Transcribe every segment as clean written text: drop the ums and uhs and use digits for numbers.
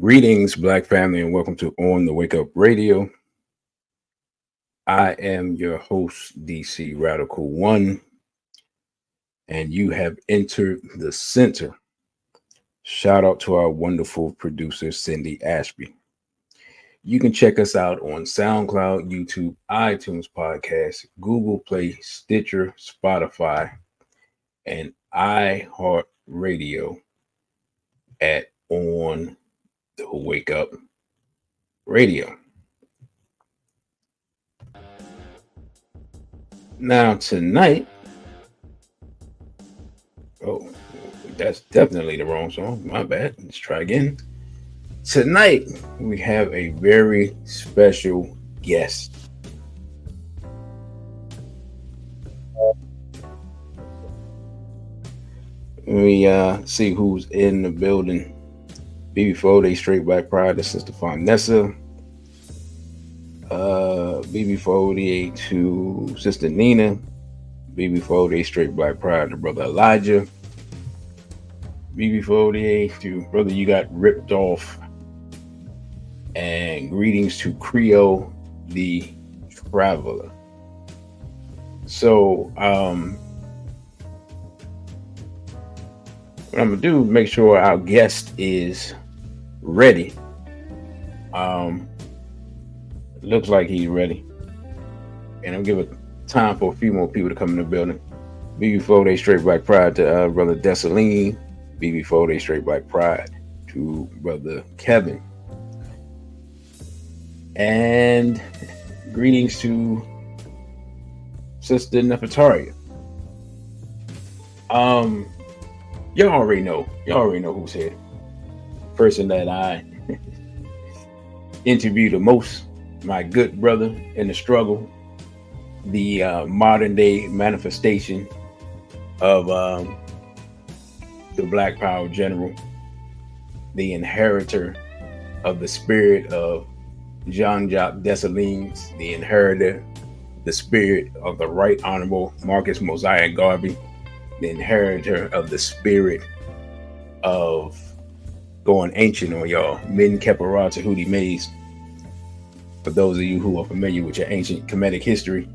Greetings, Black family, and welcome to On the Wake Up Radio. I am your host, DcRadical1, and you have entered the center. Shout out to our wonderful producer, Cindy Ashby. You can check us out on SoundCloud, YouTube, iTunes Podcast, Google Play, Stitcher, Spotify, and iHeartRadio at On the Wake Up Radio. Now tonight, that's definitely the wrong song. My bad. Let's try again. Tonight, we have a very special guest. Let me see who's in the building. BB4, Straight Black Pride, the Sister Farnessa. BB48 to Sister Nina. BB48 Straight Black Pride to Brother Elijah. BB48 to Brother You Got Ripped Off. And greetings to Creole the Traveler. So what I'm gonna do, make sure our guest is ready. Looks like he's ready. And I'll give it time for a few more people to come in the building. BB4 Straight Black Pride to Brother Dessalines. BB4 Straight Black Pride to Brother Kevin. And greetings to Sister Nefertaria. Y'all already know who's here. Person that I interview the most, my good brother in the struggle, the modern day manifestation of the Black Power General, the inheritor of the spirit of Jean-Jacques Dessalines, the inheritor, the spirit of the Right Honorable Marcus Mosiah Garvey, the inheritor of the spirit of going ancient on y'all, Min Kepara Tahuti Mays. For those of you who are familiar with your ancient Kemetic history,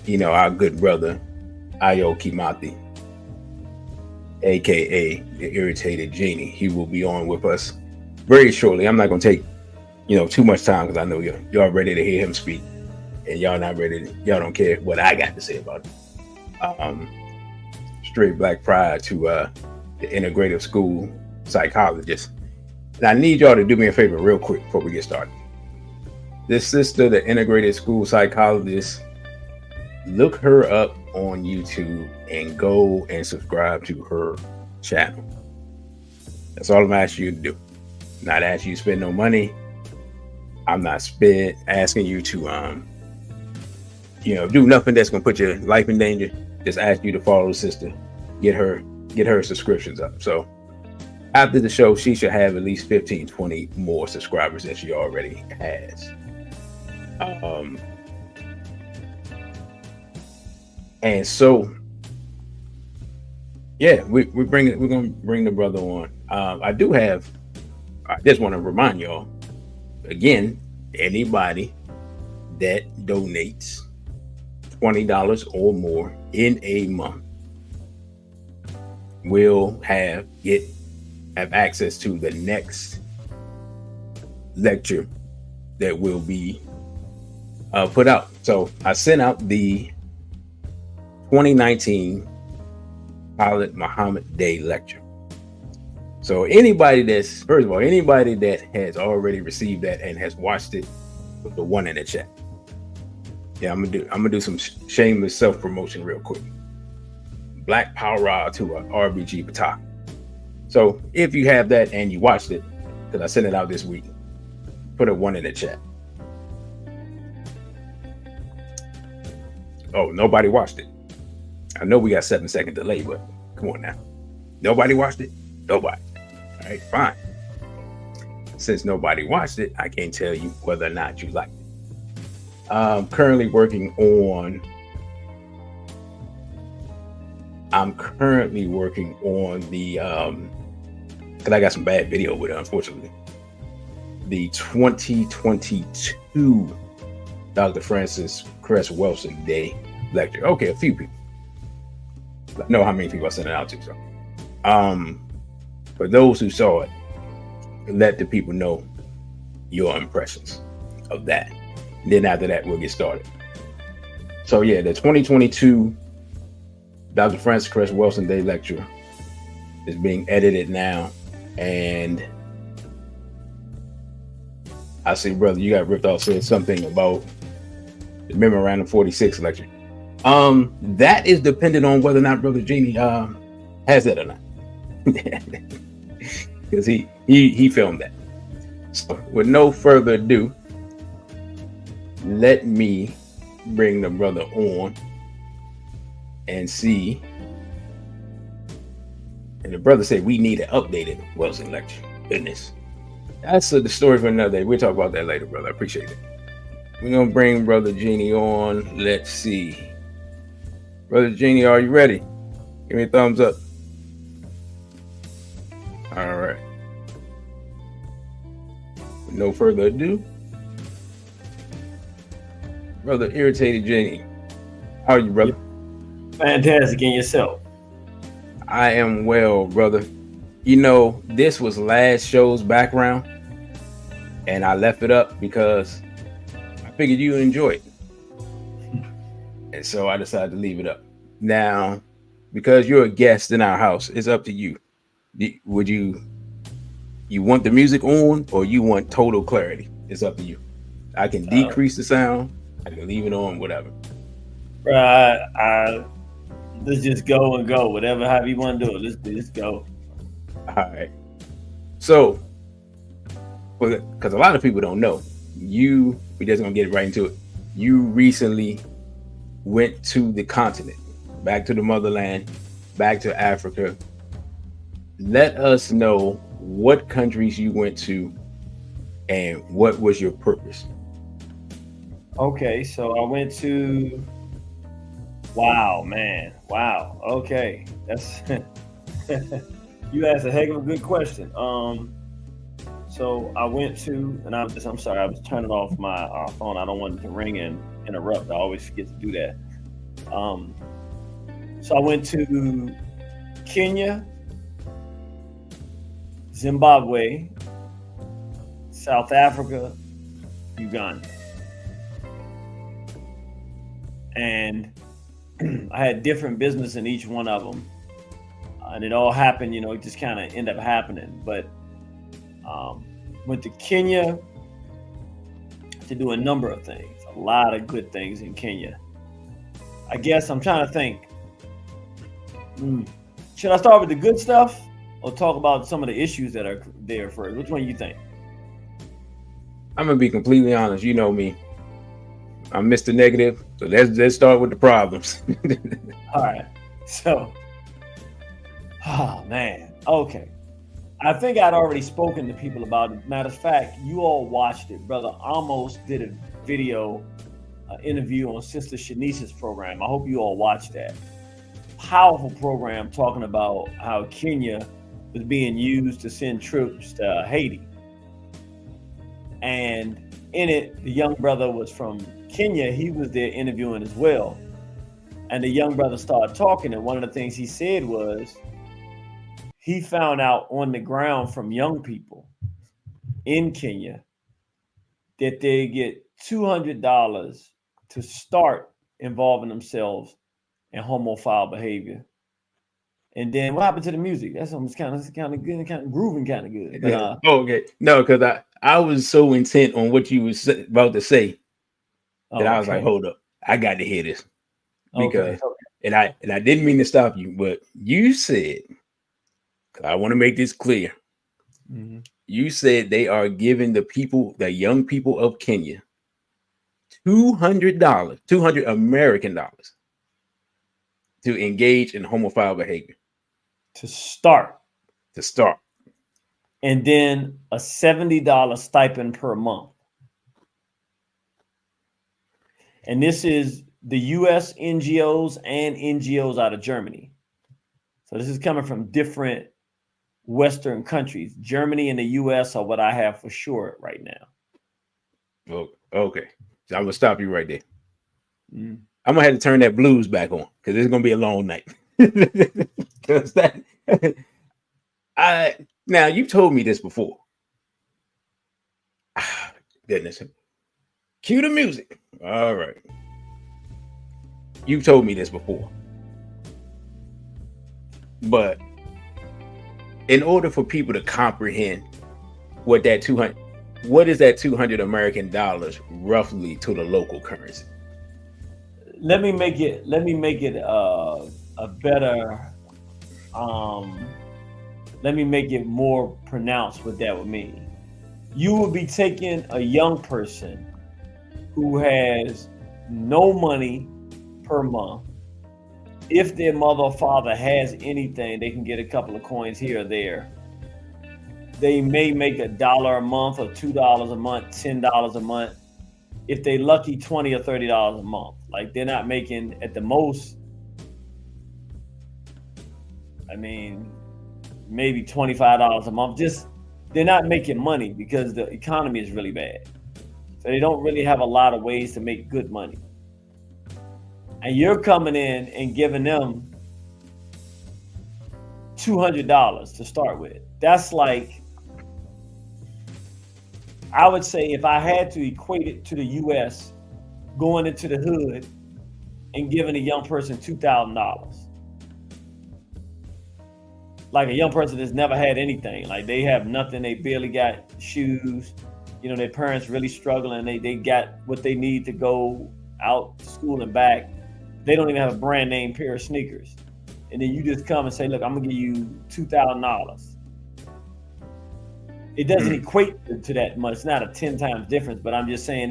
you know, our good brother Ayo KImathi, aka the Irritated Genie. He will be on with us very shortly. I'm not going to take, too much time because I know y'all ready to hear him speak, and y'all not ready. Y'all don't care what I got to say about it. Straight Black Pride to the integrative school psychologist. And I need y'all to do me a favor real quick before we get started. This sister, the integrated school psychologist, look her up on YouTube and go and subscribe to her channel. That's all I'm asking you to do. Not asking you to spend no money. I'm not asking you to do nothing that's gonna put your life in danger. Just ask you to follow the sister, get her subscriptions up. So after the show, she should have at least 15, 20 more subscribers than she already has. And so, yeah, we're gonna bring the brother on. I just want to remind y'all again, anybody that donates $20 or more in a month will have access to the next lecture that will be put out. So I sent out the 2019 Pilot Muhammad Day lecture. So anybody that has already received that and has watched it, put the one in the chat. Yeah, I'm gonna do some shameless self-promotion real quick. Black Power to a RBG Batak. So if you have that and you watched it, because I sent it out this week, put a one in the chat. Oh, nobody watched it. I know we got 7-second delay, but come on now. Nobody watched it? Nobody. All right, fine. Since nobody watched it, I can't tell you whether or not you liked it. I'm currently working on the because I got some bad video with it, unfortunately. The 2022 Dr. Francis Cress Welsing Day lecture. Okay, a few people. I know how many people I sent it out to. So, for those who saw it, let the people know your impressions of that. And then after that, we'll get started. So yeah, the 2022 Dr. Francis Cress Welsing Day lecture is being edited now, and I see, brother, you got ripped off, said something about the Memorandum 46 lecture. That is dependent on whether or not Brother Genie has that or not. Because he filmed that. So with no further ado, let me bring the brother on and see. And the brother said we need an updated Welsing lecture. Goodness. That's the story for another day. We'll talk about that later, brother. I appreciate it. We're going to bring Brother Genie on. Let's see. Brother Genie, are you ready? Give me a thumbs up. All right. With no further ado, Brother Irritated Genie, how are you, brother? Fantastic. And yourself? I am well, brother. You know, this was last show's background, and I left it up because I figured you would enjoy it. And so I decided to leave it up. Now, because you're a guest in our house, it's up to you. Would you want the music on, or you want total clarity? It's up to you. I can decrease the sound. I can leave it on, whatever. Let's just go and go. However you want to do it. Let's go. All right. So, because a lot of people don't know, we're just gonna get right into it. You recently went to the continent, back to the motherland, back to Africa. Let us know what countries you went to and what was your purpose. Okay, so I went to. Wow, man. Wow. Okay, that's you asked a heck of a good question. So I went to, and I'm sorry, I was turning off my phone. I don't want it to ring and interrupt. I always forget to do that. So I went to Kenya, Zimbabwe, South Africa, Uganda. And I had different business in each one of them. And it all happened, it just kind of ended up happening. But went to Kenya to do a number of things, a lot of good things in Kenya. I guess I'm trying to think. Should I start with the good stuff or talk about some of the issues that are there first? Which one do you think? I'm going to be completely honest. You know me. I'm Mr. Negative. So let's start with the problems. All right. So, oh, man. Okay. I think I'd already spoken to people about it. Matter of fact, you all watched it. Brother Amos did a video interview on Sister Shanice's program. I hope you all watched that. Powerful program talking about how Kenya was being used to send troops to Haiti. And in it, the young brother was from Kenya. He was there interviewing as well. And the young brother started talking. And one of the things he said was, he found out on the ground from young people in Kenya that they get $200 to start involving themselves in homophile behavior. And then what happened to the music? That's almost kind of good, kind of grooving, kind of good. But, okay, no, because I was so intent on what you was about to say that I was like, hold up, I got to hear this because, and I didn't mean to stop you, but you said. I want to make this clear. Mm-hmm. You said they are giving the young people of Kenya, $200 American dollars to engage in homophile behavior. To start. And then a $70 stipend per month. And this is the U.S. NGOs and NGOs out of Germany. So this is coming from different Western countries. Germany and the US are what I have for sure right now. Okay. So I'm gonna stop you right there. I'm gonna have to turn that blues back on because it's gonna be a long night. Because now you told me this before. Goodness. Cue the music. All right. You told me this before. But in order for people to comprehend what that 200, what is that 200 American dollars roughly to the local currency? Let me make it a better, let me make it more pronounced what that would mean. You would be taking a young person who has no money per month. If their mother or father has anything, they can get a couple of coins here or there. They may make $1 a month or $2 a month, $10 a month. If they lucky, $20 or $30 a month. Like they're not making at the most, I mean, maybe $25 a month. Just they're not making money because the economy is really bad. So they don't really have a lot of ways to make good money. And you're coming in and giving them $200 to start with. That's like, I would say if I had to equate it to the US, going into the hood and giving a young person $2,000. Like a young person that's never had anything. Like they have nothing, they barely got shoes. You know, their parents really struggling. They got what they need to go out to school and back. They don't even have a brand name pair of sneakers. And then you just come and say, look, I'm gonna give you $2,000. It doesn't equate to that much. It's not a 10 times difference, but I'm just saying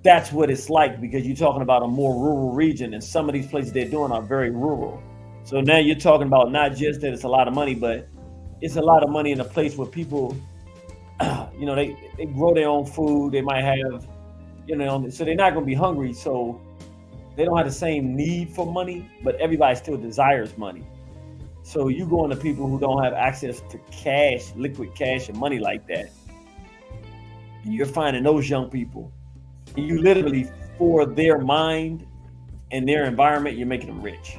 that's what it's like because you're talking about a more rural region and some of these places they're doing are very rural. So now you're talking about not just that it's a lot of money, but it's a lot of money in a place where people, you know, they grow their own food. They might have, you know, so they're not going to be hungry. So they don't have the same need for money, but everybody still desires money. So you go into people who don't have access to cash, liquid cash and money like that. And you're finding those young people. And you literally, for their mind and their environment, you're making them rich.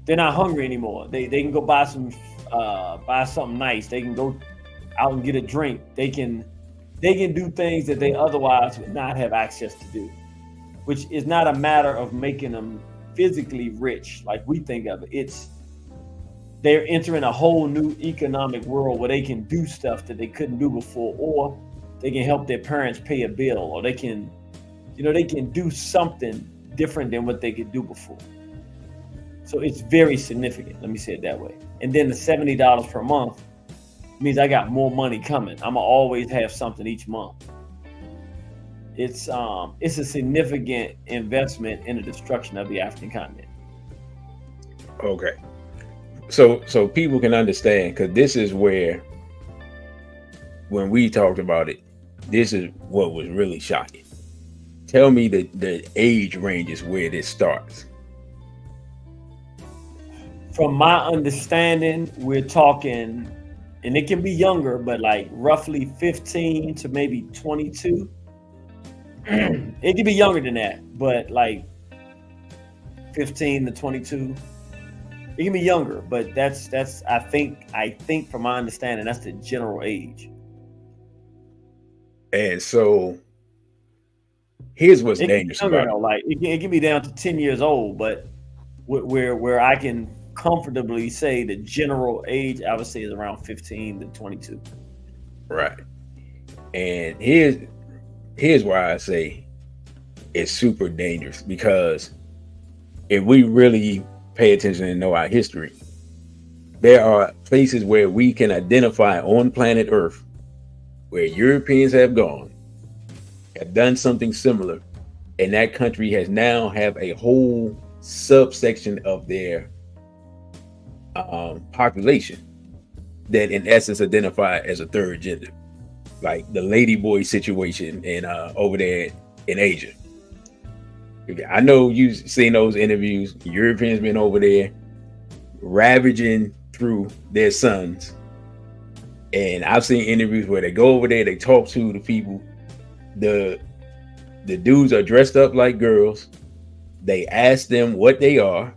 They're not hungry anymore. They can go buy something nice. They can go out and get a drink. They can do things that they otherwise would not have access to do, which is not a matter of making them physically rich like we think of it. It's they're entering a whole new economic world where they can do stuff that they couldn't do before, or they can help their parents pay a bill, or they can do something different than what they could do before. So it's very significant. Let me say it that way. And then the $70 per month means I got more money coming. I'm gonna always have something each month. It's a significant investment in the destruction of the African continent. Okay. So people can understand, because this is where, when we talked about it, this is what was really shocking. Tell me the age ranges where this starts. From my understanding, we're talking, and it can be younger, but like roughly 15 to maybe 22. It can be younger than that, but like 15 to 22. It can be younger, but that's I think from my understanding, that's the general age. And so here's what's dangerous about it. Like it can be down to 10 years old, but where I can comfortably say the general age, I would say, is around 15 to 22. Right. And here's why I say it's super dangerous, because if we really pay attention and know our history, there are places where we can identify on planet Earth where Europeans have gone, have done something similar, and that country has now have a whole subsection of their population that in essence identify as a third gender, like the ladyboy situation in over there in Asia. I know you've seen those interviews. Europeans been over there. ravaging through their sons. And I've seen interviews where they go over there, they talk to the people. The dudes are dressed up like girls. They ask them what they are.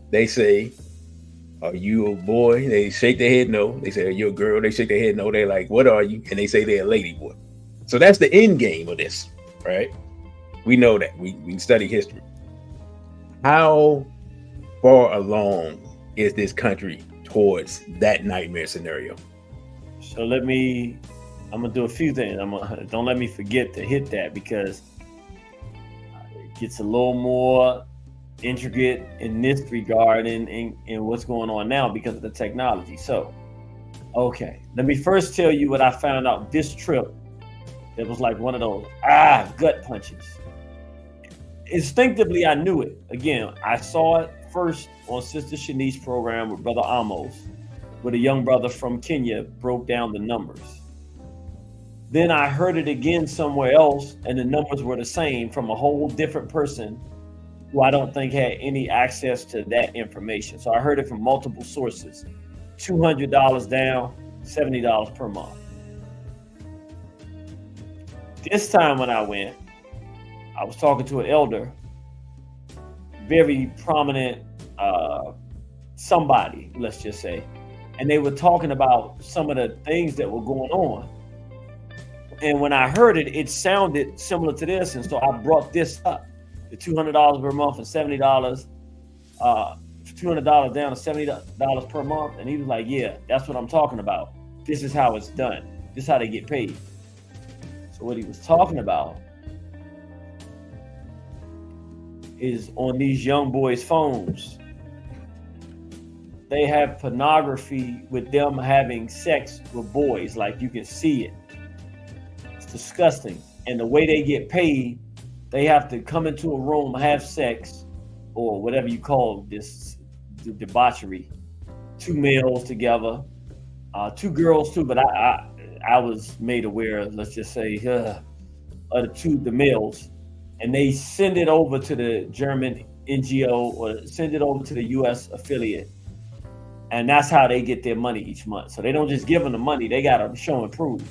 They say, "Are you a boy?" They shake their head no. They say, "Are you a girl?" They shake their head no. They're like, "What are you?" And they say they're a lady boy. So that's the end game of this, right? We know that. We study history. How far along is this country towards that nightmare scenario? So I'm gonna do a few things. Don't let me forget to hit that, because it gets a little more intricate in this regard in what's going on now because of the technology. So, okay, let me first tell you what I found out this trip. It was like one of those gut punches. Instinctively, I knew it. Again, I saw it first on Sister Shanice's program with Brother Amos, where a young brother from Kenya broke down the numbers. Then I heard it again somewhere else, and the numbers were the same from a whole different person who I don't think had any access to that information. So I heard it from multiple sources. $200 down, $70 per month. This time when I went, I was talking to an elder, very prominent somebody, let's just say. And they were talking about some of the things that were going on. And when I heard it, it sounded similar to this. And so I brought this up, the $200 per month and $70, $200 down to $70 per month. And he was like, yeah, that's what I'm talking about. This is how it's done. This is how they get paid. So what he was talking about is on these young boys' phones, they have pornography with them having sex with boys. Like, you can see it. It's disgusting. And the way they get paid, they have to come into a room, have sex, or whatever you call this debauchery. Two males together, two girls too, but I was made aware, let's just say, of the males, and they send it over to the German NGO or send it over to the US affiliate. And that's how they get their money each month. So they don't just give them the money, they got to show and prove.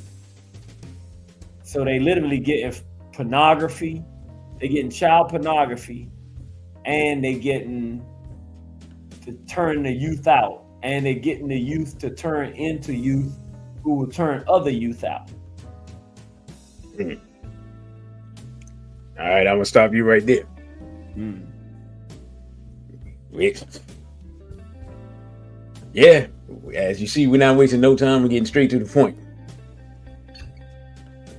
So they literally getting pornography, they getting child pornography, and they getting to turn the youth out, and they're getting the youth to turn into youth who will turn other youth out. Mm. All right, I'm gonna stop you right there. Yeah, as you see, we're not wasting no time. We're getting straight to the point.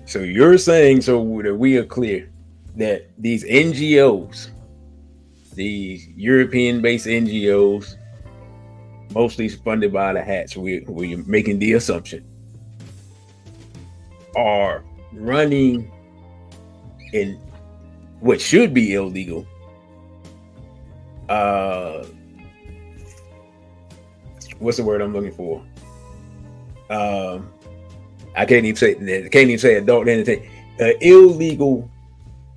So you're saying, so that we are clear, that these NGOs, these European-based NGOs, mostly funded by the hats, we're making the assumption, are running in what should be illegal what's the word I'm looking for? I can't even say adult entertainment. Illegal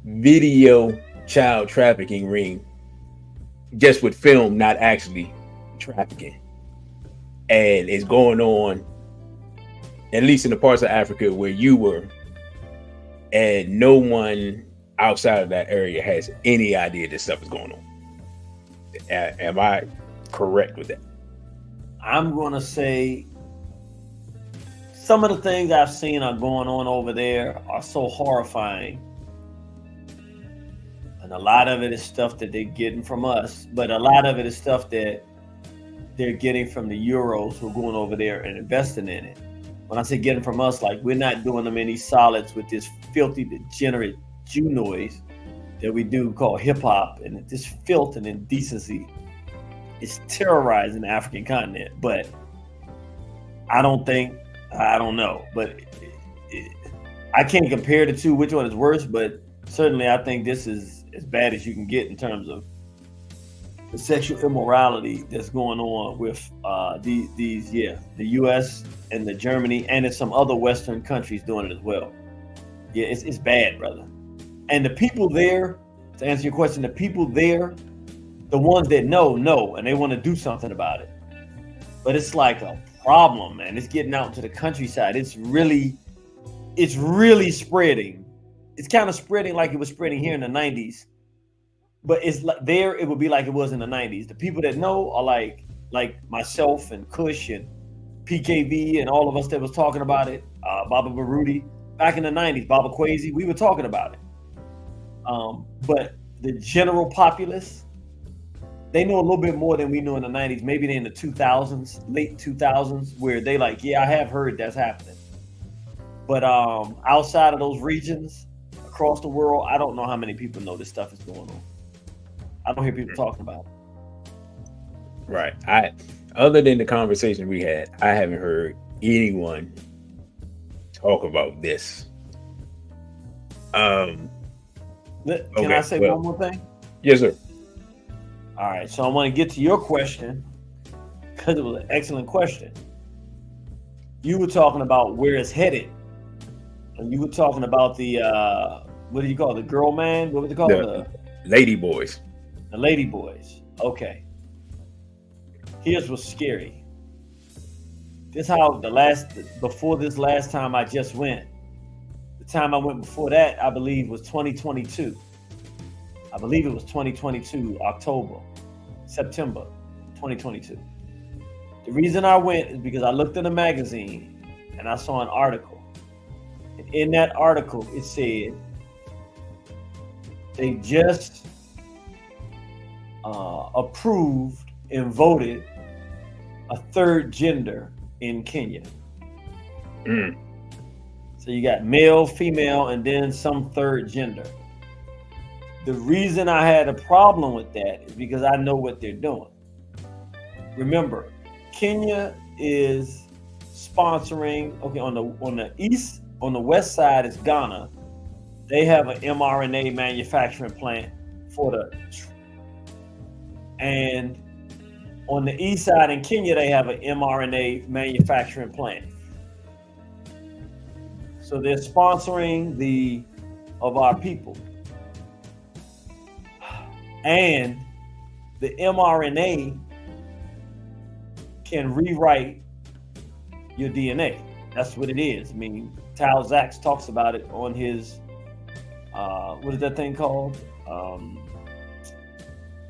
video child trafficking ring, just with film, not actually trafficking. And it's going on, at least in the parts of Africa where you were, and no one outside of that area has any idea this stuff is going on. Am I correct with that? I'm going to say some of the things I've seen are going on over there are so horrifying. And a lot of it is stuff that they're getting from us, but a lot of it is stuff that they're getting from the Euros who are going over there and investing in it. When I say getting from us, like, we're not doing them any solids with this filthy, degenerate Jew noise that we do called hip hop, and this filth and indecency is terrorizing the African continent. But I don't know, but I can't compare the two, which one is worse, but certainly I think this is as bad as you can get in terms of the sexual immorality that's going on with the US and the Germany, and in some other Western countries doing it as well. Yeah, it's bad, brother. And the people there, to answer your question, the people there The ones that know, and they want to do something about it. But it's like a problem, man. It's getting out into the countryside. It's really spreading. It's kind of spreading like it was spreading here in the 90s. But it's like there, it would be like it was in the 90s. The people that know are like myself and Kush and PKV and all of us that was talking about it, Baba Baruti, back in the 90s, Baba Kwesi, we were talking about it. But the general populace, they know a little bit more than we knew in the 90s. Maybe they're in the 2000s, late 2000s, where they like, yeah, I have heard that's happening. But outside of those regions, across the world, I don't know how many people know this stuff is going on. I don't hear people talking about it. Right. Other than the conversation we had, I haven't heard anyone talk about this. Can I say one more thing? Yes, sir. All right. So I want to get to your question because it was an excellent question. You were talking about where it's headed. And you were talking about the, what do you call it? The girl man? What was it called? The lady boys. The lady boys. Okay. Here's what's scary. This how before this last time I just went, the time I went before that, I believe was 2022. I believe it was 2022, September 2022. The reason I went is because I looked in a magazine and I saw an article. And in that article, it said they just approved and voted a third gender in Kenya. So you got male, female, and then some third gender. The reason I had a problem with that is because I know what they're doing. Remember, Kenya is sponsoring, okay, on the west side is Ghana. They have an mRNA manufacturing plant and on the east side in Kenya, they have an mRNA manufacturing plant. So they're sponsoring of our people. And the mRNA can rewrite your DNA. That's what it is. I mean, Tal Zaks talks about it on his, what is that thing called?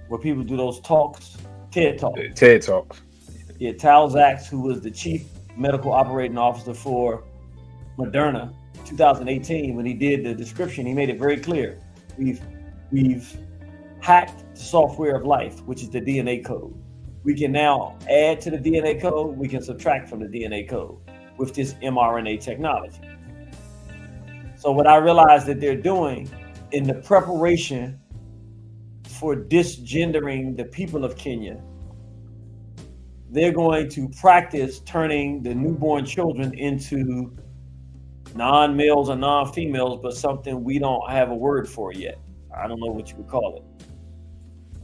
Where people do those talks, TED Talks. TED Talks. Yeah, Tal Zaks, who was the chief medical operating officer for Moderna, 2018, when he did the description, he made it very clear. We've hacked the software of life, which is the DNA code. We can now add to the DNA code, we can subtract from the DNA code with this mRNA technology. So what I realized that they're doing in the preparation for disgendering the people of Kenya, they're going to practice turning the newborn children into non-males or non-females, but something we don't have a word for yet. I don't know what you would call it.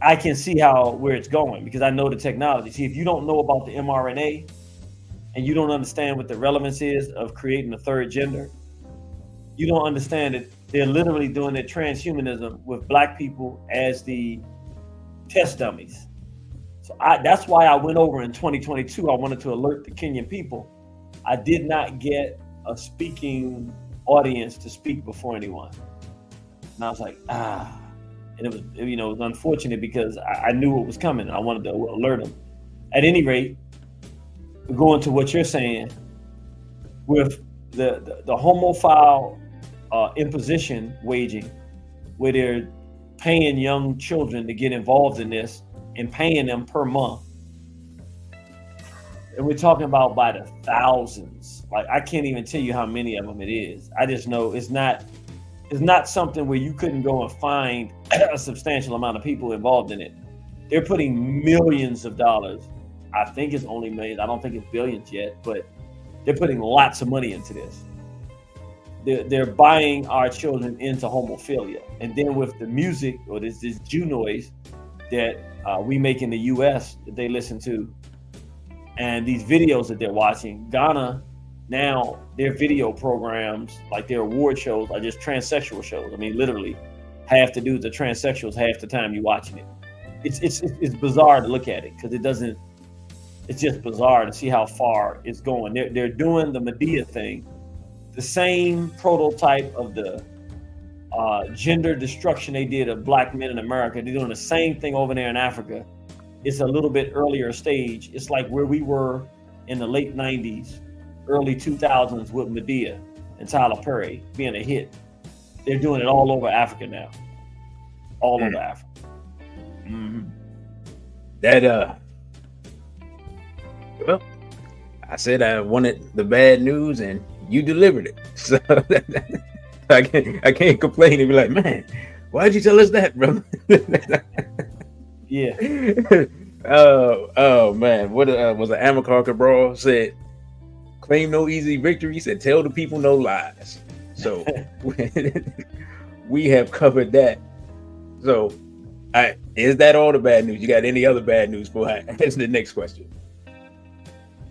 I can see where it's going because I know the technology. See, if you don't know about the mRNA and you don't understand what the relevance is of creating a third gender, you don't understand that they're literally doing their transhumanism with black people as the test dummies. So that's why I went over in 2022. I wanted to alert the Kenyan people. I did not get a speaking audience to speak before anyone. And I was like, and it was, it was unfortunate because I knew what was coming. I wanted to alert them. At any rate, going to what you're saying, with the homophile imposition waging, where they're paying young children to get involved in this and paying them per month. And we're talking about by the thousands. Like, I can't even tell you how many of them it is. I just know it's not something where you couldn't go and find a substantial amount of people involved in it. They're putting millions of dollars. I think it's only millions. I don't think it's billions yet, but they're putting lots of money into this. They're buying our children into homophilia. And then with the music or this Jew noise that we make in the US that they listen to, and these videos that they're watching, Ghana, now their video programs, like their award shows, are just transsexual shows. I mean, literally, half the dudes are transsexuals half the time you're watching it. it's bizarre to look at it because it doesn't. It's just bizarre to see how far it's going. They're doing the Medea thing, the same prototype of the gender destruction they did of black men in America. They're doing the same thing over there in Africa. It's a little bit earlier stage. It's like where we were in the late 90s, early 2000s with Medea and Tyler Perry being a hit. They're doing it all over Africa now. All over Africa. Mm-hmm. That well, I said I wanted the bad news and you delivered it. So I can't complain and be like, man, why'd you tell us that, brother? Yeah. Oh man, what was an Amilcar Cabral said? Claim no easy victory. He said, tell the people no lies. So we have covered that. So, is that all the bad news? You got any other bad news before I answer the next question?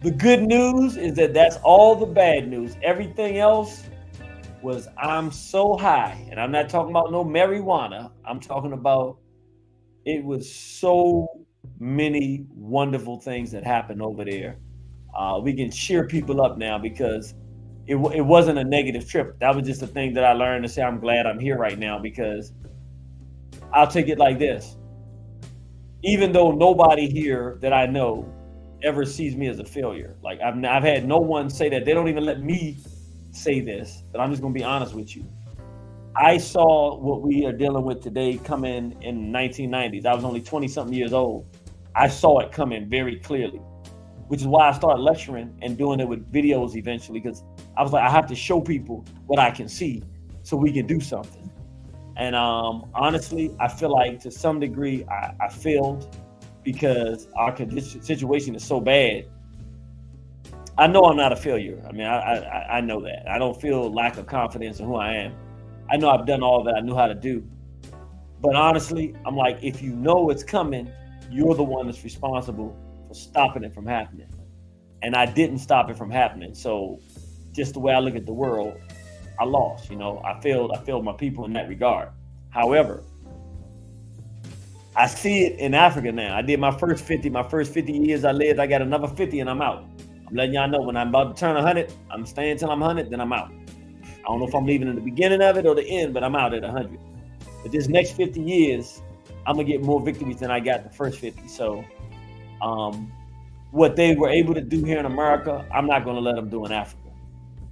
The good news is that that's all the bad news. Everything else was I'm so high. And I'm not talking about no marijuana. I'm talking about it was so many wonderful things that happened over there. We can cheer people up now because it wasn't a negative trip. That was just a thing that I learned to say I'm glad I'm here right now because I'll take it like this. Even though nobody here that I know ever sees me as a failure. Like I've had no one say that. They don't even let me say this, but I'm just going to be honest with you. I saw what we are dealing with today coming in the 1990s. I was only 20 something years old. I saw it coming very clearly, which is why I started lecturing and doing it with videos eventually, because I was like, I have to show people what I can see so we can do something. And honestly, I feel like to some degree I failed because our situation is so bad. I know I'm not a failure. I mean, I know that. I don't feel lack of confidence in who I am. I know I've done all that I knew how to do. But honestly, I'm like, if you know it's coming, you're the one that's responsible for stopping it from happening. And I didn't stop it from happening. So just the way I look at the world, I lost, you know, I failed my people in that regard. However, I see it in Africa now. I did my first 50 years I lived, I got another 50 and I'm out. I'm letting y'all know when I'm about to turn 100, I'm staying till I'm 100, then I'm out. I don't know if I'm leaving in the beginning of it or the end, but I'm out at 100. But this next 50 years, I'm gonna get more victories than I got the first 50. So what they were able to do here in America, I'm not gonna let them do in Africa.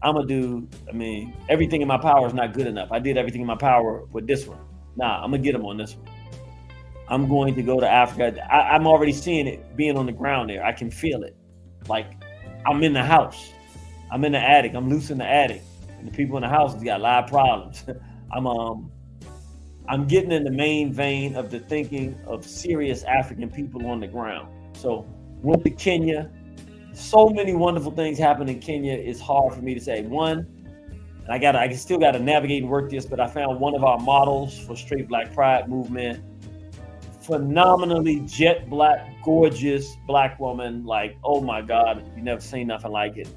I'm gonna do, everything in my power is not good enough. I did everything in my power with this one. Nah, I'm gonna get them on this one. I'm going to go to Africa. I'm already seeing it being on the ground there. I can feel it. Like I'm in the house. I'm in the attic. I'm loose in the attic. And the people in the house got a lot of problems. I'm getting in the main vein of the thinking of serious African people on the ground. So went to Kenya. So many wonderful things happened in Kenya. It's hard for me to say. One, I still got to navigate and work this, but I found one of our models for Straight Black Pride movement. Phenomenally jet black, gorgeous black woman. Like, oh my God, you never seen nothing like it.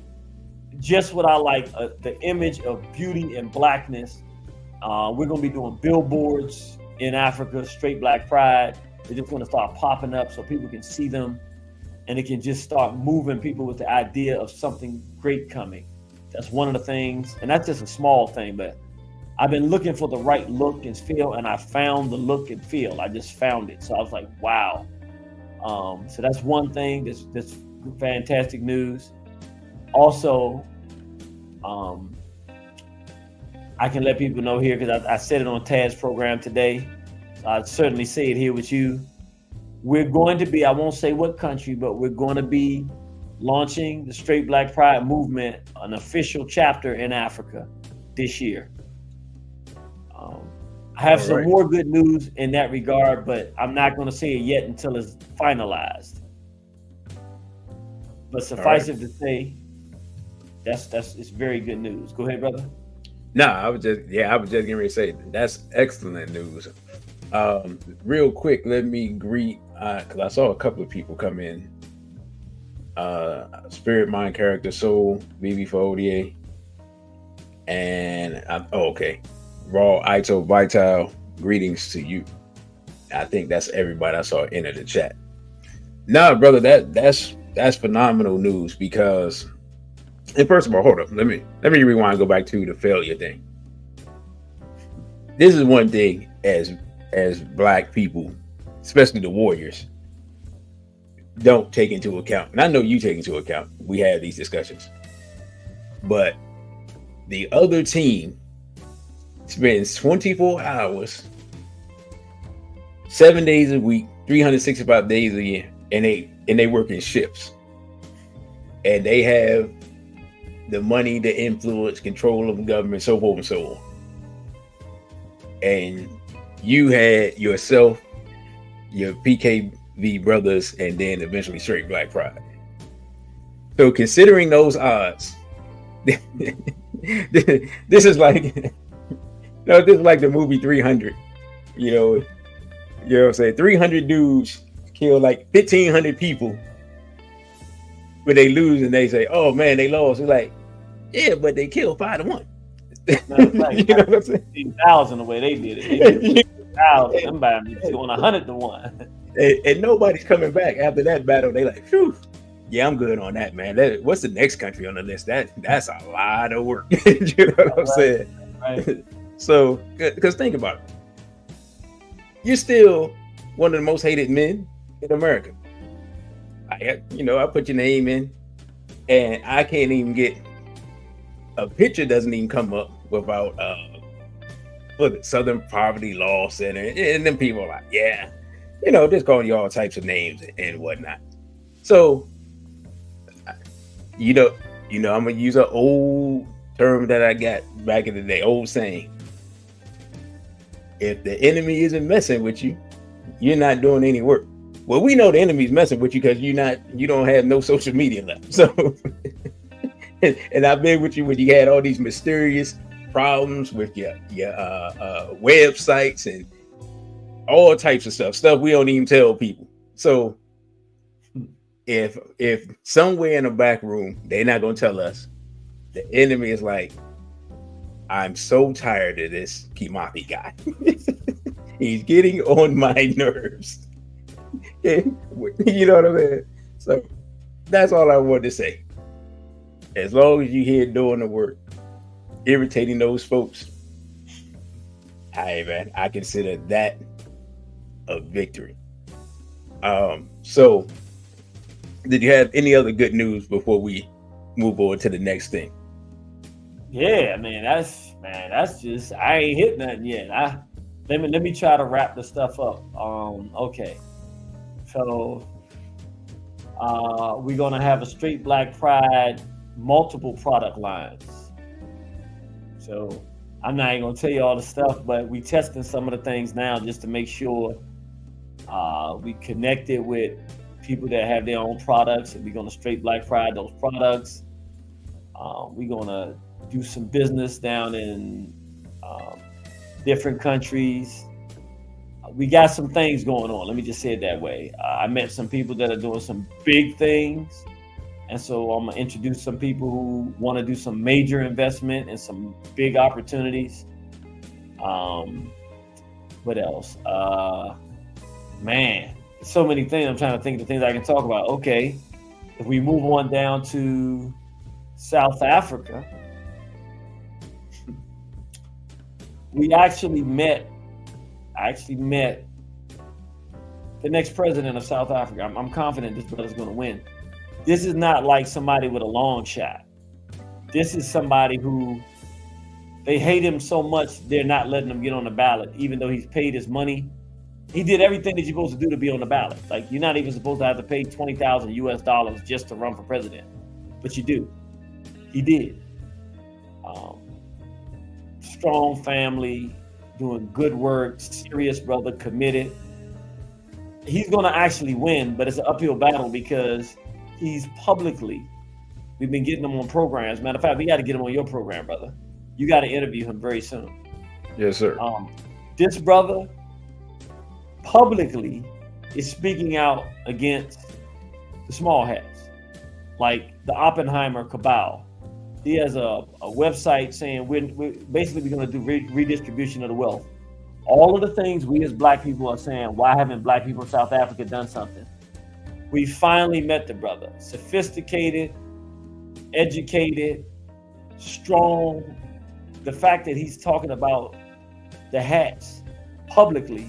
Just what I like, the image of beauty and blackness. We're going to be doing billboards in Africa, Straight Black Pride. They're just going to start popping up so people can see them. And it can just start moving people with the idea of something great coming. That's one of the things. And that's just a small thing, but I've been looking for the right look and feel, and I found the look and feel. I just found it. So I was like, wow. So that's one thing that's fantastic news. Also, I can let people know here because I said it on Tad's program today. So I'd certainly say it here with you. We're going to be, I won't say what country, but we're going to be launching the Straight Black Pride movement, an official chapter in Africa this year. I have some more good news in that regard, but I'm not going to say it yet until it's finalized. But suffice it to say, it's very good news. Go ahead, brother. No, I was just getting ready to say that's excellent news. Real quick, let me greet because I saw a couple of people come in. Spirit, Mind, Character, Soul, BB for ODA, and okay. Raw, Ito, Vital, greetings to you. I think that's everybody I saw enter the chat. Nah, brother, that's phenomenal news because, and first of all, hold up, let me rewind and go back to the failure thing. This is one thing as black people, especially the warriors, don't take into account. And I know you take into account. We have these discussions. But the other team spends 24 hours, 7 days a week, 365 days a year, and they work in shifts. And they have the money, the influence, control of the government, so forth and so on. And you had yourself, your PKV brothers, and then eventually straight Black Pride. So considering those odds, this is like, no, this is like the movie 300. You know what I'm saying? 300 dudes kill like 1,500 people, but they lose and they say, "Oh man, they lost." It's like, yeah, but they killed 5-1. No, like, you know what I'm saying? 1,000 the way they did it. They did 1,000. Somebody going 100-1. And nobody's coming back after that battle. They like, phew, yeah, I'm good on that, man. What's the next country on the list? That's a lot of work. You know what I'm saying? Right. So, because think about it, you're still one of the most hated men in America. I put your name in, and I can't even get a picture. Doesn't even come up without Southern Poverty Law Center, and then people are like, yeah, just calling you all types of names and whatnot. So, I'm gonna use an old term that I got back in the day, old saying. If the enemy isn't messing with you, you're not doing any work. Well, we know the enemy's messing with you because you don't have no social media left. So, and I've been with you when you had all these mysterious problems with your websites and all types of stuff we don't even tell people. So, if somewhere in the back room they're not gonna tell us, the enemy is like, I'm so tired of this KImathi guy. He's getting on my nerves. You know what I mean? So that's all I wanted to say. As long as you here doing the work, irritating those folks, hey man, I consider that a victory. So did you have any other good news before we move on to the next thing? Yeah, man, that's just, I ain't hit nothing yet. Let me try to wrap the stuff up. Okay. So we're gonna have a straight Black Pride, multiple product lines. So I'm not even gonna tell you all the stuff, but we testing some of the things now just to make sure we connected with people that have their own products, and we're gonna straight Black Pride those products. We're gonna do some business down in different countries. We got some things going on. Let me just say it that way. I met some people that are doing some big things. And so I'm going to introduce some people who want to do some major investment and some big opportunities. What else? Man, so many things. I'm trying to think of the things I can talk about. Okay. If we move on down to South Africa, I actually met the next president of South Africa. I'm confident this brother's going to win. This is not like somebody with a long shot. This is somebody who they hate him so much they're not letting him get on the ballot, even though he's paid his money. He did everything that you're supposed to do to be on the ballot. Like, you're not even supposed to have to pay $20,000 US just to run for president, but you do. He did. Strong family, doing good work, serious brother, committed. He's going to actually win, but it's an uphill battle because he's publicly, we've been getting him on programs. Matter of fact, we got to get him on your program, brother. You got to interview him very soon. Yes, sir. This brother publicly is speaking out against the small hats, like the Oppenheimer cabal. He has a website saying we're going to do redistribution of the wealth. All of the things we as black people are saying, why haven't black people in South Africa done something? We finally met the brother. Sophisticated, educated, strong. The fact that he's talking about the hats publicly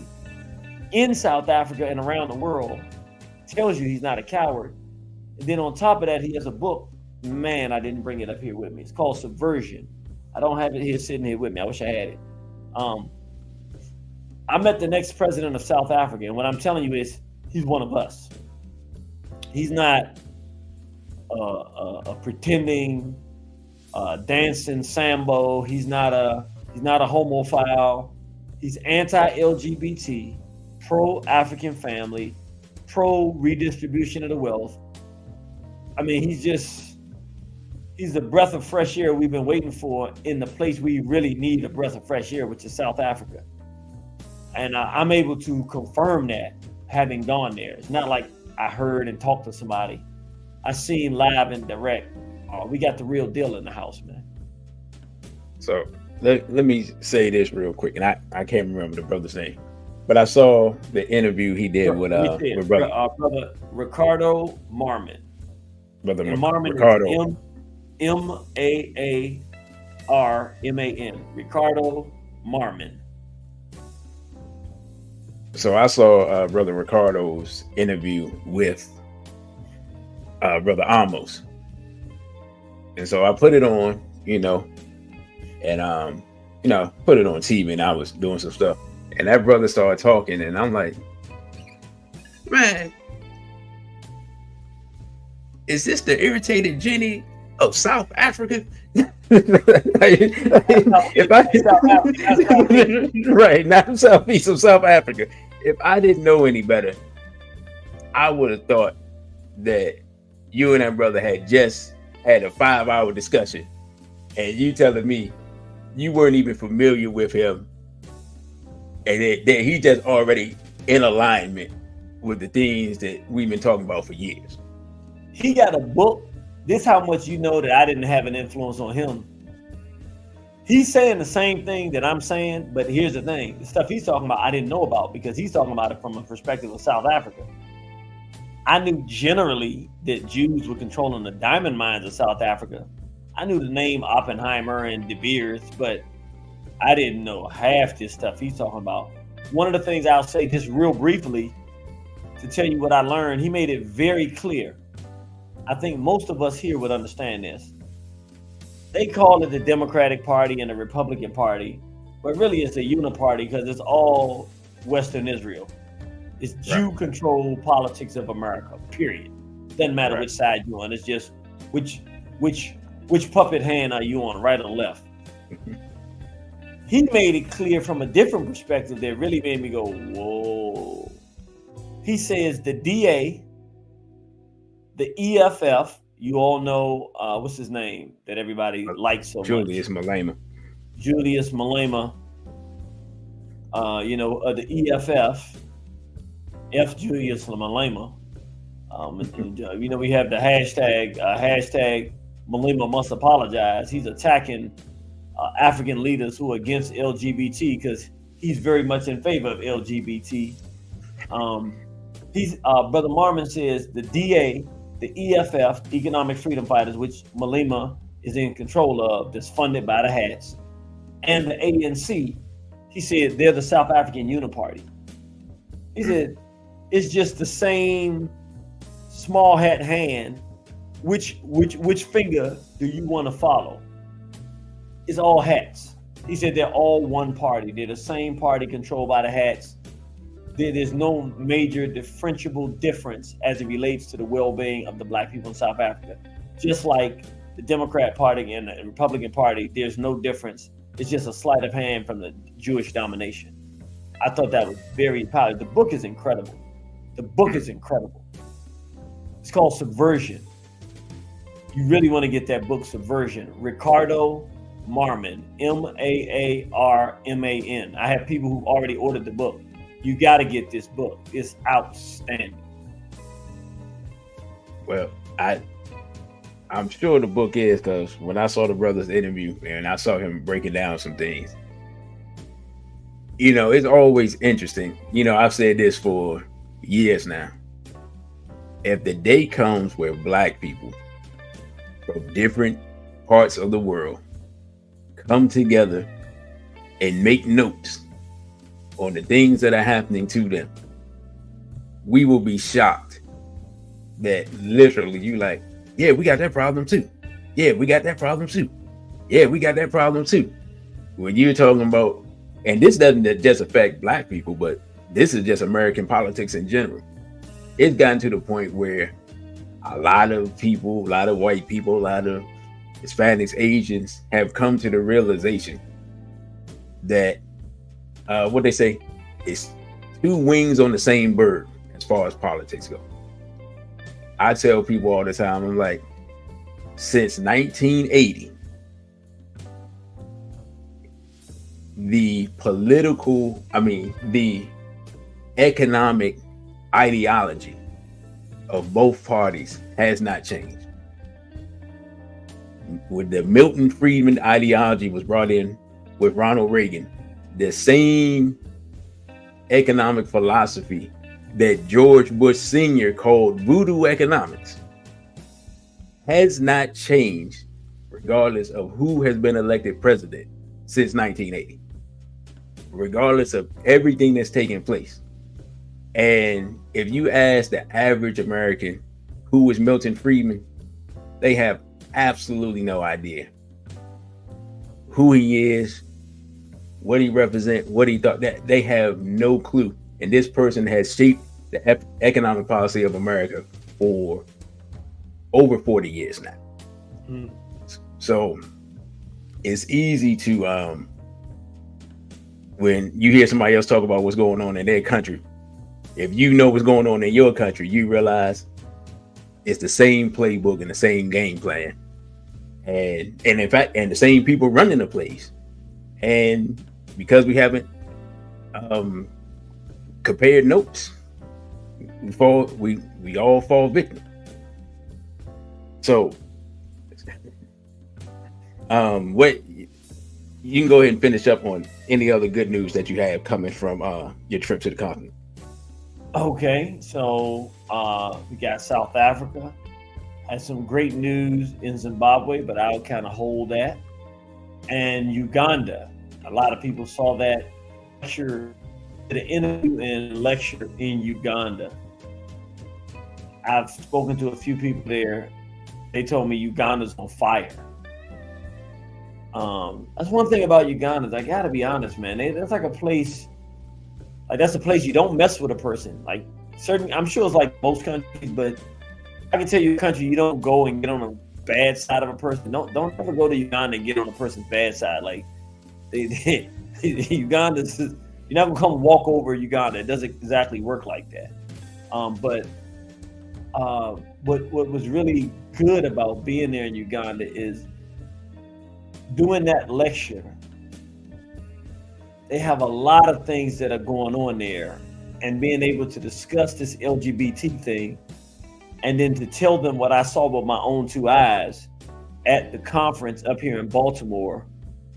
in South Africa and around the world tells you he's not a coward. And then on top of that, he has a book. Man, I didn't bring it up here with me. It's called Subversion. I don't have it here sitting here with me. I wish I had it. I met the next president of South Africa, and what I'm telling you is he's one of us. He's not a pretending dancing Sambo. He's not a homophile. He's anti-LGBT, pro-African family, pro-redistribution of the wealth. I mean, he's the breath of fresh air we've been waiting for in the place we really need a breath of fresh air, which is South Africa. And I'm able to confirm that having gone there. It's not like I heard and talked to somebody. I seen live and direct. We got the real deal in the house, man. So let me say this real quick, and I can't remember the brother's name, but I saw the interview he did with brother Ricardo Marman. Brother Marman Ricardo. Is M-A-A-R-M-A-N. Ricardo Marman. So I saw Brother Ricardo's interview with Brother Amos. And so I put it on, and put it on TV, and I was doing some stuff. And that brother started talking, and I'm like, man, is this the Irritated Genie of South Africa? Right, not southeast of South Africa. If I didn't know any better, I would have thought that you and that brother had just had a 5-hour discussion, and you telling me you weren't even familiar with him, and that he just already in alignment with the things that we've been talking about for years. He got a book. This is how much you know that I didn't have an influence on him. He's saying the same thing that I'm saying, but here's the thing. The stuff he's talking about, I didn't know about because he's talking about it from a perspective of South Africa. I knew generally that Jews were controlling the diamond mines of South Africa. I knew the name Oppenheimer and De Beers, but I didn't know half this stuff he's talking about. One of the things I'll say just real briefly to tell you what I learned, he made it very clear. I think most of us here would understand this. They call it the Democratic Party and the Republican Party, but really it's a uniparty because it's all Western Israel. It's Jew-controlled politics of America, period. Doesn't matter which side you're on. It's just which puppet hand are you on, right or left. He made it clear from a different perspective that really made me go, whoa. He says the DA, the EFF, you all know, what's his name that everybody likes so Julius much? Julius Malema. The EFF, F Julius Malema. We have the hashtag Malema must apologize. He's attacking African leaders who are against LGBT because he's very much in favor of LGBT. Brother Marman says the DA, the EFF, Economic Freedom Fighters, which Malema is in control of, that's funded by the hats, and the ANC, he said they're the South African Uniparty. He said it's just the same small hat hand. Which finger do you want to follow? It's all hats. He said they're all one party. They're the same party controlled by the hats. There's no major differentiable difference as it relates to the well-being of the black people in South Africa. Just like the Democrat Party and the Republican Party, there's no difference. It's just a sleight of hand from the Jewish domination. I thought that was very powerful. The book is incredible. It's called Subversion. You really want to get that book, Subversion. Ricardo Marman, Marman. I have people who already ordered the book. You got to get this book. It's outstanding. Well, I'm sure the book is, because when I saw the brother's interview and I saw him breaking down some things, it's always interesting. I've said this for years now. If the day comes where black people from different parts of the world come together and make notes on the things that are happening to them, we will be shocked that literally you like, yeah, we got that problem too. Yeah, we got that problem too. Yeah, we got that problem too. When you're talking about, and this doesn't just affect black people, but this is just American politics in general. It's gotten to the point where a lot of people, a lot of white people, a lot of Hispanics, Asians have come to the realization that what they say is two wings on the same bird as far as politics go. I tell people all the time, I'm like, since 1980, the economic ideology of both parties has not changed. When the Milton Friedman ideology was brought in with Ronald Reagan, the same economic philosophy that George Bush Sr. called voodoo economics has not changed regardless of who has been elected president since 1980, regardless of everything that's taking place. And if you ask the average American who was Milton Friedman, they have absolutely no idea who he is, what he represents, what he thought. That they have no clue. And this person has shaped the economic policy of America for over 40 years now. So it's easy to when you hear somebody else talk about what's going on in their country, if you know what's going on in your country, you realize it's the same playbook and the same game plan, and in fact, and the same people running the plays. And because we haven't compared notes, we all fall victim. So what you can go ahead and finish up on any other good news that you have coming from your trip to the continent. Okay, so we got South Africa, had some great news in Zimbabwe, but I'll kind of hold that. And Uganda, a lot of people saw that lecture, the interview and lecture in Uganda. I've spoken to a few people there. They told me Uganda's on fire. That's one thing about Uganda. I gotta be honest, man. That's like a place. Like that's a place you don't mess with a person. Like I'm sure it's like most countries, but I can tell you a country you don't go and get on the bad side of a person. Don't ever go to Uganda and get on a person's bad side. Like Uganda, you're not gonna come walk over Uganda. It doesn't exactly work like that. But what was really good about being there in Uganda is doing that lecture. They have a lot of things that are going on there, and being able to discuss this LGBT thing, and then to tell them what I saw with my own two eyes at the conference up here in Baltimore,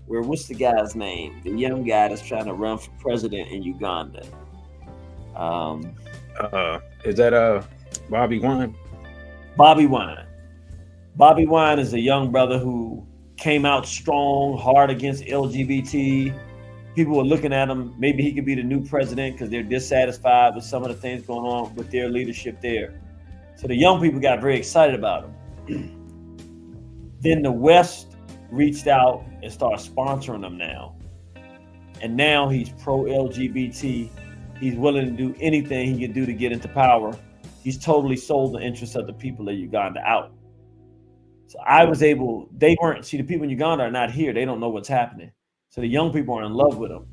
where what's the guy's name? The young guy that's trying to run for president in Uganda. Is that Bobby Wine? Bobby Wine. Bobby Wine is a young brother who came out strong, hard against LGBT. People were looking at him. Maybe he could be the new president because they're dissatisfied with some of the things going on with their leadership there. So the young people got very excited about him. Then the West reached out and started sponsoring him now. And now he's pro-LGBT. He's willing to do anything he can do to get into power. He's totally sold the interests of the people of Uganda out. So I was able, the people in Uganda are not here. They don't know what's happening. So the young people are in love with him.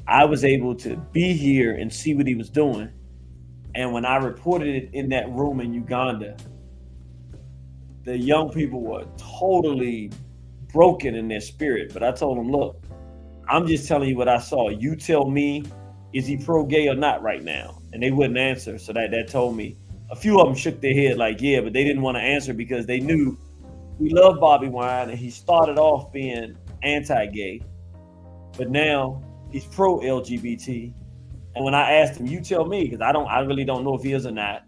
I was able to be here and see what he was doing. And when I reported it in that room in Uganda, the young people were totally broken in their spirit. But I told them, look, I'm just telling you what I saw. You tell me, is he pro-gay or not right now? And they wouldn't answer. So that told me. A few of them shook their head like, yeah, but they didn't want to answer because they knew we love Bobby Wine, and he started off being anti-gay. But now He's pro LGBT. And when I asked him, you tell me, because I really don't know if he is or not.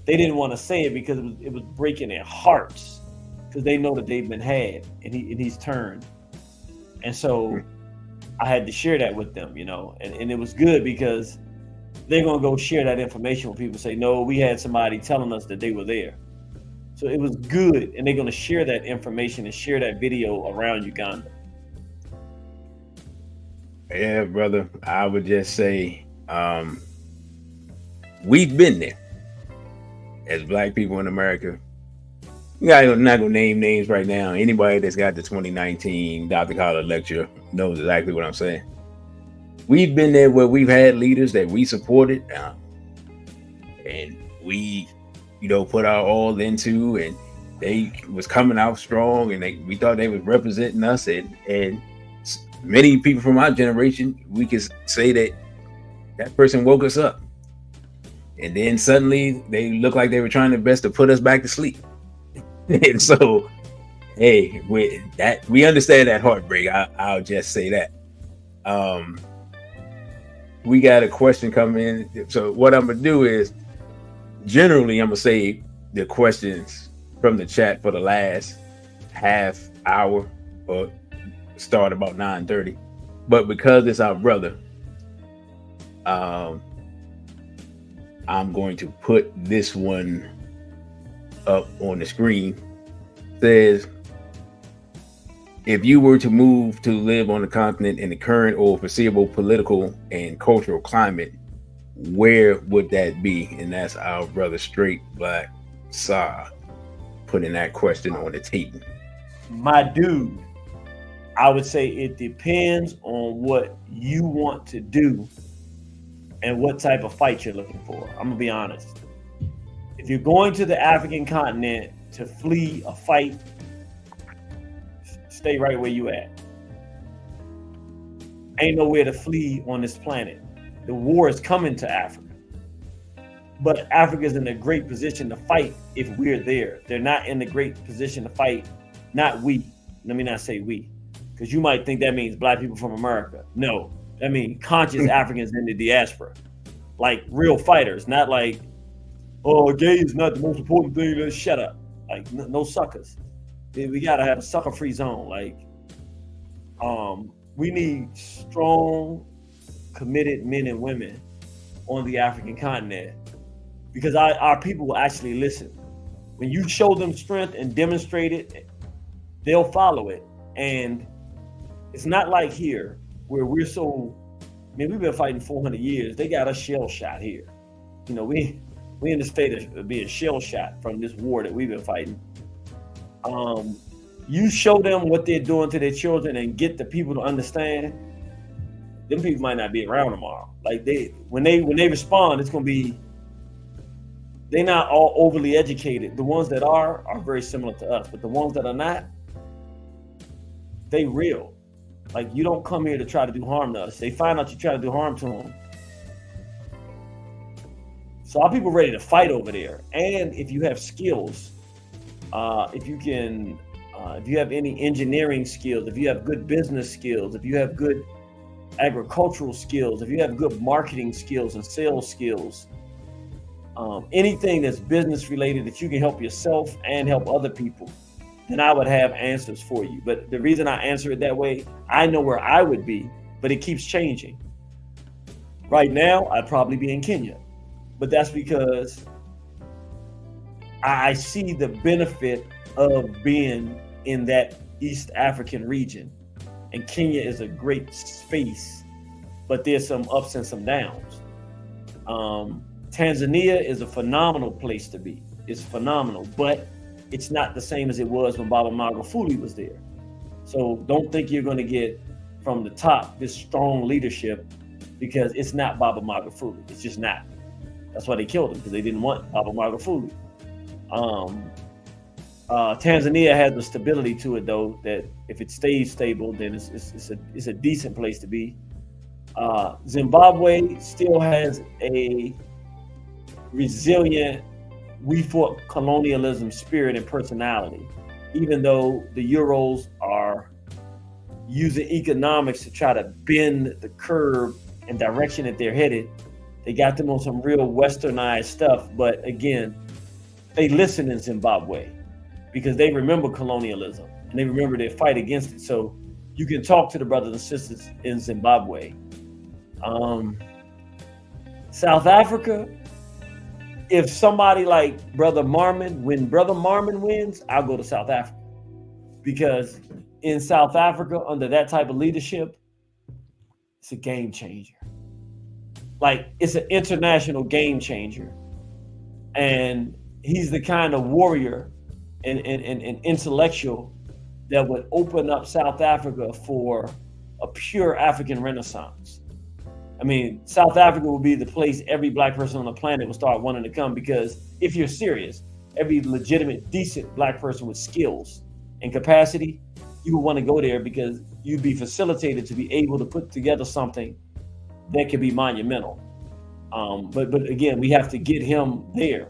They didn't want to say it because it was breaking their hearts, because they know that they've been had, and he's turned. And so I had to share that with them, and it was good, because they're going to go share that information when people say, no, we had somebody telling us that they were there. So it was good, and they're going to share that information and share that video around Uganda. Yeah, brother, I would just say we've been there as Black people in America. I'm not going to name names right now. Anybody that's got the 2019 Dr. College lecture knows exactly what I'm saying. We've been there where we've had leaders that we supported, and we, put our all into, and they was coming out strong, and we thought they was representing us, and many people from our generation, we could say that person woke us up, and then suddenly they looked like they were trying their best to put us back to sleep. And so, hey, we understand that heartbreak. I'll just say that. We got a question coming in. So what I'm gonna do is, generally, I'm gonna save the questions from the chat for the last half hour, or start about 9:30. But because it's our brother, I'm going to put this one up on the screen. It says, if you were to move to live on the continent in the current or foreseeable political and cultural climate, where would that be? And that's our brother Straight Black Sa putting that question on the table. My dude, I would say it depends on what you want to do and what type of fight you're looking for. I'm gonna be honest. If you're going to the African continent to flee a fight, stay right where you at. Ain't nowhere to flee on this planet. The war is coming to Africa. But Africa's in a great position to fight if we're there. They're not in a great position to fight, not we. Let me not say we, because you might think that means Black people from America. No, that means conscious Africans in the diaspora. Like real fighters, not like, oh, gay is not the most important thing, let's shut up. Like, no suckers. We gotta have a sucker-free zone. Like, we need strong, committed men and women on the African continent, because our people will actually listen. When you show them strength and demonstrate it, they'll follow it. And it's not like here where we're so, we've been fighting 400 years. They got us shell shot here. We in the state of being shell shot from this war that we've been fighting. You show them what they're doing to their children and get the people to understand, them people might not be around tomorrow. Like when they respond, it's gonna be, they're not all overly educated. The ones that are very similar to us, but the ones that are not, they real. Like, you don't come here to try to do harm to us. They find out you try to do harm to them. So our people ready to fight over there. And if you have skills, if you have any engineering skills, if you have good business skills, if you have good agricultural skills, if you have good marketing skills and sales skills, anything that's business related that you can help yourself and help other people, then I would have answers for you. But the reason I answer it that way, I know where I would be, but it keeps changing. Right now, I'd probably be in Kenya, but that's because I see the benefit of being in that East African region. And Kenya is a great space, but there's some ups and some downs. Tanzania is a phenomenal place to be. It's phenomenal, but it's not the same as it was when Baba Magufuli was there. So don't think you're going to get from the top this strong leadership, because it's not Baba Magufuli. It's just not. That's why they killed him, because they didn't want Baba Magufuli. Tanzania has the stability to it, though, that if it stays stable, then it's a decent place to be. Zimbabwe still has a resilient, we fought colonialism spirit and personality, even though the Euros are using economics to try to bend the curve and direction that they're headed. They got them on some real westernized stuff, but again, they listen in Zimbabwe because they remember colonialism and they remember their fight against it. So you can talk to the brothers and sisters in Zimbabwe. South Africa, if somebody like Brother Marmon, when Brother Marmon wins, I'll go to South Africa. Because in South Africa, under that type of leadership, it's a game changer. Like, it's an international game changer. And he's the kind of warrior and intellectual that would open up South Africa for a pure African renaissance. I mean, South Africa will be the place every black person on the planet will start wanting to come, because if you're serious, every legitimate, decent black person with skills and capacity, you would want to go there because you'd be facilitated to be able to put together something that could be monumental. But again, we have to get him there,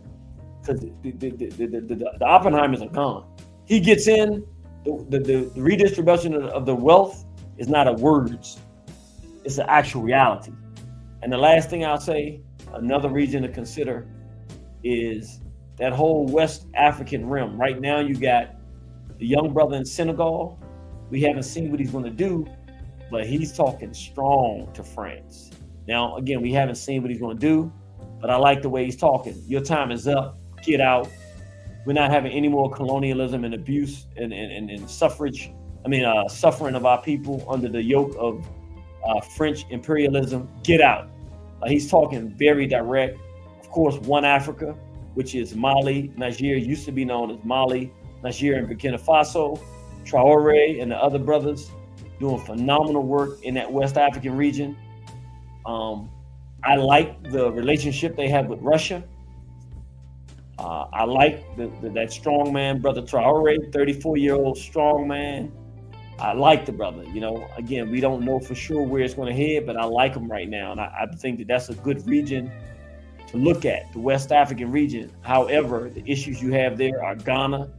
because the Oppenheimers are gone. He gets in, the redistribution of the wealth is not a words, it's an actual reality. And the last thing I'll say, another region to consider is that whole West African rim. Right now you got the young brother in Senegal. We haven't seen what he's going to do, but he's talking strong to France. Now, again, we haven't seen what he's going to do, but I like the way he's talking. Your time is up. Get out. We're not having any more colonialism and abuse and suffrage. Suffering of our people under the yoke of French imperialism. Get out. He's talking very direct. Of course, One Africa, which is Mali, Niger, used to be known as Mali, Niger, and Burkina Faso. Traore and the other brothers doing phenomenal work in that West African region. I like the relationship they have with Russia. I like that strong man, Brother Traore, 34-year-old strong man. I like the brother. Again, we don't know for sure where it's going to head, but I like him right now. And I think that that's a good region to look at, the West African region. However, the issues you have there are Ghana,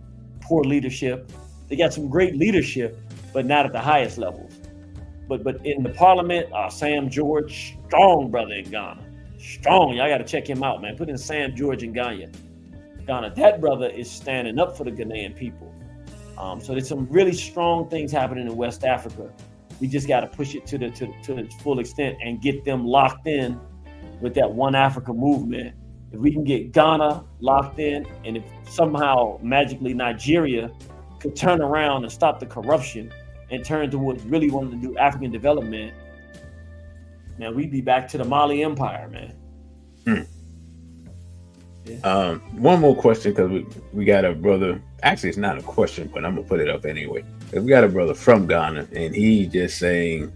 poor leadership. They got some great leadership, but not at the highest levels. But in the parliament, Sam George, strong brother in Ghana. Strong. Y'all got to check him out, man. Put in Sam George in Ghana. That brother is standing up for the Ghanaian people. So there's some really strong things happening in West Africa. We just got to push it to its full extent and get them locked in with that One Africa movement. If we can get Ghana locked in, and if somehow magically Nigeria could turn around and stop the corruption and turn towards really wanting to do African development, man, we'd be back to the Mali Empire, man. Yeah. One more question, because we got a brother. Actually, it's not a question, but I'm gonna put it up anyway. We got a brother from Ghana, and he just saying,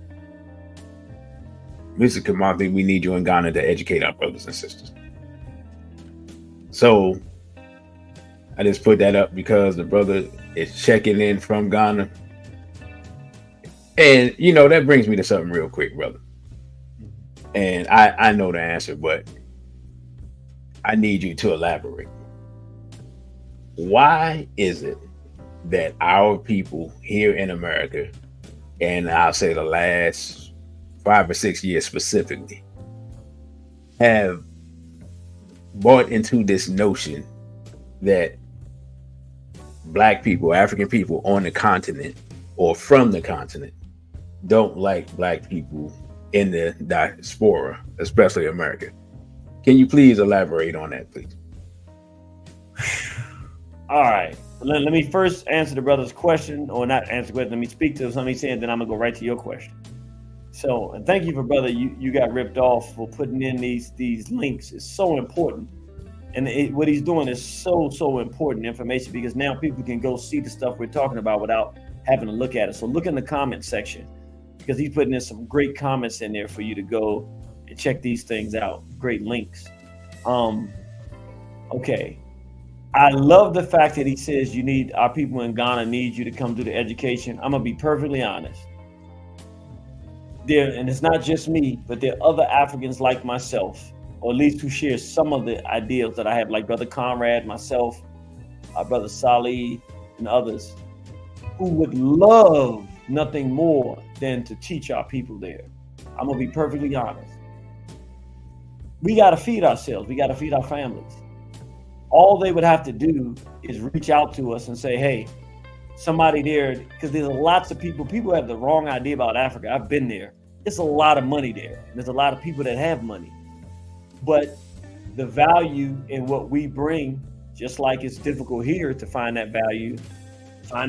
Mr. KImathi, we need you in Ghana to educate our brothers and sisters. So I just put that up because the brother is checking in from Ghana. And, that brings me to something real quick, brother. And I know the answer, but I need you to elaborate. Why is it that our people here in America, and I'll say the last 5 or 6 years specifically, have bought into this notion that black people, African people on the continent or from the continent don't like black people in the diaspora, especially America? Can you please elaborate on that, please? All right. Let me first answer the brother's question, or not answer the question. Let me speak to something he said, then I'm going to go right to your question. So, and thank you for brother, you got ripped off for putting in these links. It's so important. And what he's doing is so important information, because now people can go see the stuff we're talking about without having to look at it. So look in the comment section, because he's putting in some great comments in there for you to go and check these things out. Great links. Okay. I love the fact that he says our people in Ghana need you to come do the education. I'm gonna be perfectly honest. And it's not just me, but there are other Africans like myself, or at least who share some of the ideals that I have, like Brother Conrad, myself, our Brother Salih, and others, who would love nothing more than to teach our people there. I'm gonna be perfectly honest. We gotta feed ourselves. We gotta feed our families. All they would have to do is reach out to us and say, hey, somebody there, because there's lots of people have the wrong idea about Africa. I've been there. It's a lot of money there. There's a lot of people that have money. But the value in what we bring, just like it's difficult here to find that value on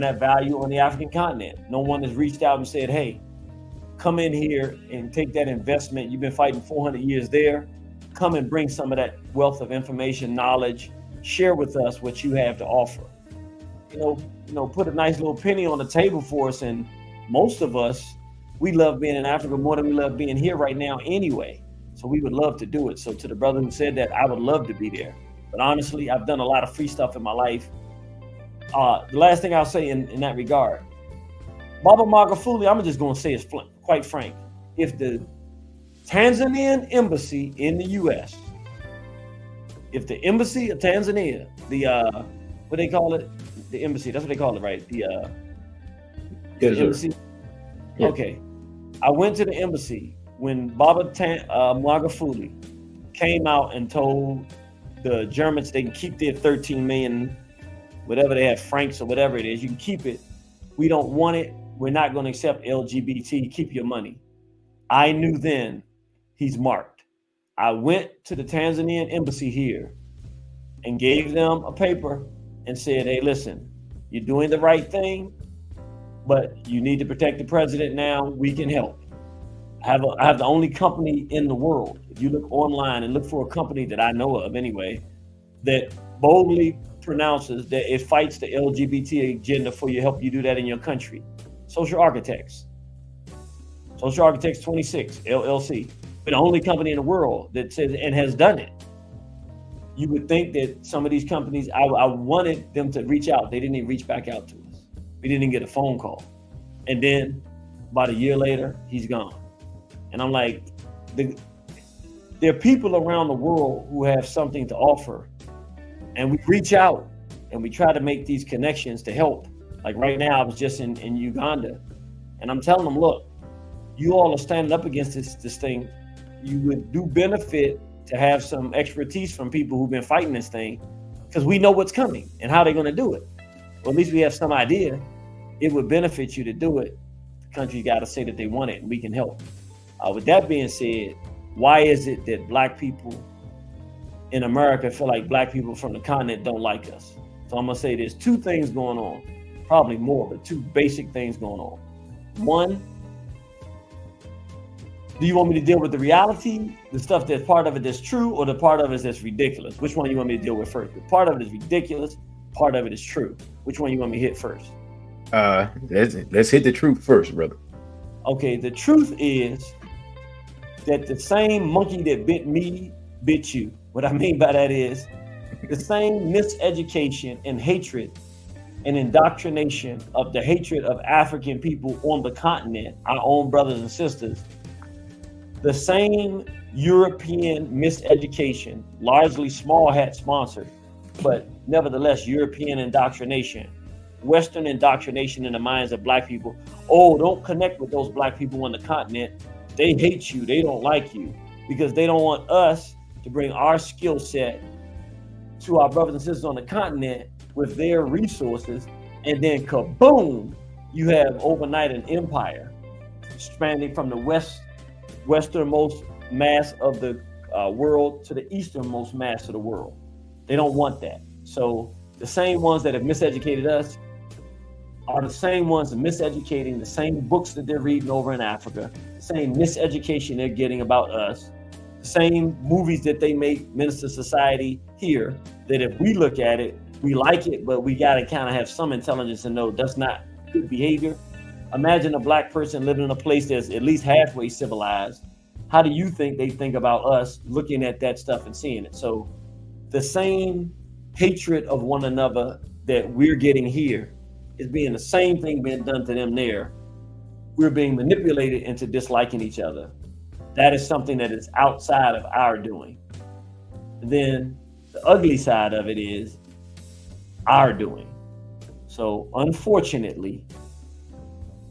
the African continent. No one has reached out and said, hey, come in here and take that investment. You've been fighting 400 years there. Come and bring some of that wealth of information, knowledge, share with us what you have to offer. You know, put a nice little penny on the table for us. And most of us, we love being in Africa more than we love being here right now anyway. So we would love to do it. So to the brother who said that, I would love to be there. But honestly, I've done a lot of free stuff in my life. The last thing I'll say in that regard, Baba Magufuli, I'm just going to say it's quite frank. If the Tanzanian embassy in the U.S., if the embassy of Tanzania, what they call it? The embassy, that's what they call it, right? The embassy. Yeah. Okay. I went to the embassy when Baba Magufuli came out and told the Germans they can keep their 13 million, whatever they have, francs or whatever it is, you can keep it. We don't want it. We're not going to accept LGBT. Keep your money. I knew then he's marked. I went to the Tanzanian embassy here and gave them a paper and said, hey, listen, you're doing the right thing, but you need to protect the president now. We can help. I have the only company in the world, if you look online and look for a company that I know of anyway, that boldly pronounces that it fights the LGBT agenda for you, help you do that in your country. Social Architects 26, LLC. We're the only company in the world that says and has done it. You would think that some of these companies, I wanted them to reach out. They didn't even reach back out to us. We didn't even get a phone call. And then about a year later, he's gone. And I'm like, there are people around the world who have something to offer. And we reach out and we try to make these connections to help. Like right now, I was just in Uganda. And I'm telling them, look, you all are standing up against this thing. You would do benefit to have some expertise from people who've been fighting this thing, because we know what's coming and how they're going to do it. Or at least we have some idea. It would benefit you to do it. The country got to say that they want it and we can help. With that being said, why is it that Black people in America feel like Black people from the continent don't like us? So I'm going to say there's two things going on, probably more, but two basic things going on. One, do you want me to deal with the reality, the stuff that's part of it that's true, or the part of it that's ridiculous? Which one you want me to deal with first? The part of it is ridiculous, part of it is true. Which one you want me to hit first? Let's hit the truth first, brother. Okay, the truth is that the same monkey that bit me bit you. What I mean by that is the same miseducation and hatred and indoctrination of the hatred of African people on the continent, our own brothers and sisters, the same European miseducation, largely small hat sponsored, but nevertheless European indoctrination, Western indoctrination in the minds of Black people. Oh, don't connect with those Black people on the continent. They hate you. They don't like you, because they don't want us to bring our skill set to our brothers and sisters on the continent with their resources. And then kaboom, you have overnight an empire spanning from the westernmost mass of the world to the easternmost mass of the world. They don't want that. So the same ones that have miseducated us are the same ones miseducating the same books that they're reading over in Africa, the same miseducation they're getting about us, the same movies that they make Minister Society here, that if we look at it, we like it, but we got to kind of have some intelligence and know that's not good behavior. Imagine a Black person living in a place that's at least halfway civilized. How do you think they think about us looking at that stuff and seeing it? So the same hatred of one another that we're getting here is being the same thing being done to them there. We're being manipulated into disliking each other. That is something that is outside of our doing. Then the ugly side of it is our doing. So unfortunately,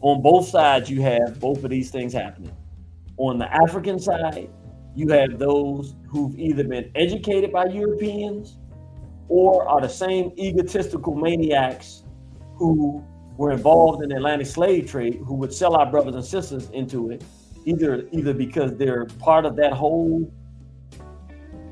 On both sides, you have both of these things happening. On the African side, you have those who've either been educated by Europeans or are the same egotistical maniacs who were involved in the Atlantic slave trade, who would sell our brothers and sisters into it, either because they're part of that whole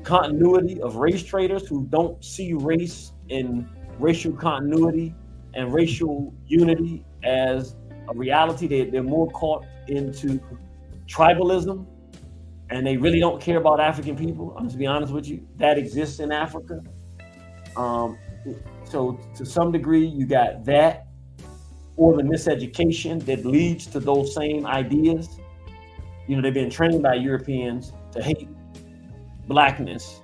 continuity of race traders who don't see race and racial continuity and racial unity as a reality. They're more caught into tribalism, and they really don't care about African people. I'm just be honest with you, that exists in Africa. So to some degree, you got that, or the miseducation that leads to those same ideas. You know, they've been trained by Europeans to hate blackness,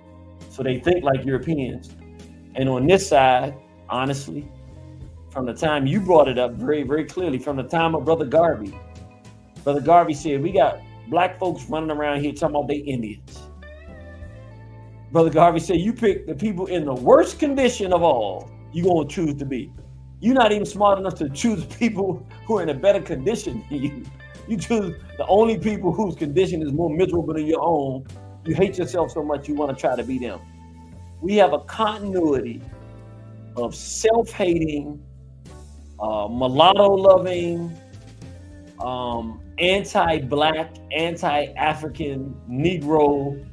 so they think like Europeans. And on this side, honestly, from the time you brought it up very, very clearly, from the time of Brother Garvey said, we got black folks running around here talking about they Indians. Brother Garvey said, you pick the people in the worst condition of all, you're going to choose to be. You're not even smart enough to choose people who are in a better condition than you. You choose the only people whose condition is more miserable than your own. You hate yourself so much you want to try to be them. We have a continuity of self-hating, mulatto-loving, anti-black, anti-African, Negro,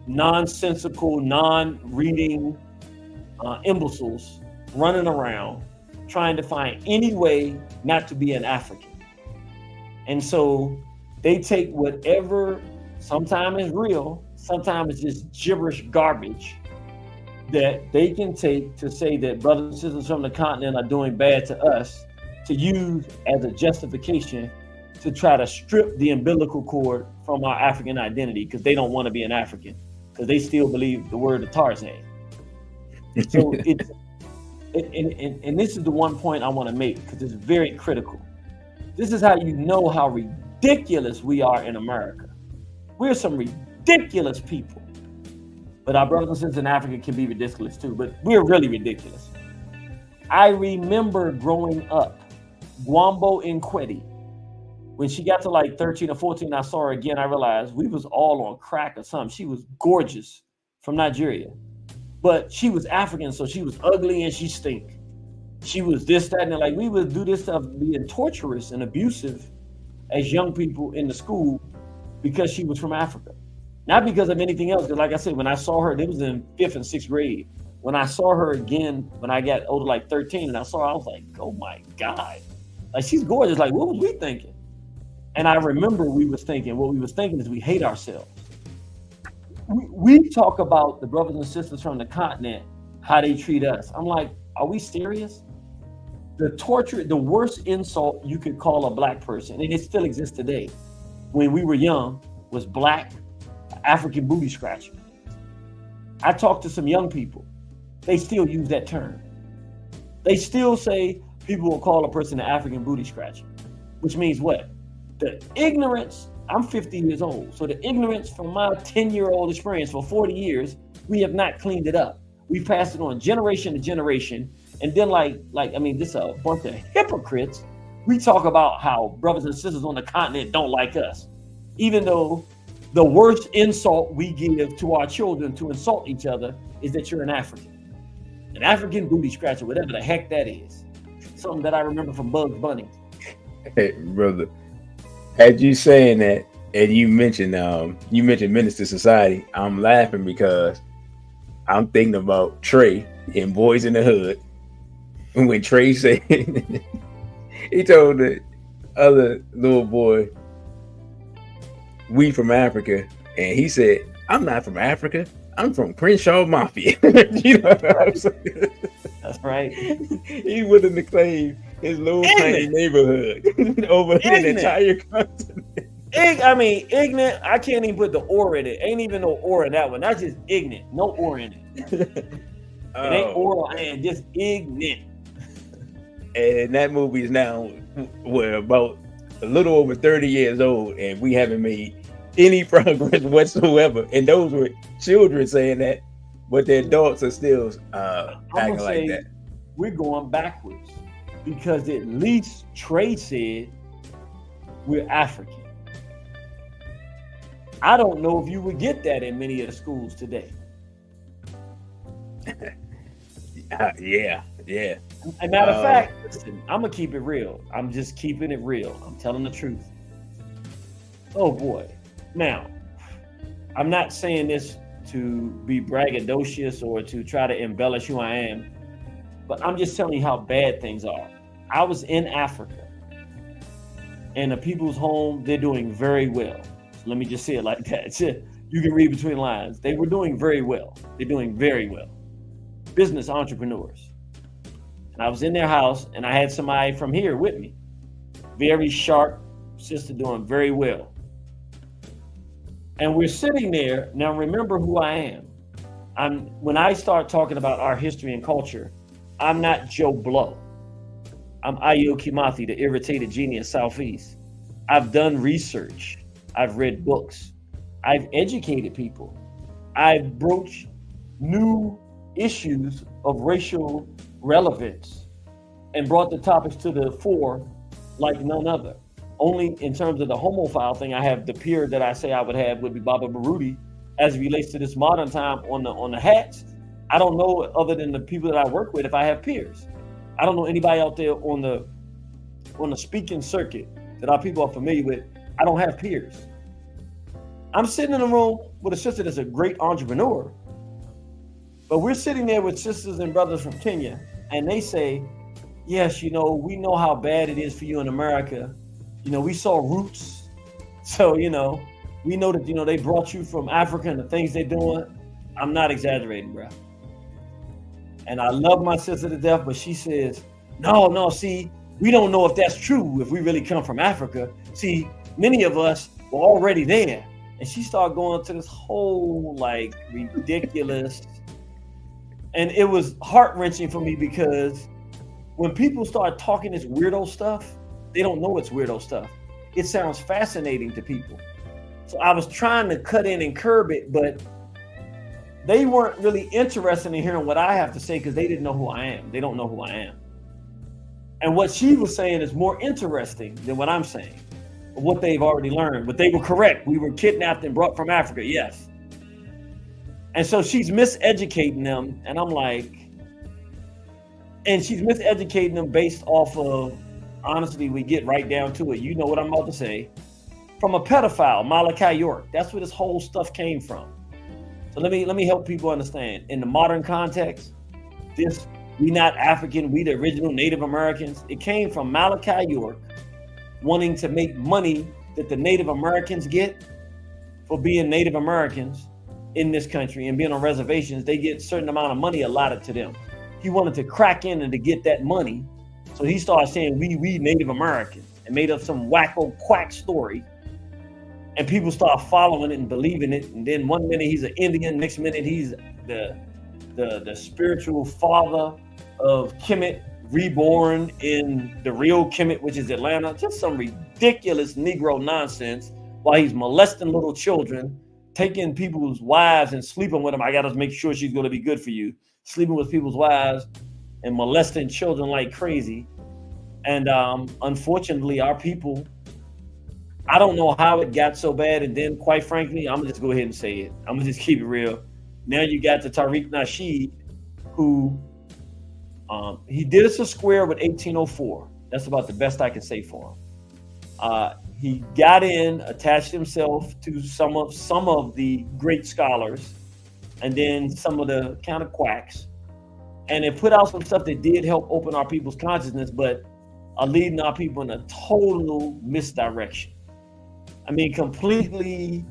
nonsensical, non-reading imbeciles running around trying to find any way not to be an African. And so they take whatever sometimes is real, sometimes it's just gibberish garbage that they can take to say that brothers and sisters from the continent are doing bad to us, to use as a justification to try to strip the umbilical cord from our African identity, because they don't want to be an African, because they still believe the word of Tarzan. So and this is the one point I want to make, because it's very critical. This is how you know how ridiculous we are in America. We're some ridiculous people. But our brothers and sisters in Africa can be ridiculous too, but we're really ridiculous. I remember growing up, Gwambo Nkweti, when she got to like 13 or 14, I saw her again, I realized we was all on crack or something. She was gorgeous, from Nigeria. But she was African, so she was ugly and she stink. She was this, that, and like we would do this stuff being torturous and abusive as young people in the school because she was from Africa. Not because of anything else, because like I said, when I saw her, it was in 5th and 6th grade. When I saw her again, when I got older, like 13, and I saw her, I was like, oh my God. Like, she's gorgeous. Like, what was we thinking? And I remember what we was thinking is we hate ourselves. We talk about the brothers and sisters from the continent, how they treat us. I'm like, are we serious? The torture, the worst insult you could call a black person, and it still exists today, when we were young, was black African booty scratcher. I talked to some young people. They still use that term. They still say people will call a person an African booty scratcher, which means what? The ignorance, I'm 50 years old, so the ignorance from my 10-year-old experience for 40 years, we have not cleaned it up. We've passed it on generation to generation, and then this is a bunch of hypocrites. We talk about how brothers and sisters on the continent don't like us, even though the worst insult we give to our children to insult each other is that you're an African booty scratcher, whatever the heck that is. Something that I remember from Bugs Bunny. Hey, brother, as you saying that, and you mentioned Menace to Society, I'm laughing because I'm thinking about Trey in Boys in the Hood. And when Trey said, he told the other little boy, we from Africa, and he said, I'm not from Africa, I'm from Crenshaw Mafia. You know what I'm saying? That's right. He wouldn't have claimed his little tiny neighborhood over an entire continent. Ignorant. I can't even put the or in it. Ain't even no or in that one. That's just ignorant. No or in it. It ain't or and just ignorant. And that movie is now about a little over 30 years old, and we haven't made any progress whatsoever. And those were children saying that, but the adults are still acting like that. We're going backwards. because at least Trey said we're African. I don't know if you would get that in many of the schools today. Yeah. As a matter of fact, listen, I'm gonna keep it real. I'm just keeping it real. I'm telling the truth. Oh boy. Now, I'm not saying this to be braggadocious or to try to embellish who I am, but I'm just telling you how bad things are. I was in Africa, and the people's home, they're doing very well. So let me just say it like that. You can read between lines. They were doing very well. They're doing very well. Business entrepreneurs. And I was in their house, and I had somebody from here with me. Very sharp sister, doing very well. And we're sitting there. Now remember who I am. When I start talking about our history and culture, I'm not Joe Blow. I'm Ayo KImathi, the Irritated Genie in Southeast. I've done research. I've read books. I've educated people. I've broached new issues of racial relevance and brought the topics to the fore like none other. Only in terms of the homophile thing, I have the peer that I say I would have would be Baba Baruti as it relates to this modern time on the hats. I don't know, other than the people that I work with, if I have peers. I don't know anybody out there on the speaking circuit that our people are familiar with. I don't have peers. I'm sitting in a room with a sister that's a great entrepreneur, but we're sitting there with sisters and brothers from Kenya, and they say, yes, we know how bad it is for you in America. We saw roots. So, we know that, they brought you from Africa and the things they're doing. I'm not exaggerating, bro. And I love my sister to death, but she says, no, see, we don't know if that's true if we really come from Africa. See, many of us were already there. And she started going to this whole ridiculous, and it was heart-wrenching for me because when people start talking this weirdo stuff, they don't know it's weirdo stuff. It sounds fascinating to people. So I was trying to cut in and curb it, but they weren't really interested in hearing what I have to say because they didn't know who I am. They don't know who I am. And what she was saying is more interesting than what I'm saying, what they've already learned. But they were correct. We were kidnapped and brought from Africa, yes. And so she's miseducating them, and I'm like, and she's miseducating them based off of, honestly, we get right down to it. You know what I'm about to say. From a pedophile, Malachi York. That's where this whole stuff came from. So let me help people understand. In the modern context, we not African, we the original Native Americans. It came from Malachi York wanting to make money that the Native Americans get for being Native Americans in this country and being on reservations. They get a certain amount of money allotted to them. He wanted to crack in and to get that money. So he started saying, we Native Americans, and made up some wacko quack story. And people start following it and believing it. And then one minute he's an Indian, next minute he's the spiritual father of Kemet, reborn in the real Kemet, which is Atlanta. Just some ridiculous Negro nonsense while he's molesting little children, taking people's wives and sleeping with them. I got to make sure she's going to be good for you. Sleeping with people's wives and molesting children like crazy. And unfortunately, our people, I don't know how it got so bad. And then, quite frankly, I'm going to just go ahead and say it. I'm going to just keep it real. Now you got the Tariq Nasheed, who he did us a square with 1804. That's about the best I can say for him. He got in, attached himself to some of the great scholars, and then some of the kind of quacks. And it put out some stuff that did help open our people's consciousness, but are leading our people in a total misdirection. I mean, completely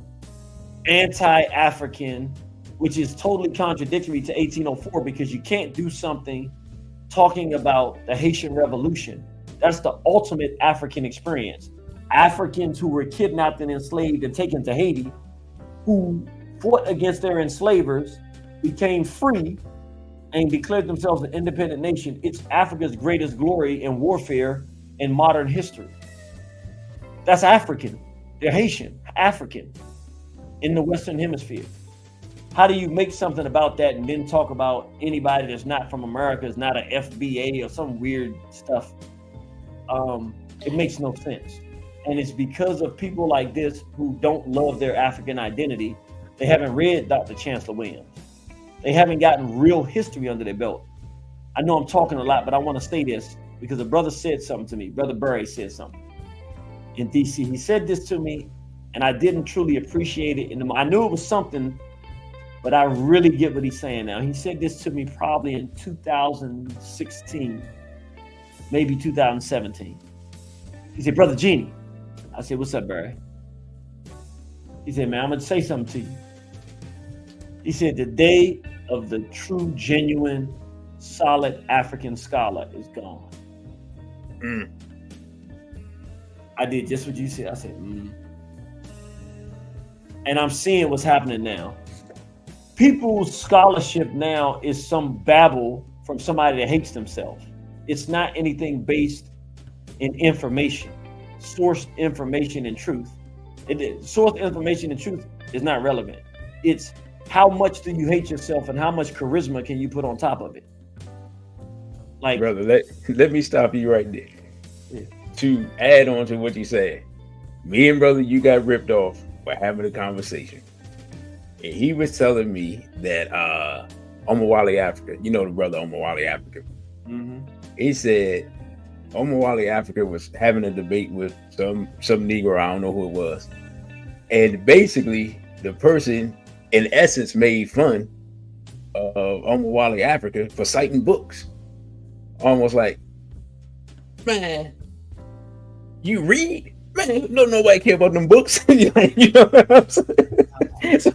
anti-African, which is totally contradictory to 1804, because you can't do something talking about the Haitian Revolution. That's the ultimate African experience. Africans who were kidnapped and enslaved and taken to Haiti, who fought against their enslavers, became free, and declared themselves an independent nation. It's Africa's greatest glory in warfare in modern history. That's African. They're Haitian, African in the Western Hemisphere. How do you make something about that and then talk about anybody that's not from America, is not an FBA or some weird stuff? It makes no sense. And it's because of people like this who don't love their African identity. They haven't read Dr. Chancellor Williams. They haven't gotten real history under their belt. I know I'm talking a lot, but I want to say this because a brother said something to me. Brother Burry said something in DC. He said this to me, and I didn't truly appreciate it. I knew it was something, but I really get what he's saying now. He said this to me probably in 2016, maybe 2017. He said, Brother Genie. I said, what's up, Barry? He said, man, I'm going to say something to you. He said, the day of the true, genuine, solid African scholar is gone. I did just what you said. I said, And I'm seeing what's happening now. People's scholarship now is some babble from somebody that hates themselves. It's not anything based in information, sourced information and truth. Sourced information and truth is not relevant. It's how much do you hate yourself and how much charisma can you put on top of it? Like, brother, let me stop you right there. Yeah. To add on to what you said, me and brother, you got ripped off for having a conversation. And he was telling me that Omawale Africa, you know the brother Omawale Africa. Mm-hmm. He said Omawale Africa was having a debate with some Negro, I don't know who it was. And basically the person in essence made fun of Omawale Africa for citing books. Almost like, man, you read? Man, nobody care about them books. You know what I'm saying? So,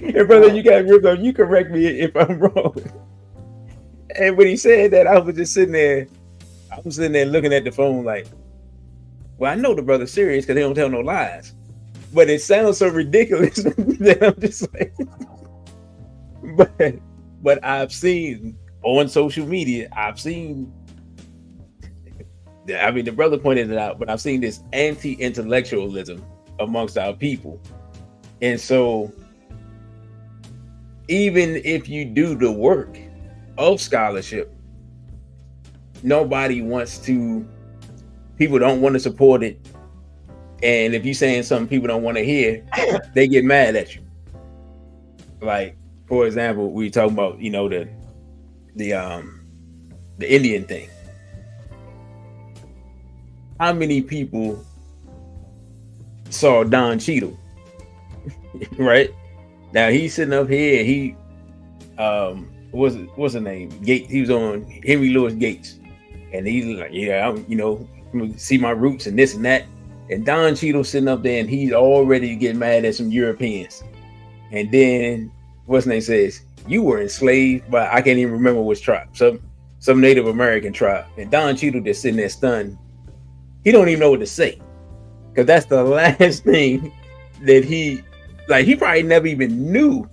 and brother, you got ripped off. You correct me if I'm wrong. And when he said that, I was just sitting there. I was sitting there looking at the phone like, well, I know the brother's serious because they don't tell no lies. But it sounds so ridiculous that I'm just like, but I've seen on social media, the brother pointed it out, but I've seen this anti-intellectualism amongst our people. And so even if you do the work of scholarship, people don't want to support it. And if you're saying something people don't want to hear, they get mad at you. Like, for example, we talking about, the Indian thing. How many people saw Don Cheadle? Right? Now he's sitting up here and he what's his name? Gates. He was on Henry Louis Gates. And he's like, yeah, I'm see my roots and this and that. And Don Cheadle sitting up there and he's already getting mad at some Europeans. And then what's his name says, you were enslaved by, I can't even remember which tribe, some Native American tribe. And Don Cheadle just sitting there stunned. He don't even know what to say. Because that's the last thing that he probably never even knew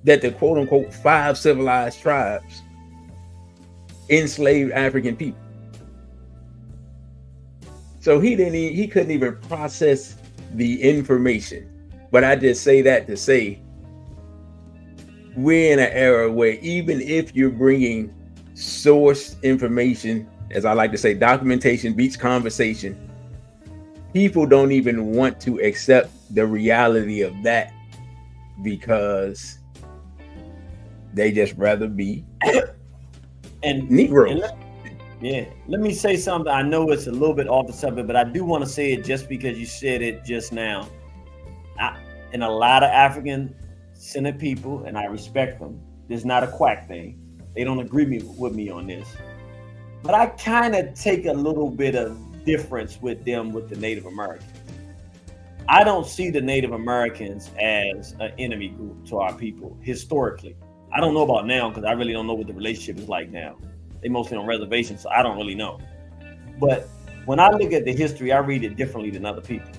that the quote unquote 5 civilized tribes enslaved African people. So he couldn't even process the information. But I just say that to say, we're in an era where even if you're bringing source information, as I like to say, documentation beats conversation, people don't even want to accept the reality of that because they just rather be and Negroes. Let me say something. I know it's a little bit off the subject, but I do want to say it just because you said it just now. And a lot of African Senate people, and I respect them, this is not a quack thing. They don't agree with me on this. But I kind of take a little bit of difference with them with the Native Americans. I don't see the Native Americans as an enemy group to our people historically. I don't know about now because I really don't know what the relationship is like now. They mostly on reservations, so I don't really know. But when I look at the history, I read it differently than other people.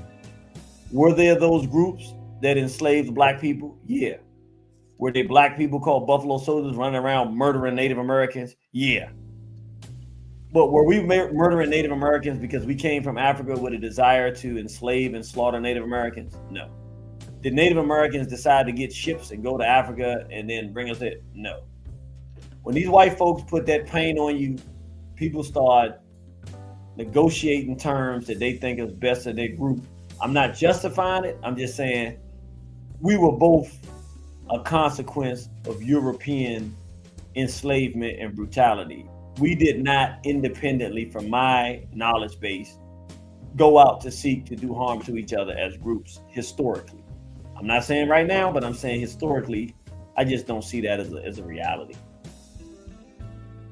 Were there those groups that enslaved black people? Yeah. Were they black people called Buffalo Soldiers running around murdering Native Americans? Yeah. But were we murdering Native Americans because we came from Africa with a desire to enslave and slaughter Native Americans? No. Did Native Americans decide to get ships and go to Africa and then bring us it? No. When these white folks put that pain on you, people start negotiating terms that they think is best of their group. I'm not justifying it. I'm just saying we were both a consequence of European enslavement and brutality. We did not independently, from my knowledge base, go out to seek to do harm to each other as groups historically. I'm not saying right now, but I'm saying historically, I just don't see that as a reality.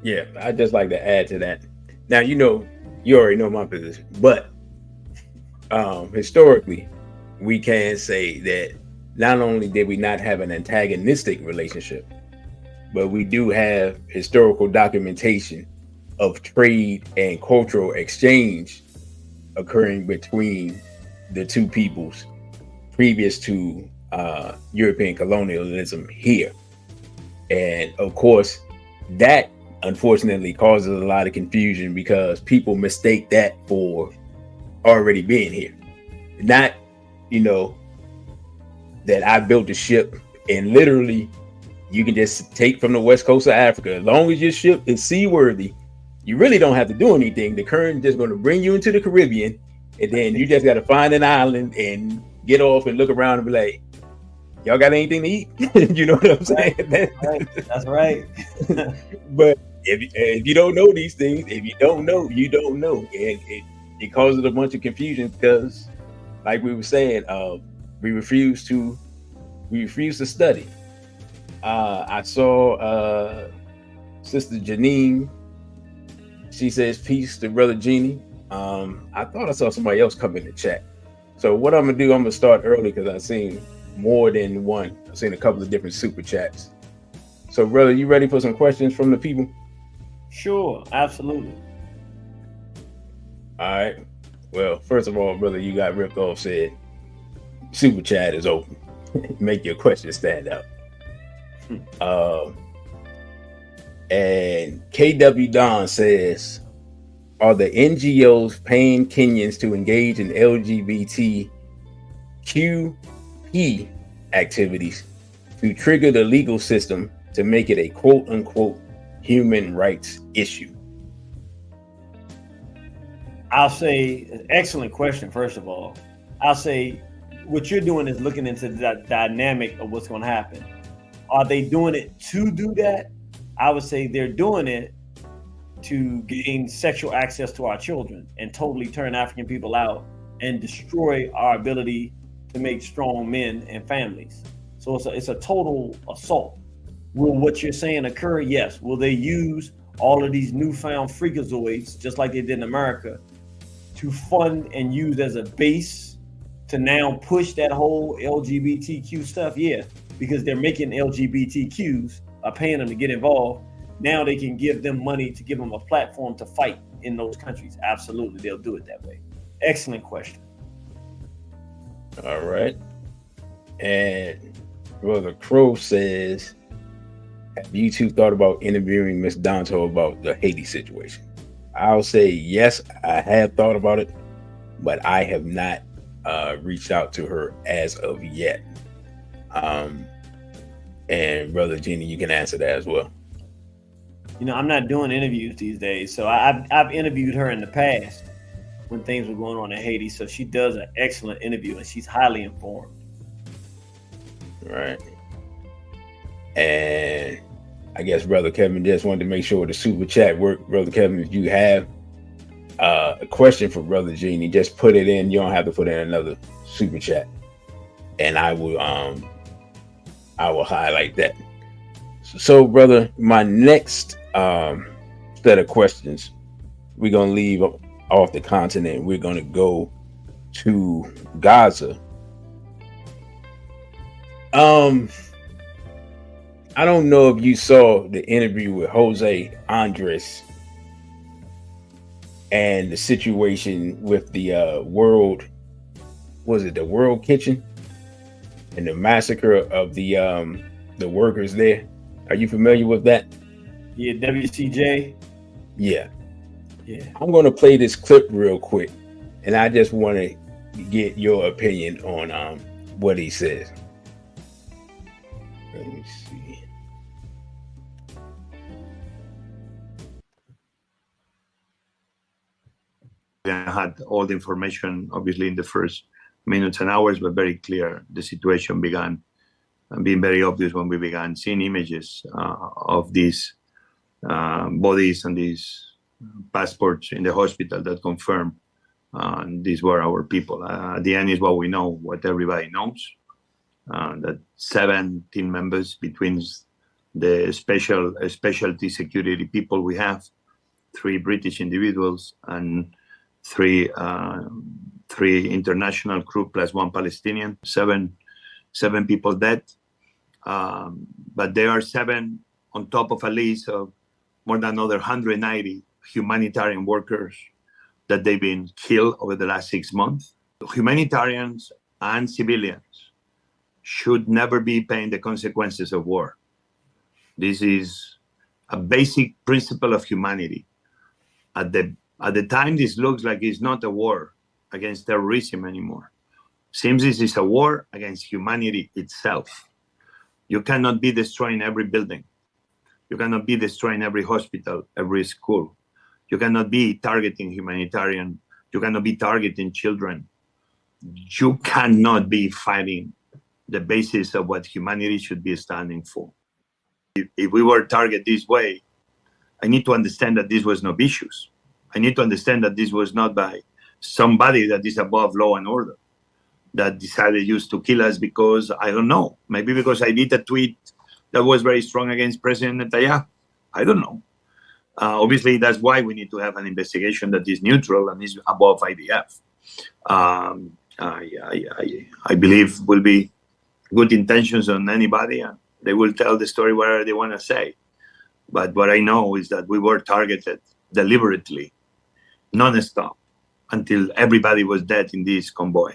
Yeah, I'd just like to add to that. Now, you already know my position, but historically, we can say that not only did we not have an antagonistic relationship, but we do have historical documentation of trade and cultural exchange occurring between the two peoples previous to European colonialism here. And of course, that unfortunately causes a lot of confusion because people mistake that for already being here. Not, that I built a ship and literally you can just take from the west coast of Africa. As long as your ship is seaworthy, you really don't have to do anything. The current is just going to bring you into the Caribbean, and then you just got to find an island and get off and look around and be like, y'all got anything to eat? You know what I'm saying? That's right. But if you don't know these things, if you don't know, you don't know. And it causes a bunch of confusion because, like we were saying, we refuse to study. I saw Sister Janine. She says, peace to Brother Genie. I thought I saw somebody else come in the chat. So what I'm going to do, I'm going to start early because I've seen more than one. I've seen a couple of different super chats. So, brother, you ready for some questions from the people? Sure, absolutely. All right. Well, first of all, brother, you got ripped off, said, super chat is open. Make your questions stand out. And KW Don says, are the NGOs paying Kenyans to engage in LGBTQP activities to trigger the legal system to make it a quote unquote human rights issue? I'll say, excellent question, first of all. I'll say what you're doing is looking into the dynamic of what's going to happen. Are they doing it to do that? I would say they're doing it to gain sexual access to our children and totally turn African people out and destroy our ability to make strong men and families. So it's a total assault. Will what you're saying occur? Yes. Will they use all of these newfound freakazoids, just like they did in America, to fund and use as a base to now push that whole LGBTQ stuff? Yeah, because they're making LGBTQs, paying them to get involved. Now they can give them money to give them a platform to fight in those countries. Absolutely, they'll do it that way. Excellent question. All right. And Brother Crow says, have you two thought about interviewing Miss Donto about the Haiti situation? I'll say yes, I have thought about it, but I have not reached out to her as of yet. And Brother Genie, you can answer that as well. I'm not doing interviews these days, so I've interviewed her in the past when things were going on in Haiti. So she does an excellent interview, and she's highly informed. Right. And I guess Brother Kevin just wanted to make sure the super chat worked. Brother Kevin, if you have a question for Brother Genie, just put it in. You don't have to put in another super chat, and I will highlight that. So, brother, my next set of questions, we're gonna leave off the continent. We're gonna go to Gaza. I don't know if you saw the interview with Jose Andres and the situation with the World Kitchen and the massacre of the workers there. Are you familiar with that? Yeah, WCJ. Yeah. Yeah. I'm going to play this clip real quick, and I just want to get your opinion on what he says. Let me see. I had all the information, obviously, in the first minutes and hours, but very clear. The situation began being very obvious when we began seeing images of these bodies and these passports in the hospital that confirm these were our people. At the end is what we know, what everybody knows, that 7 team members between the specialty security people we have, 3 British individuals and 3 international crew plus 1 Palestinian, 7 people dead. But there are 7 on top of a list of more than another 190 humanitarian workers that they've been killed over the last 6 months. Humanitarians and civilians should never be paying the consequences of war. This is a basic principle of humanity. At the time, this looks like it's not a war against terrorism anymore. Seems this is a war against humanity itself. You cannot be destroying every building. You cannot be destroying every hospital, every school. You cannot be targeting humanitarian. You cannot be targeting children. You cannot be fighting the basis of what humanity should be standing for. If we were targeted this way, I need to understand that this was no vicious. I need to understand that this was not by somebody that is above law and order that decided just to kill us because, I don't know, maybe because I did a tweet that was very strong against President Netanyahu. I don't know. Obviously, that's why we need to have an investigation that is neutral and is above IDF. I believe will be good intentions on anybody, and they will tell the story whatever they want to say. But what I know is that we were targeted deliberately, non-stop, until everybody was dead in this convoy.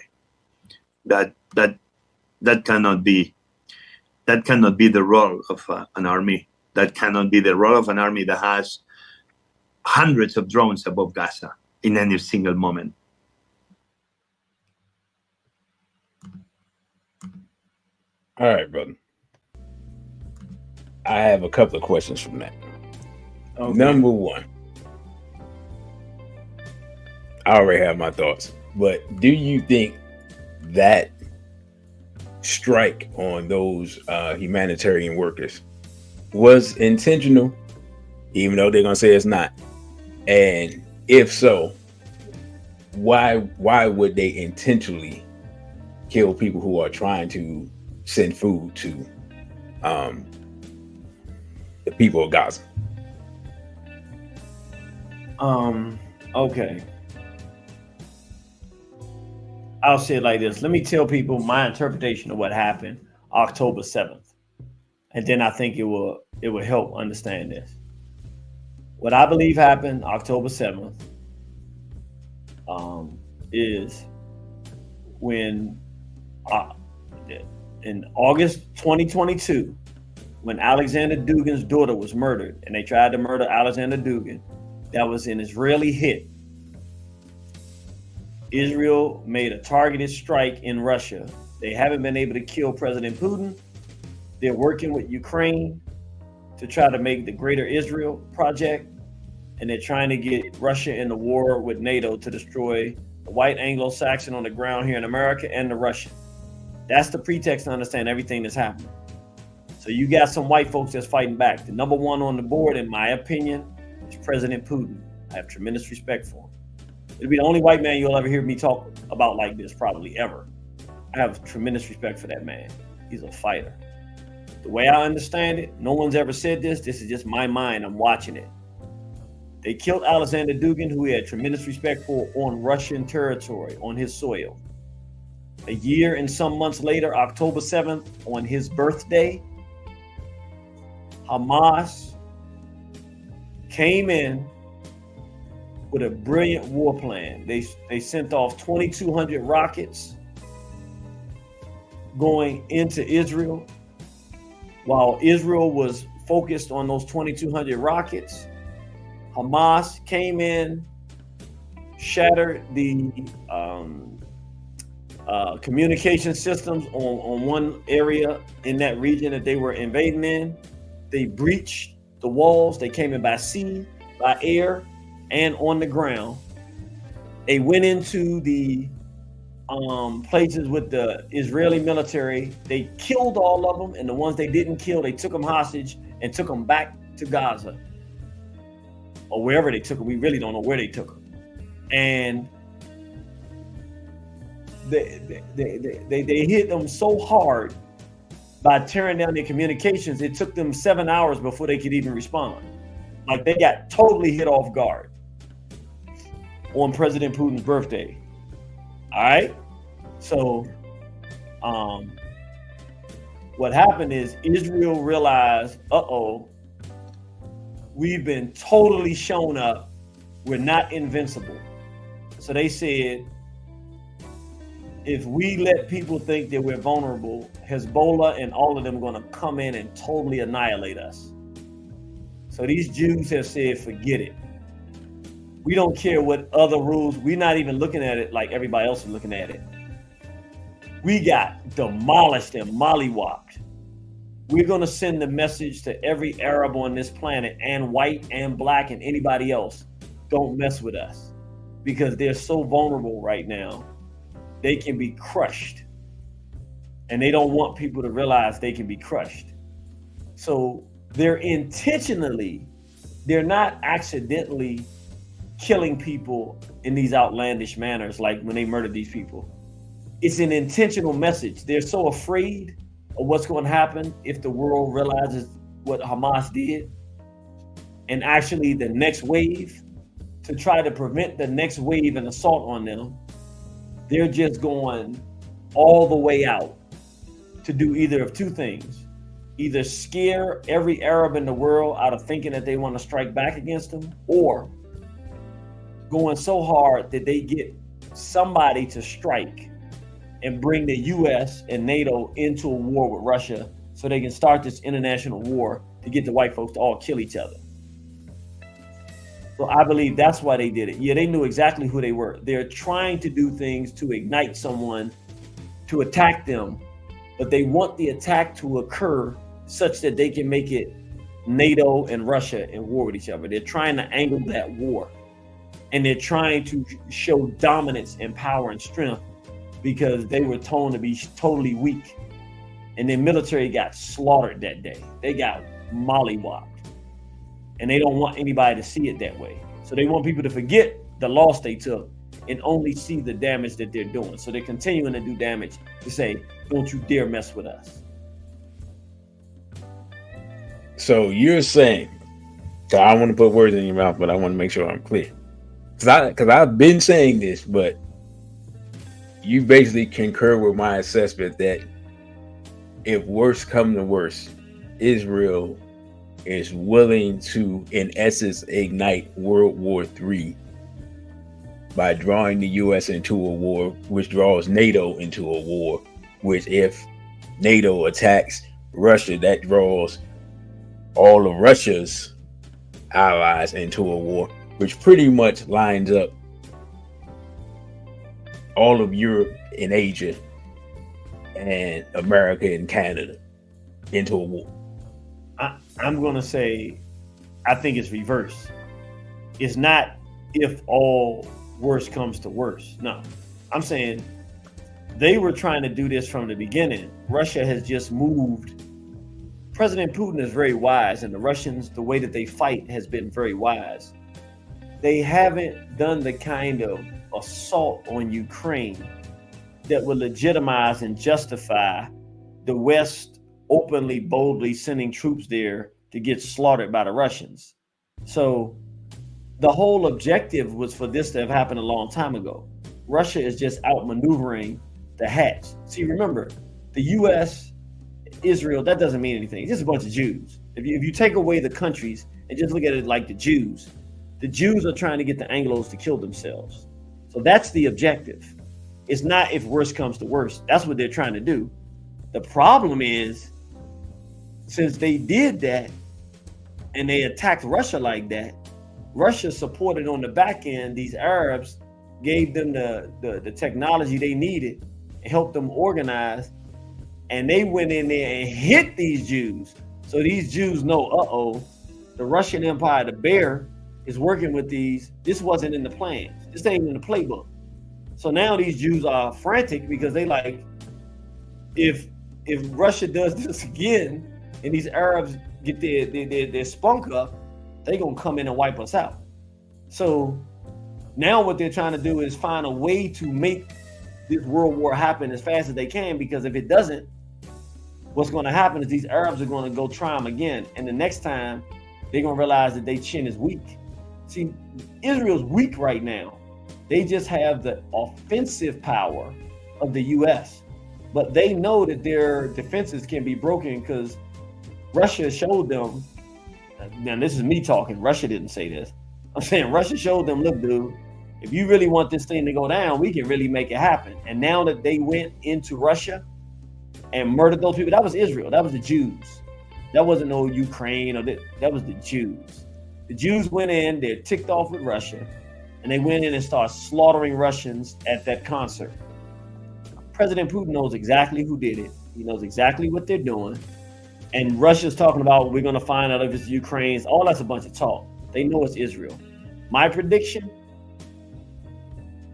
That cannot be the role of an army. That cannot be the role of an army that has hundreds of drones above Gaza in any single moment. All right, brother. I have a couple of questions from that. Okay. Number 1, I already have my thoughts, but do you think that strike on those humanitarian workers was intentional, even though they're gonna say it's not? And if so, why would they intentionally kill people who are trying to send food to the people of Gaza? Okay. I'll say it like this. Let me tell people my interpretation of what happened October 7th. And then I think it will help understand this. What I believe happened October 7th is when in August 2022, when Alexander Dugin's daughter was murdered, and they tried to murder Alexander Dugin, that was an Israeli hit. Israel made a targeted strike in Russia. They haven't been able to kill President Putin. They're working with Ukraine to try to make the Greater Israel project, and they're trying to get Russia in the war with NATO to destroy the white Anglo-Saxon on the ground here in America and the Russian. That's the pretext to understand everything that's happening. So you got some white folks that's fighting back. The number 1 on the board, in my opinion, is President Putin. I have tremendous respect for him. It'll be the only white man you'll ever hear me talk about like this, probably ever. I have tremendous respect for that man. He's a fighter. The way I understand it, no one's ever said this. This is just my mind. I'm watching it. They killed Alexander Dugin, who he had tremendous respect for, on Russian territory, on his soil. A year and some months later, October 7th, on his birthday, Hamas came in with a brilliant war plan. They sent off 2,200 rockets going into Israel. While Israel was focused on those 2,200 rockets, Hamas came in, shattered the communication systems on one area in that region that they were invading in. They breached the walls. They came in by sea, by air, and on the ground. They went into the places with the Israeli military. They killed all of them, and the ones they didn't kill, they took them hostage and took them back to Gaza or wherever they took them. We really don't know where they took them. And they hit them so hard by tearing down their communications. It took them 7 hours before they could even respond. Like, they got totally hit off guard on President Putin's birthday. All right. So what happened is Israel realized, we've been totally shown up. We're not invincible. So they said, if we let people think that we're vulnerable, Hezbollah and all of them are going to come in and totally annihilate us. So these Jews have said, forget it. We don't care what other rules. We're not even looking at it like everybody else is looking at it. We got demolished and mollywopped. We're going to send the message to every Arab on this planet, and white and black and anybody else. Don't mess with us, because they're so vulnerable right now. They can be crushed, and they don't want people to realize they can be crushed. So they're not accidentally killing people in these outlandish manners, like when they murdered these people. It's an intentional message. They're so afraid of what's going to happen if the world realizes what Hamas did, and actually the next wave, to try to prevent the next wave and assault on them. They're just going all the way out to do either of two things: either scare every Arab in the world out of thinking that they want to strike back against them, or going so hard that they get somebody to strike and bring the US and NATO into a war with Russia, so they can start this international war to get the white folks to all kill each other. So I believe that's why they did it. Yeah, they knew exactly who they were. They're trying to do things to ignite someone to attack them, but they want the attack to occur such that they can make it NATO and Russia in war with each other. They're trying to angle that war, and they're trying to show dominance and power and strength, because they were told to be totally weak, and their military got slaughtered that day. They got mollywopped, and they don't want anybody to see it that way. So they want people to forget the loss they took and only see the damage that they're doing. So they're continuing to do damage to say, don't you dare mess with us. So you're saying, I don't want to put words in your mouth, but I want to make sure I'm clear. Because I've been saying this, but you basically concur with my assessment that if worse come to worse, Israel is willing to, in essence, ignite World War III by drawing the US into a war, which draws NATO into a war, which, if NATO attacks Russia, that draws all of Russia's allies into a war, which pretty much lines up all of Europe and Asia and America and Canada into a war. I'm going to say, I think it's reverse. It's not if all worse comes to worse. No, I'm saying they were trying to do this from the beginning. Russia has just moved. President Putin is very wise, and the Russians, the way that they fight has been very wise. They haven't done the kind of assault on Ukraine that would legitimize and justify the West openly, boldly sending troops there to get slaughtered by the Russians. So the whole objective was for this to have happened a long time ago. Russia is just outmaneuvering the Hats. See, remember, the US, Israel, that doesn't mean anything. It's just a bunch of Jews. If you take away the countries and just look at it like the Jews are trying to get the Anglos to kill themselves. So that's the objective. It's not if worse comes to worse. That's what they're trying to do. The problem is, since they did that and they attacked Russia like that, Russia supported on the back end these Arabs, gave them the technology they needed, helped them organize, and they went in there and hit these Jews. So these Jews know, the Russian Empire, the bear, is working with these. This wasn't in the plan. This ain't in the playbook. So now these Jews are frantic because they like, if Russia does this again and these Arabs get their spunk up, they gonna come in and wipe us out. So now what they're trying to do is find a way to make this world war happen as fast as they can, because if it doesn't, what's going to happen is these Arabs are going to go try them again. And the next time, they're going to realize that their chin is weak. See, Israel's weak right now. They just have the offensive power of the U.S. But they know that their defenses can be broken because Russia showed them, now this is me talking, Russia didn't say this. I'm saying Russia showed them, look, dude, if you really want this thing to go down, we can really make it happen. And now that they went into Russia and murdered those people, that was Israel, that was the Jews. That wasn't no Ukraine, or that was the Jews. The Jews went in, they're ticked off with Russia, and they went in and started slaughtering Russians at that concert. President Putin knows exactly who did it. He knows exactly what they're doing. And Russia's talking about, we're going to find out if it's Ukraine's. All that's a bunch of talk. They know it's Israel. My prediction,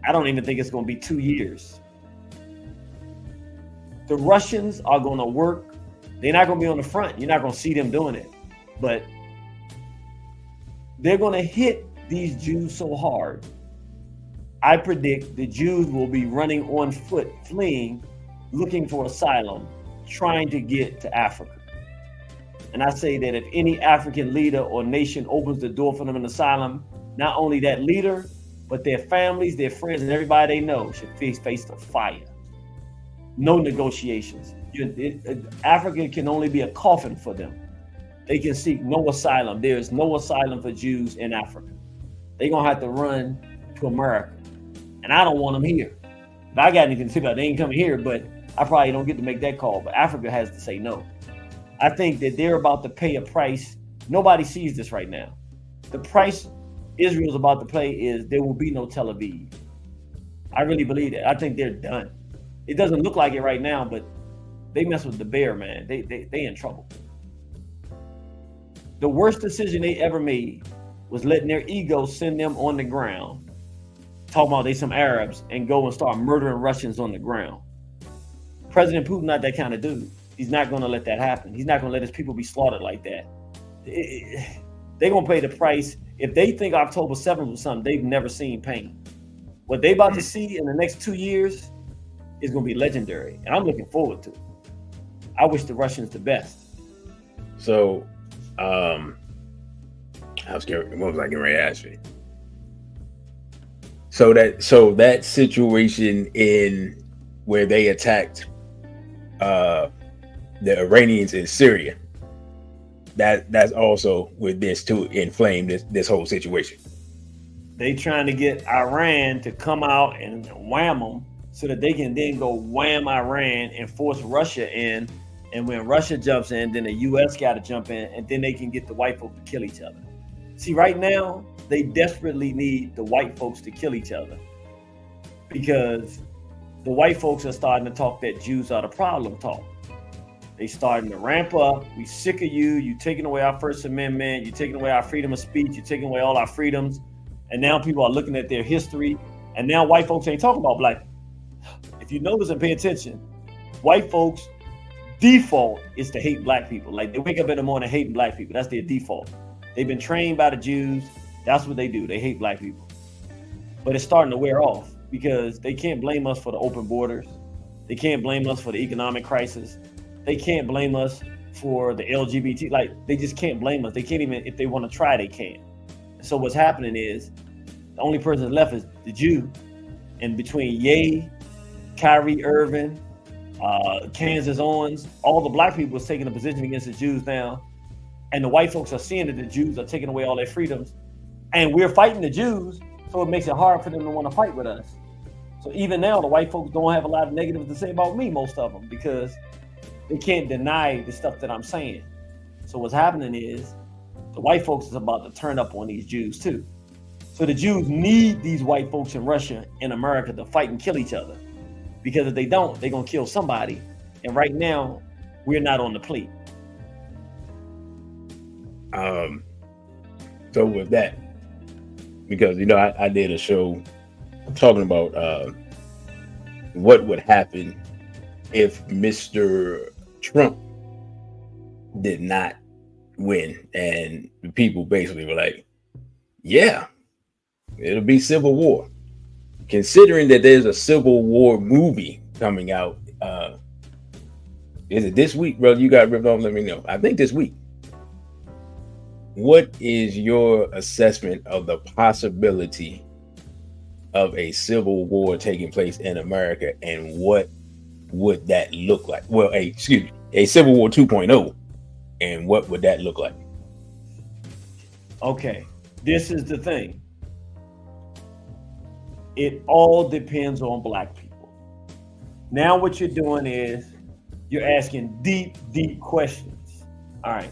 I don't even think it's going to be 2 years. The Russians are going to work. They're not going to be on the front. You're not going to see them doing it. But they're going to hit these Jews so hard. I predict the Jews will be running on foot, fleeing, looking for asylum, trying to get to Africa. And I say that if any African leader or nation opens the door for them in asylum, not only that leader, but their families, their friends, and everybody they know should face the fire. No negotiations. Africa can only be a coffin for them. They can seek no asylum. There is no asylum for Jews in Africa. They're going to have to run to America. And I don't want them here. If I got anything to say about it, they ain't coming here, but I probably don't get to make that call. But Africa has to say no. I think that they're about to pay a price. Nobody sees this right now. The price Israel's about to pay is there will be no Tel Aviv. I really believe that. I think they're done. It doesn't look like it right now, but they mess with the bear, man. They in trouble. The worst decision they ever made was letting their ego send them on the ground, talking about they some Arabs, and go and start murdering Russians on the ground. President Putin not that kind of dude. He's not going to let that happen. He's not going to let his people be slaughtered like that. They're going to pay the price. If they think October 7th was something, they've never seen pain. What they about to see in the next 2 years is going to be legendary. And I'm looking forward to it. I wish the Russians the best. So, what was I getting ready to ask you? So that situation in where they attacked the Iranians in Syria, that's also with this to inflame this whole situation. They trying to get Iran to come out and wham them so that they can then go wham Iran and force Russia in. And when Russia jumps in, then the U.S. got to jump in, and then they can get the white folks to kill each other. See, right now, they desperately need the white folks to kill each other because the white folks are starting to talk that Jews are the problem talk. They starting to ramp up. We sick of you. You taking away our First Amendment. You taking away our freedom of speech. You taking away all our freedoms. And now people are looking at their history. And now white folks ain't talking about black. If you notice and pay attention, white folks' default is to hate black people. Like they wake up in the morning hating black people. That's their default. They've been trained by the Jews. That's what they do. They hate black people. But it's starting to wear off because they can't blame us for the open borders. They can't blame us for the economic crisis. They can't blame us for the LGBT. Like they just can't blame us. They can't even, if they want to try, they can't. So what's happening is the only person left is the Jew. And between Ye, Kyrie Irving, Kansas Owens, all the black people is taking a position against the Jews now. And the white folks are seeing that the Jews are taking away all their freedoms. And we're fighting the Jews, so it makes it hard for them to want to fight with us. So even now, the white folks don't have a lot of negatives to say about me, most of them, because they can't deny the stuff that I'm saying. So what's happening is the white folks is about to turn up on these Jews too. So the Jews need these white folks in Russia and America to fight and kill each other. because if they don't, they're gonna kill somebody. And right now, we're not on the plate. So with that, because I did a show talking about what would happen if Mr. Trump did not win, and the people basically were like, yeah, it'll be civil war. Considering that there's a Civil War movie coming out, is it this week, brother? You got ripped off, let me know. I think this week. What is your assessment of the possibility of a civil war taking place in America, and what would that look like? Well, a Civil War 2.0, and what would that look like? Okay, this is the thing. It all depends on black people. Now what you're doing is you're asking deep, deep questions. All right,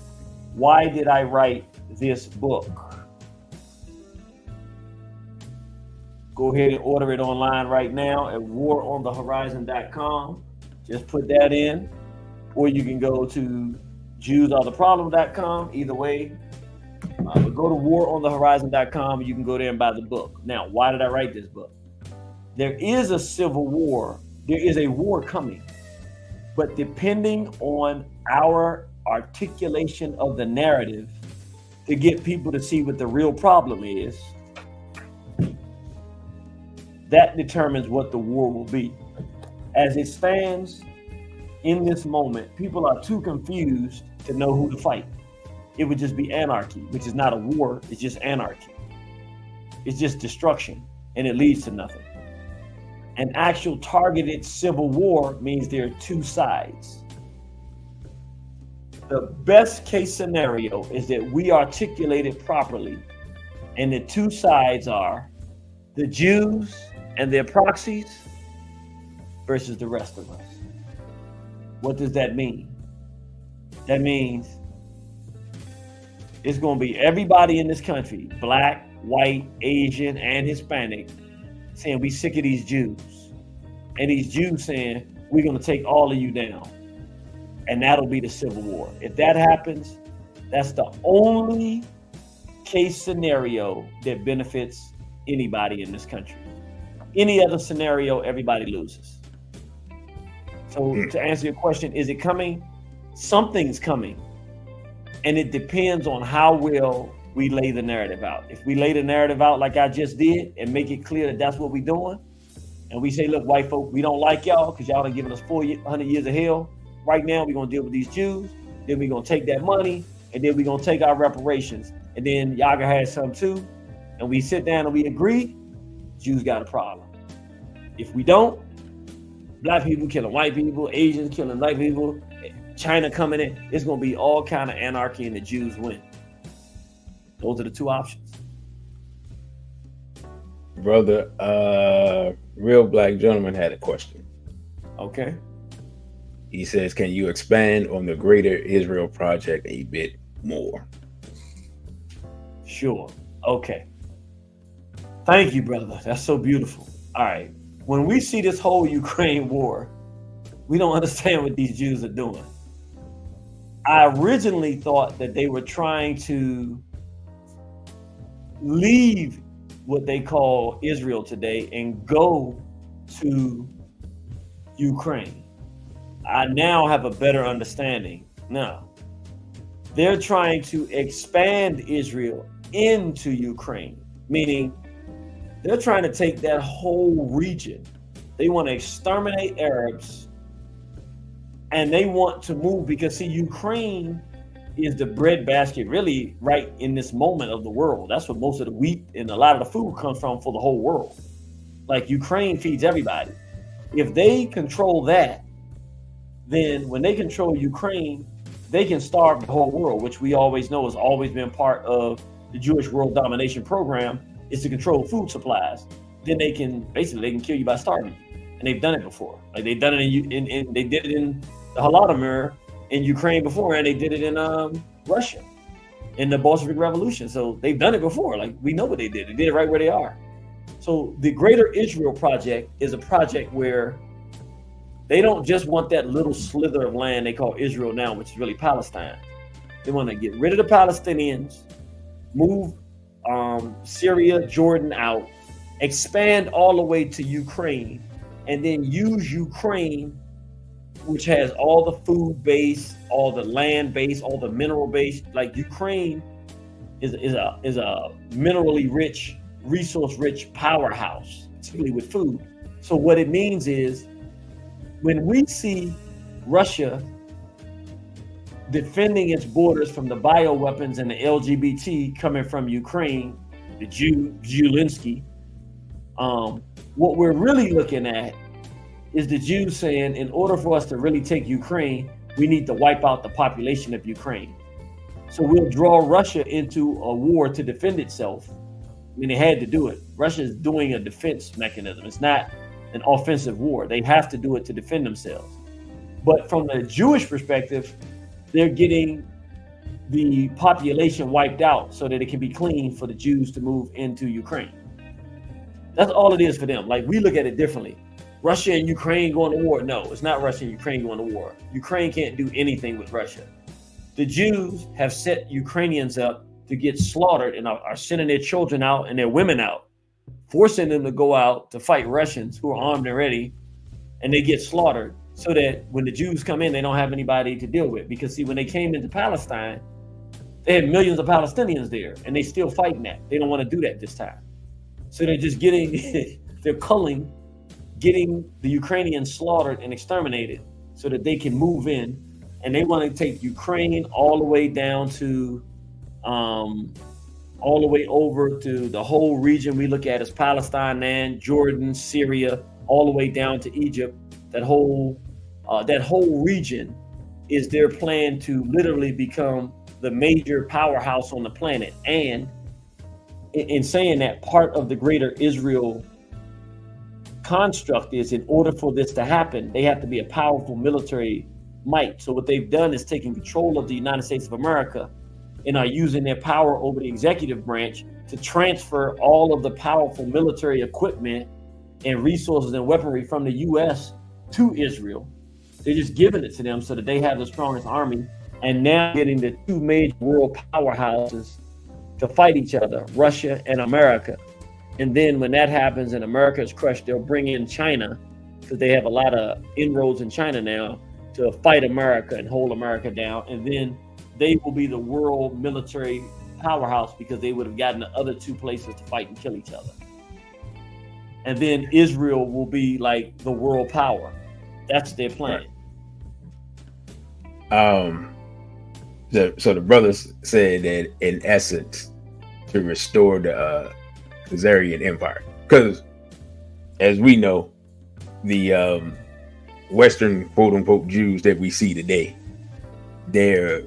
why did I write this book? Go ahead and order it online right now at waronthehorizon.com. Just put that in, or you can go to JewsAreTheProblem.com. Either way, but go to waronthehorizon.com and you can go there and buy the book. Now, why did I write this book? There is a civil war. There is a war coming. But depending on our articulation of the narrative to get people to see what the real problem is, that determines what the war will be. As it stands in this moment, people are too confused to know who to fight. It would just be anarchy, which is not a war, it's just anarchy. It's just destruction, and it leads to nothing. An actual targeted civil war means there are two sides. The best case scenario is that we articulate it properly, and the two sides are the Jews and their proxies versus the rest of us. What does that mean? That means it's going to be everybody in this country, black, white, Asian, and Hispanic, saying we sick of these Jews. And these Jews saying, we're going to take all of you down. And that'll be the civil war. If that happens, that's the only case scenario that benefits anybody in this country. Any other scenario, everybody loses. So to answer your question, is it coming? Something's coming. And it depends on how well we lay the narrative out. If we lay the narrative out like I just did and make it clear that that's what we're doing, and we say, look, white folk, we don't like y'all because y'all done given us 400 years of hell. Right now, we're going to deal with these Jews. Then we're going to take that money, and then we're going to take our reparations. And then y'all gonna have some too. And we sit down and we agree, Jews got a problem. If we don't, black people killing white people, Asians killing black people, China coming in, it's going to be all kind of anarchy and the Jews win. Those are the two options. Brother, Real Black Gentleman had a question. Okay. He says, can you expand on the Greater Israel Project a bit more? Sure. Okay. Thank you, brother. That's so beautiful. All right. When we see this whole Ukraine war, we don't understand what these Jews are doing. I originally thought that they were trying to leave what they call Israel today and go to Ukraine. I now have a better understanding. No, they're trying to expand Israel into Ukraine, meaning they're trying to take that whole region. They want to exterminate Arabs, and they want to move because, see, Ukraine is the breadbasket really right in this moment of the world. That's what most of the wheat and a lot of the food comes from for the whole world. Like, Ukraine feeds everybody. If they control that, then when they control Ukraine, they can starve the whole world, which we always know has always been part of the Jewish world domination program, is to control food supplies. Then they can kill you by starving you. And they've done it before. Like, they've done it they did it in the Holodomor in Ukraine before, and they did it in Russia in the Bolshevik Revolution. So they've done it before. Like, we know what they did. They did it right where they are. So the Greater Israel Project is a project where They don't just want that little slither of land they call Israel now, which is really Palestine. They want to get rid of the Palestinians, move Syria, Jordan out, expand all the way to Ukraine, and then use Ukraine, which has all the food base, all the land base, all the mineral base. Like Ukraine is a minerally rich, resource rich powerhouse, particularly with food. So what it means is, when we see Russia defending its borders from the bioweapons and the LGBT coming from Ukraine, the Zelensky, what we're really looking at is the Jews saying, in order for us to really take Ukraine, we need to wipe out the population of Ukraine. So we'll draw Russia into a war to defend itself. I mean, they had to do it. Russia is doing a defense mechanism. It's not an offensive war. They have to do it to defend themselves. But from the Jewish perspective, they're getting the population wiped out so that it can be clean for the Jews to move into Ukraine. That's all it is for them. Like, we look at it differently. Russia and Ukraine going to war? No, it's not Russia and Ukraine going to war. Ukraine can't do anything with Russia. The Jews have set Ukrainians up to get slaughtered and are sending their children out and their women out, forcing them to go out to fight Russians who are armed and ready, and they get slaughtered, so that when the Jews come in, they don't have anybody to deal with. Because see, when they came into Palestine, they had millions of Palestinians there, and they still fighting that. They don't want to do that this time. So they're just they're culling, getting the Ukrainians slaughtered and exterminated so that they can move in. And they want to take Ukraine all the way down to, all the way over to the whole region we look at as Palestine and Jordan, Syria, all the way down to Egypt. That whole region is their plan to literally become the major powerhouse on the planet. And in saying that, part of the greater Israel construct is, in order for this to happen, they have to be a powerful military might. So what they've done is taken control of the United States of America and are using their power over the executive branch to transfer all of the powerful military equipment and resources and weaponry from the U.S. to Israel. They're just giving it to them so that they have the strongest army, and now getting the two major world powerhouses to fight each other, Russia and America. And then when that happens and America is crushed, they'll bring in China, because they have a lot of inroads in China now, to fight America and hold America down. And then they will be the world military powerhouse, because they would have gotten the other two places to fight and kill each other. And then Israel will be like the world power. That's their plan. So the brothers said that, in essence, to restore the Khazarian Empire, because as we know, the Western quote unquote Jews that we see today, they're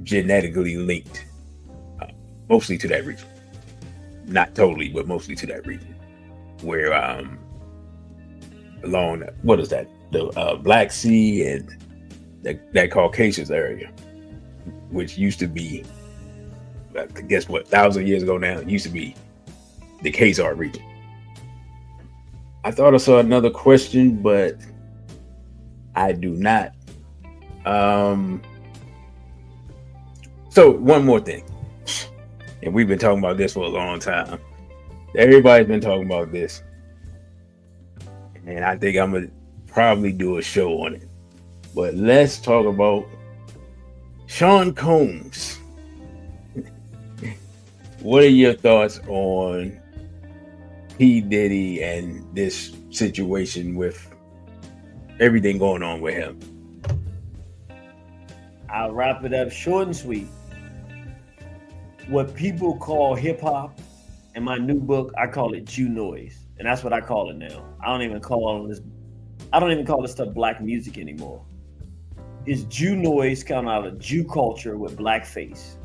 genetically linked mostly to that region. Not totally, but mostly to that region, where along, what is that, the Black Sea and that Caucasus area, which used to be, I guess what, 1,000 years ago now, it used to be the Khazar region. I thought I saw another question, but I do not. So one more thing, and we've been talking about this for a long time. Everybody's been talking about this, and I think I'm gonna probably do a show on it. But let's talk about Sean Combs. What are your thoughts on P. Diddy and this situation with everything going on with him? I'll wrap it up short and sweet. What people call hip hop, in my new book, I call it Jew noise, and that's what I call it now. I don't even call this stuff black music anymore. It's Jew noise coming out of Jew culture with blackface.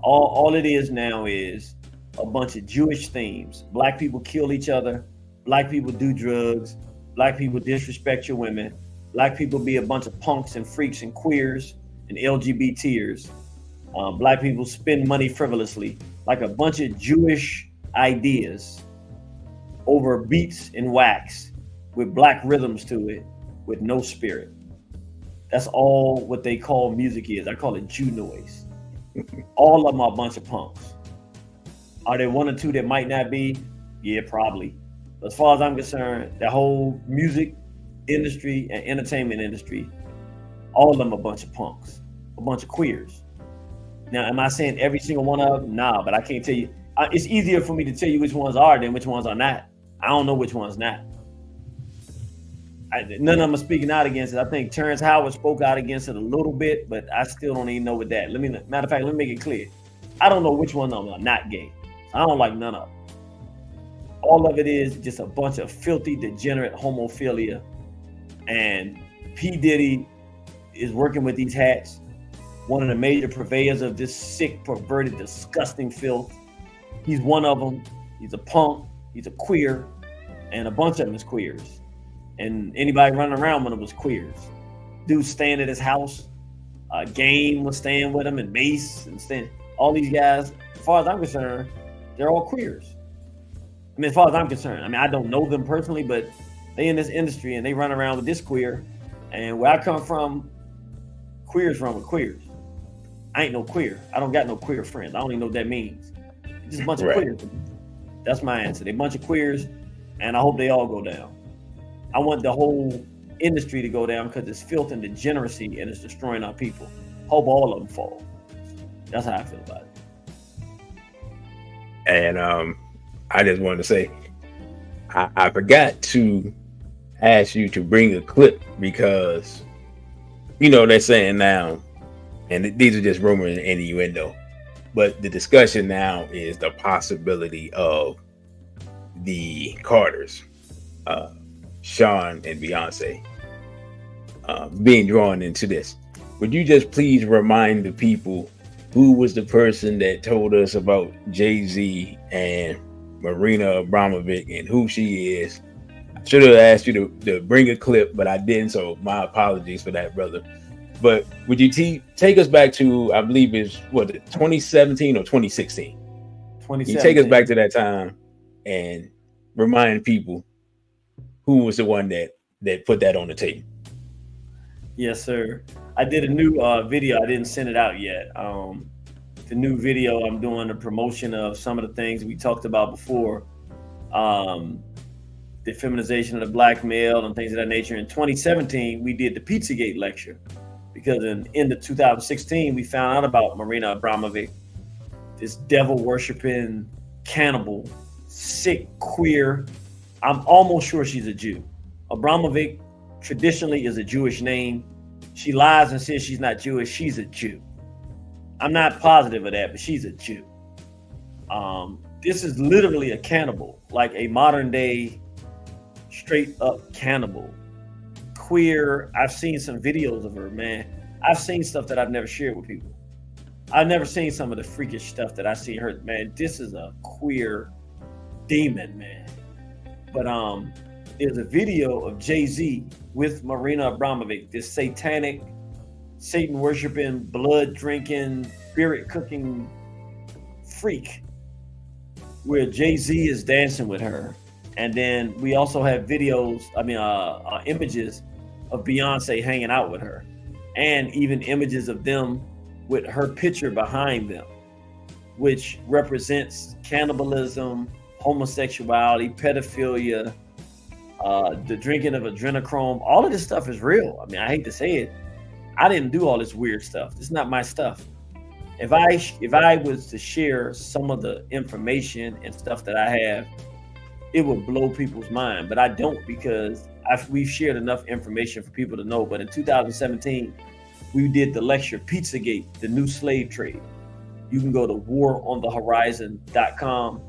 All it is now is a bunch of Jewish themes. Black people kill each other. Black people do drugs. Black people disrespect your women. Black people be a bunch of punks and freaks and queers and LGBTers. Black people spend money frivolously, like a bunch of Jewish ideas over beats and wax with black rhythms to it. with no spirit. That's all what they call music is. I call it Jew noise. All of them are a bunch of punks. Are there one or two that might not be? Yeah, probably. But as far as I'm concerned, the whole music industry and entertainment industry, all of them are a bunch of punks, a bunch of queers. Now, am I saying every single one of them? Nah, but I can't tell you. It's easier for me to tell you which ones are than which ones are not. I don't know which one's not. None of them are speaking out against it. I think Terrence Howard spoke out against it a little bit, but I still don't even know what that. Matter of fact, let me make it clear. I don't know which one of them are not gay. I don't like none of them. All of it is just a bunch of filthy, degenerate homophilia. And P. Diddy is working with these hats, one of the major purveyors of this sick, perverted, disgusting filth. He's one of them. He's a punk. He's a queer. And a bunch of them is queers. And anybody running around with him was queers. Dudes staying at his house. Game was staying with him, and Mace, and all these guys. As far as I'm concerned, they're all queers. I mean, as far as I'm concerned, I mean, I don't know them personally, but they in this industry and they run around with this queer. And where I come from, queers run with queers. I ain't no queer. I don't got no queer friends. I don't even know what that means. Just a bunch of queers. That's my answer. They a bunch of queers, and I hope they all go down. I want the whole industry to go down because it's filth and degeneracy and it's destroying our people. Hope all of them fall. That's how I feel about it. And I just wanted to say, I forgot to ask you to bring a clip because, you know, they're saying now, and these are just rumors and innuendo, but the discussion now is the possibility of the Carters, Sean and Beyonce, being drawn into this. Would you just please remind the people who was the person that told us about Jay-Z and Marina Abramovic and who she is? I should have asked you to bring a clip, but I didn't, so my apologies for that, brother. But would you take us back to, I believe it's, 2017 or 2016? 2017. You take us back to that time and remind people who was the one that put that on the tape. Yes, sir. I did a new video. I didn't send it out yet. The new video, I'm doing a promotion of some of the things we talked about before. The feminization of the black male and things of that nature. In 2017, we did the Pizzagate lecture because in the 2016, we found out about Marina Abramovic, this devil-worshiping cannibal, sick, queer. I'm almost sure she's a Jew. Abramovic traditionally is a Jewish name. She lies and says she's not Jewish. She's a Jew. I'm not positive of that, but she's a Jew. This is literally a cannibal, like a modern day straight up cannibal. Queer. I've seen some videos of her, man. I've seen stuff that I've never shared with people. I've never seen some of the freakish stuff that I see her, man. This is a queer demon, man. But there's a video of Jay-Z with Marina Abramovic, this satanic, Satan worshiping, blood drinking, spirit cooking freak, where Jay-Z is dancing with her. And then we also have videos, images of Beyonce hanging out with her, and even images of them with her picture behind them, which represents cannibalism, homosexuality, pedophilia, the drinking of adrenochrome. All of this stuff is real. I mean, I hate to say it. I didn't do all this weird stuff. This is not my stuff. If I was to share some of the information and stuff that I have, it would blow people's mind. But I don't, because we've shared enough information for people to know. But in 2017, we did the lecture, Pizzagate, the new slave trade. You can go to waronthehorizon.com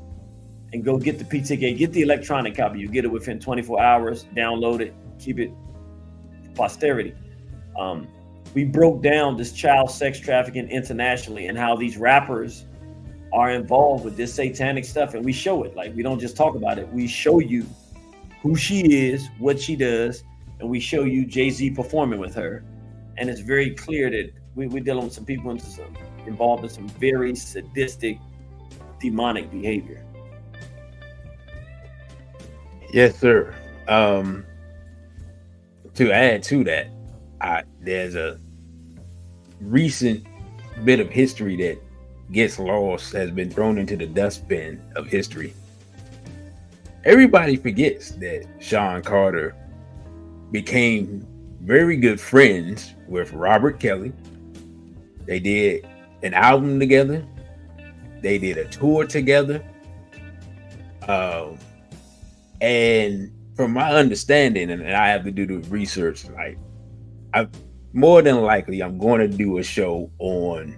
and go get the Pizzagate, get the electronic copy. You get it within 24 hours, download it, keep it for posterity. We broke down this child sex trafficking internationally and how these rappers are involved with this satanic stuff. And we show it. Like, we don't just talk about it. We show you who she is, what she does, and we show you Jay-Z performing with her. And it's very clear that we're dealing with some people involved in some very sadistic, demonic behavior. to add to that, there's a recent bit of history that gets lost, has been thrown into the dustbin of history. Everybody forgets that Sean Carter became very good friends with Robert Kelly. They did an album together. They did a tour together. And from my understanding, and I have to do the research, like, more than likely I'm going to do a show on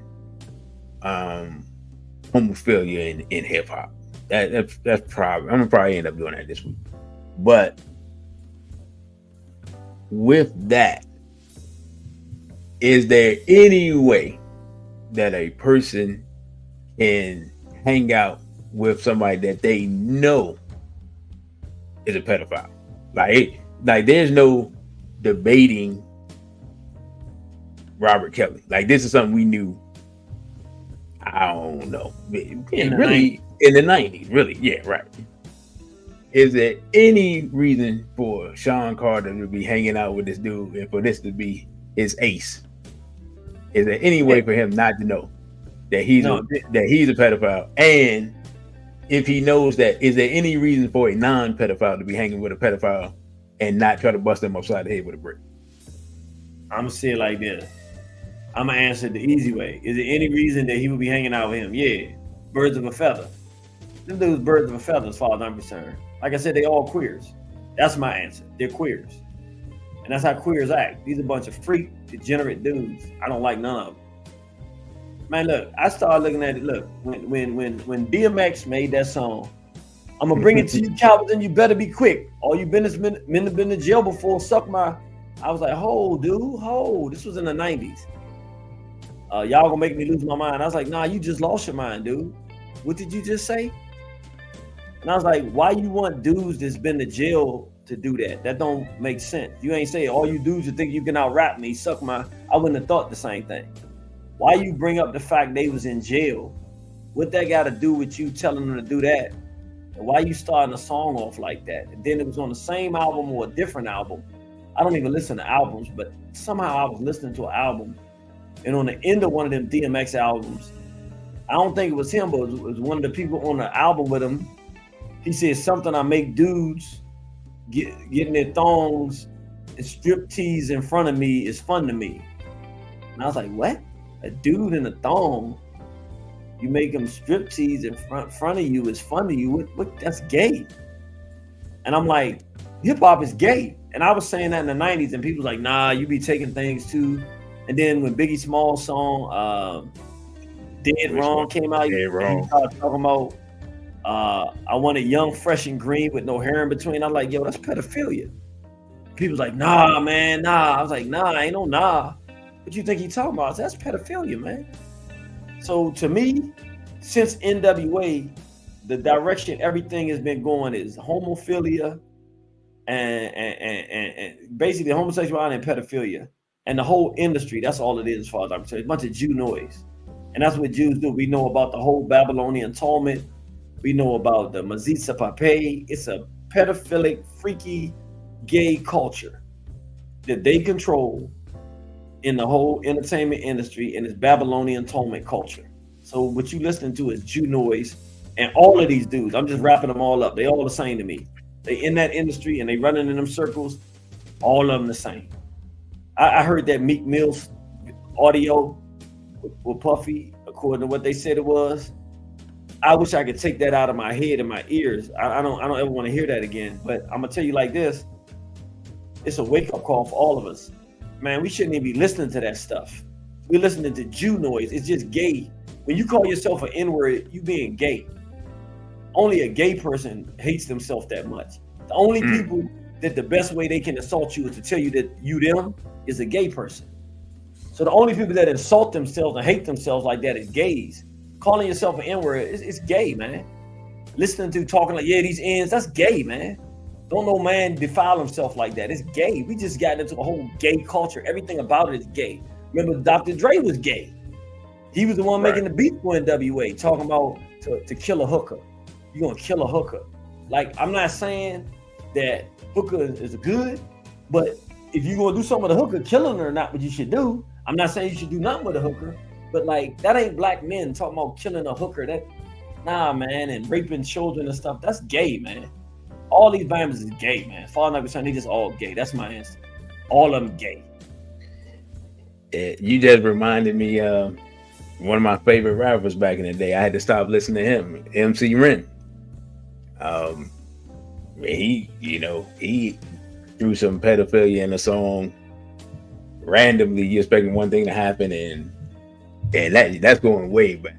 homophilia in hip hop. That's probably, I'm gonna probably end up doing that this week. But with that, is there any way that a person can hang out with somebody that they know is a pedophile? Like there's no debating Robert Kelly. Like, this is something we knew, I don't know, really in the 90s, really. Yeah, right. Is there any reason for Sean Carter to be hanging out with this dude and for this to be his ace? Is there any way for him not to know that he's a pedophile? And if he knows that, is there any reason for a non-pedophile to be hanging with a pedophile and not try to bust them upside the head with a brick? I'm gonna say it like this. I'm gonna answer it the easy way. Is there any reason that he would be hanging out with him? Yeah, birds of a feather. Them dudes, birds of a feather, as far as I'm concerned. Like I said, they all queers. That's my answer. They're queers, and that's how queers act. These are a bunch of freak, degenerate dudes. I don't like none of them. Man, look, I started looking at it. Look, when DMX made that song, I'm gonna bring it to you, cowards, and you better be quick. All you businessmen have been to jail before. Suck my. I was like, hold, dude, hold. This was in the 90s. Y'all gonna make me lose my mind. I was like, nah, you just lost your mind, dude. What did you just say? And I was like, why you want dudes that's been to jail to do that? That don't make sense. You ain't say all you dudes who think you can out rap me, suck my. I wouldn't have thought the same thing. Why you bring up the fact they was in jail? What that got to do with you telling them to do that? And why you starting a song off like that? And then it was on the same album or a different album. I don't even listen to albums, but somehow I was listening to an album. And on the end of one of them DMX albums, I don't think it was him, but it was one of the people on the album with him. He said something, I make dudes getting their thongs and strip tease in front of me is fun to me. And I was like, what? A dude in a thong, you make him strip tease in front of you is fun to you? What? That's gay. And I'm like, hip hop is gay. And I was saying that in the 90s, and people was like, nah, you be taking things too. And then when Biggie Small's song Dead Wrong came out, he started talking about I want it young, fresh, and green with no hair in between. I'm like, yo, that's pedophilia. People was like, nah, man, nah. I was like, nah, ain't no nah. What you think he talking about? I said, that's pedophilia, man. So to me, since NWA, the direction everything has been going is homophilia and basically homosexuality and pedophilia. And the whole industry, that's all it is as far as I'm concerned. It's a bunch of Jew noise. And that's what Jews do. We know about the whole Babylonian Talmud. We know about the Mazitza Pape. It's a pedophilic, freaky, gay culture that they control in the whole entertainment industry, and it's Babylonian Talmud culture. So what you listening to is Jew noise. And all of these dudes, I'm just wrapping them all up. They all the same to me. They in that industry and they running in them circles, all of them the same. I heard that Meek Mill's audio with Puffy, according to what they said it was. I wish I could take that out of my head and my ears. I don't ever want to hear that again. But I'm gonna tell you like this: it's a wake up call for all of us. Man, we shouldn't even be listening to that stuff. We're listening to Jew noise. It's just gay. When you call yourself an N-word, you being gay. Only a gay person hates themselves that much. The only people that the best way they can assault you is to tell you that you them is a gay person. So the only people that insult themselves and hate themselves like that is gays. Calling yourself an N-word, it's gay, man. Listening to talking like, yeah, these N's, that's gay, man. Don't no man defile himself like that. It's gay. We just got into a whole gay culture. Everything about it is gay. Remember, Dr. Dre was gay. He was the one making the beat for NWA, talking about to kill a hooker. You're gonna kill a hooker. Like, I'm not saying that hooker is good, but if you gonna do something with a hooker, killing her not what you should do. I'm not saying you should do nothing with a hooker, but like that ain't black men talking about killing a hooker. That nah, man, and raping children and stuff. That's gay, man. All these bambas is gay, man. Falling like they just all gay. That's my answer. All of them gay. You just reminded me of one of my favorite rappers back in the day. I had to stop listening to him, MC Ren. He threw some pedophilia in a song randomly. You expecting one thing to happen, and that's going way back.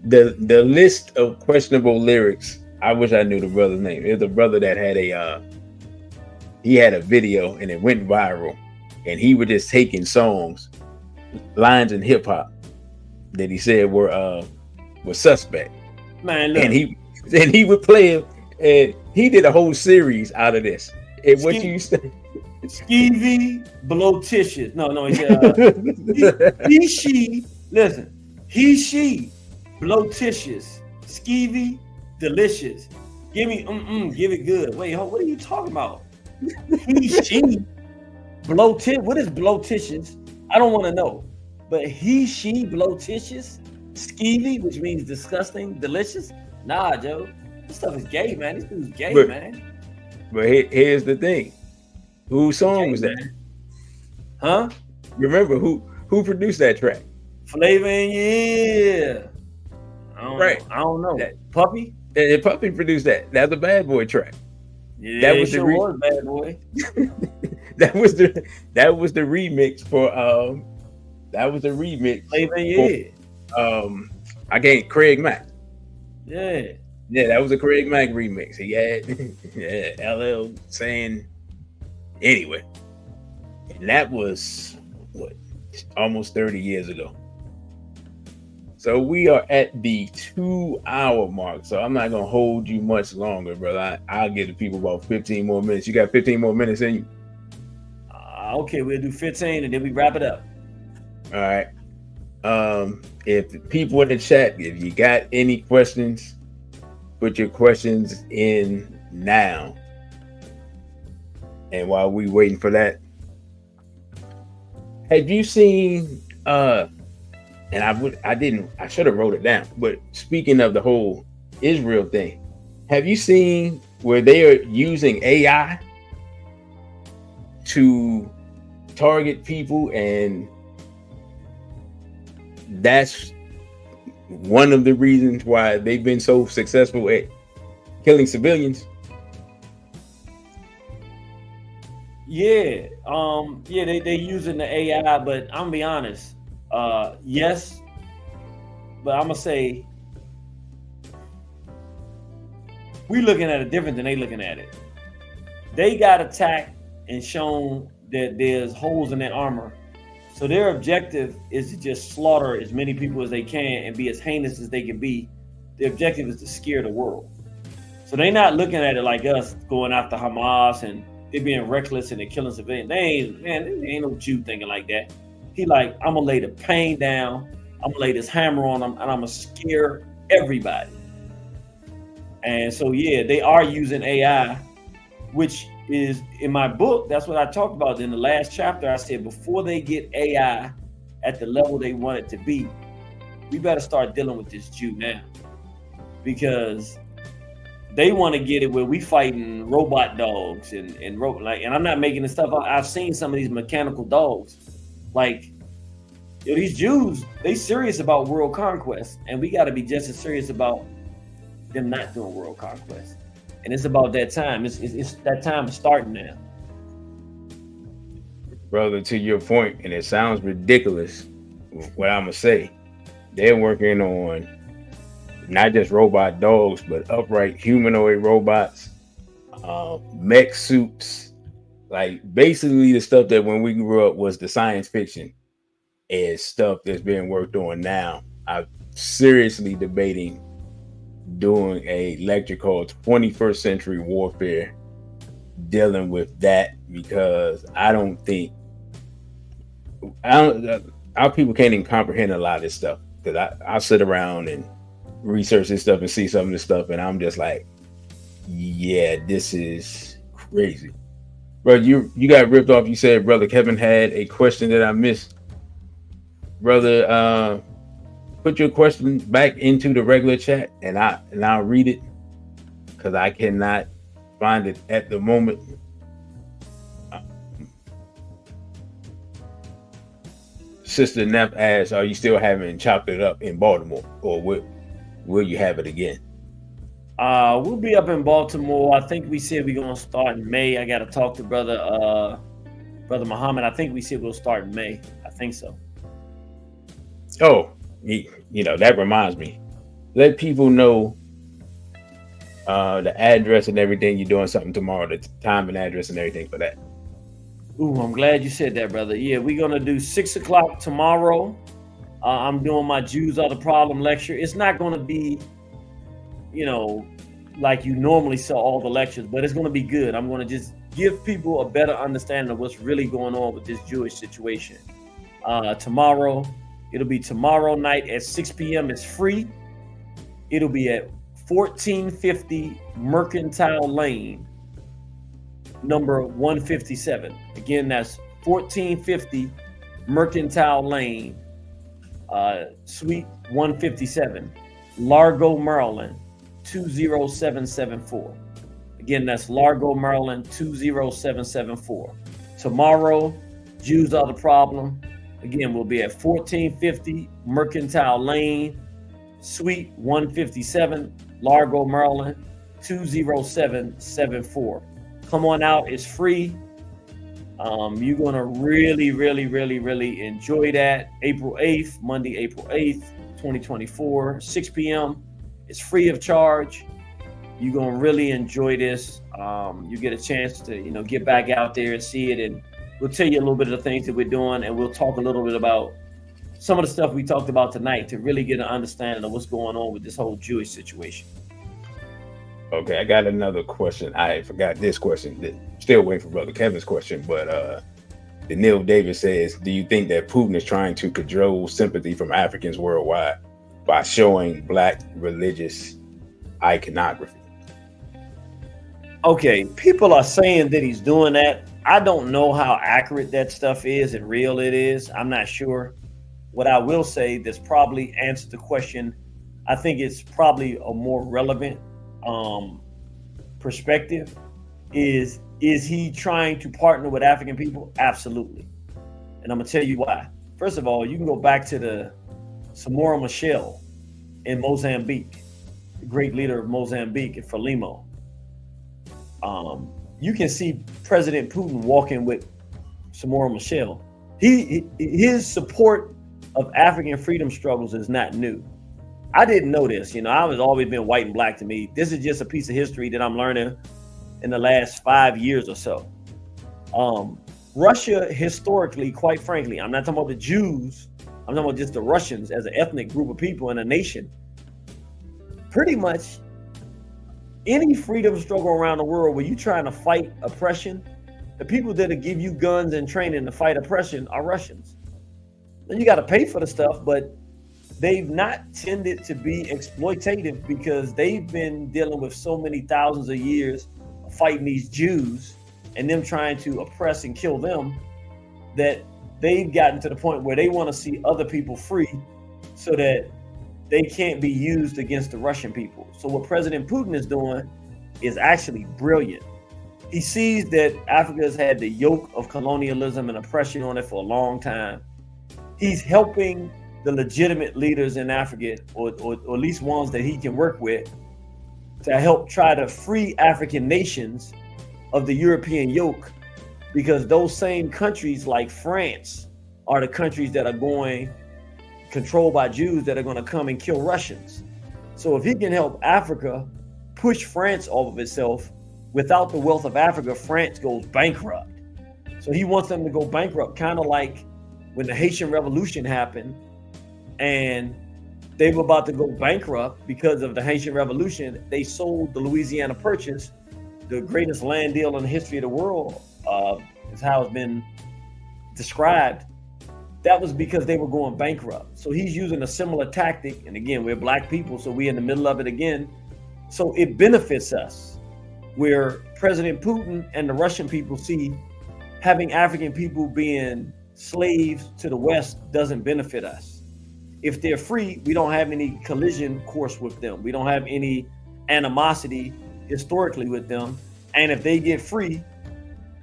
The list of questionable lyrics. I wish I knew the brother's name. It was a brother that had he had a video and it went viral, and he was just taking songs, lines in hip hop that he said were suspect. Man, look. And he would play it, and he did a whole series out of this. And what you say? Skeevy, blotitious. No, he, she. Listen, he, she, blotitious, skeevy, delicious. Give me, give it good. Wait, what are you talking about? He, she, bloated. What is blotitious? I don't want to know. But he, she, blotitious, skeevy, which means disgusting, delicious. Nah, Joe, this stuff is gay, man. This dude's gay, man. But here's the thing. Whose song was that? Huh? Remember who produced that track? Flavor in your ear. I don't know. Puppy? Puppy produced that. That's a Bad Boy track. Yeah, that was was Bad Boy. that was the remix for Flavor in your ear. I can't Craig Mack. Yeah, that was a Craig Mack remix. He had LL saying anyway. And that was almost 30 years ago. So we are at the 2-hour mark. So I'm not gonna hold you much longer, brother. I'll give the people about 15 more minutes. You got 15 more minutes in you? Okay, we'll do 15 and then we wrap it up. All right. If the people in the chat, if you got any questions, put your questions in now. And while we waiting for that, have you seen and I should have wrote it down, but speaking of the whole Israel thing, have you seen where they are using AI to target people, and that's one of the reasons why they've been so successful at killing civilians? Yeah, they using the AI, but I'm gonna be honest. Yes, but I'm gonna say we looking at it different than they looking at it. They got attacked and shown that there's holes in their armor, so their objective is to just slaughter as many people as they can and be as heinous as they can be. The objective is to scare the world. So they're not looking at it like us going after Hamas and they being reckless and they're killing civilians. There ain't no Jew thinking like that. He like, I'm gonna lay the pain down, I'm gonna lay this hammer on them, and I'm gonna scare everybody. And so yeah, they are using AI, which is in my book. That's what I talked about in the last chapter. I said before they get AI at the level they want it to be, we better start dealing with this Jew now, because they want to get it where we fighting robot dogs and I'm not making this stuff up. I've seen some of these mechanical dogs. Like, these Jews, they serious about world conquest, and we got to be just as serious about them not doing world conquest. And it's about that time. It's that time is starting now. Brother, to your point, and it sounds ridiculous, what I'm gonna say, they're working on not just robot dogs, but upright humanoid robots, mech suits, like basically the stuff that when we grew up was the science fiction is stuff that's being worked on now. I'm seriously debating doing a lecture called 21st Century Warfare, dealing with that, because our people can't even comprehend a lot of this stuff. Because I sit around and research this stuff and see some of this stuff, and I'm just like, yeah, this is crazy. Bro, you got ripped off. You said Brother Kevin had a question that I missed. Brother, put your question back into the regular chat, and I'll read it, because I cannot find it at the moment. Sister Neff asks, "Are you still having Chopped It Up in Baltimore, or will you have it again?" We'll be up in Baltimore. I think we said we're gonna start in May. I gotta talk to Brother Muhammad. I think we said we'll start in May. I think so. Oh, that reminds me. Let people know the address and everything. You're doing something tomorrow, the time and address and everything for that. Ooh, I'm glad you said that, brother. Yeah, we're gonna do 6 o'clock tomorrow. I'm doing my Jews Are the Problem lecture. It's not gonna be, like you normally saw all the lectures, but it's gonna be good. I'm gonna just give people a better understanding of what's really going on with this Jewish situation. Tomorrow, it'll be tomorrow night at 6 p.m. It's free. It'll be at 1450 Mercantile Lane, number 157. Again, that's 1450 Mercantile Lane, Suite 157, Largo, Maryland, 20774. Again, that's Largo, Maryland, 20774. Tomorrow, Jews Are the Problem. Again, we'll be at 1450 Mercantile Lane, Suite 157, Largo, Maryland, 20774. Come on out. It's free. You're going to really, really, really, really enjoy that. April 8th, Monday, April 8th, 2024, 6 p.m. It's free of charge. You're going to really enjoy this. You get a chance to, get back out there and see it. And we'll tell you a little bit of the things that we're doing. And we'll talk a little bit about some of the stuff we talked about tonight to really get an understanding of what's going on with this whole Jewish situation. Okay, I got another question. I forgot this question. Still waiting for Brother Kevin's question, but Neil Davis says, "Do you think that Putin is trying to cajole sympathy from Africans worldwide by showing Black religious iconography?" Okay, people are saying that he's doing that. I don't know how accurate that stuff is and real it is. I'm not sure. What I will say that's probably answered the question, I think it's probably a more relevant perspective is he trying to partner with African people? Absolutely. And I'm gonna tell you why. First of all, you can go back to the Samora Machel in Mozambique, the great leader of Mozambique at Frelimo. You can see President Putin walking with Samora Machel. His support of African freedom struggles is not new. I didn't know this. I was always been white and black to me. This is just a piece of history that I'm learning in the last 5 years or so. Russia historically, quite frankly, I'm not talking about the Jews. I'm talking about just the Russians as an ethnic group of people in a nation. Pretty much any freedom struggle around the world where you're trying to fight oppression, the people that give you guns and training to fight oppression are Russians. Then you got to pay for the stuff, but they've not tended to be exploitative because they've been dealing with so many thousands of years of fighting these Jews and them trying to oppress and kill them that they've gotten to the point where they want to see other people free so that they can't be used against the Russian people. So what President Putin is doing is actually brilliant. He sees that Africa has had the yoke of colonialism and oppression on it for a long time. He's helping the legitimate leaders in Africa, or at least ones that he can work with, to help try to free African nations of the European yoke, because those same countries like France are the countries that are going controlled by Jews that are going to come and kill Russians. So if he can help Africa push France off of itself, without the wealth of Africa, France goes bankrupt. So he wants them to go bankrupt, kind of like when the Haitian Revolution happened and they were about to go bankrupt because of the Haitian Revolution. They sold the Louisiana Purchase, the greatest land deal in the history of the world, is how it's been described. That was because they were going bankrupt. So he's using a similar tactic. And again, we're black people, so we're in the middle of it again. So it benefits us. Where President Putin and the Russian people see having African people being slaves to the West doesn't benefit us. If they're free, we don't have any collision course with them. We don't have any animosity historically with them. And if they get free,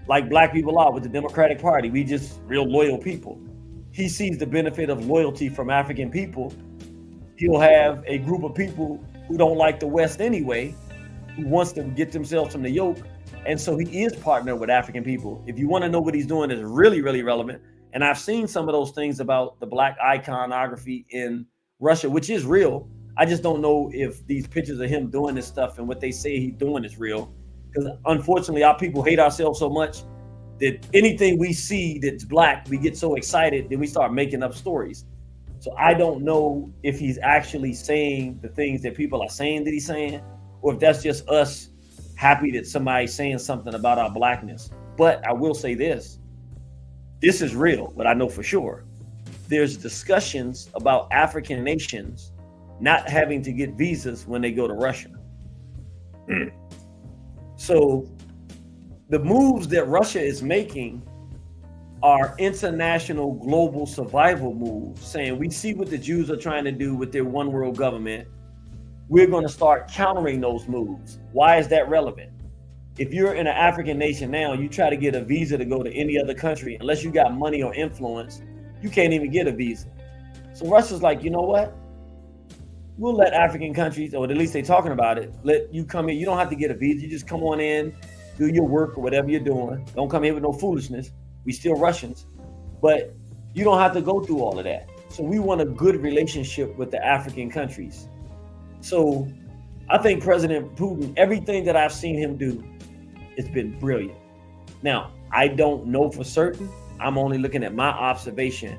like black people are with the Democratic Party, we just real loyal people. He sees the benefit of loyalty from African people. He'll have a group of people who don't like the West anyway, who wants to get themselves from the yoke. And so he is partnered with African people. If you want to know what he's doing is really, really relevant. And I've seen some of those things about the black iconography in Russia, which is real. I just don't know if these pictures of him doing this stuff and what they say he's doing is real. Because unfortunately, our people hate ourselves so much that anything we see that's black, we get so excited that we start making up stories. So I don't know if he's actually saying the things that people are saying that he's saying, or if that's just us happy that somebody's saying something about our blackness. But I will say this is real, but I know for sure. There's discussions about African nations not having to get visas when they go to Russia. So the moves that Russia is making are international global survival moves, saying we see what the Jews are trying to do with their one world government. We're going to start countering those moves. Why is that relevant? If you're in an African nation now, you try to get a visa to go to any other country, unless you got money or influence, you can't even get a visa. So Russia's like, you know what? We'll let African countries, or at least they're talking about it, let you come in. You don't have to get a visa. You just come on in, do your work or whatever you're doing. Don't come here with no foolishness. We still Russians, but you don't have to go through all of that. So we want a good relationship with the African countries. So I think President Putin, everything that I've seen him do, it's been brilliant. Now, I don't know for certain. I'm only looking at my observation.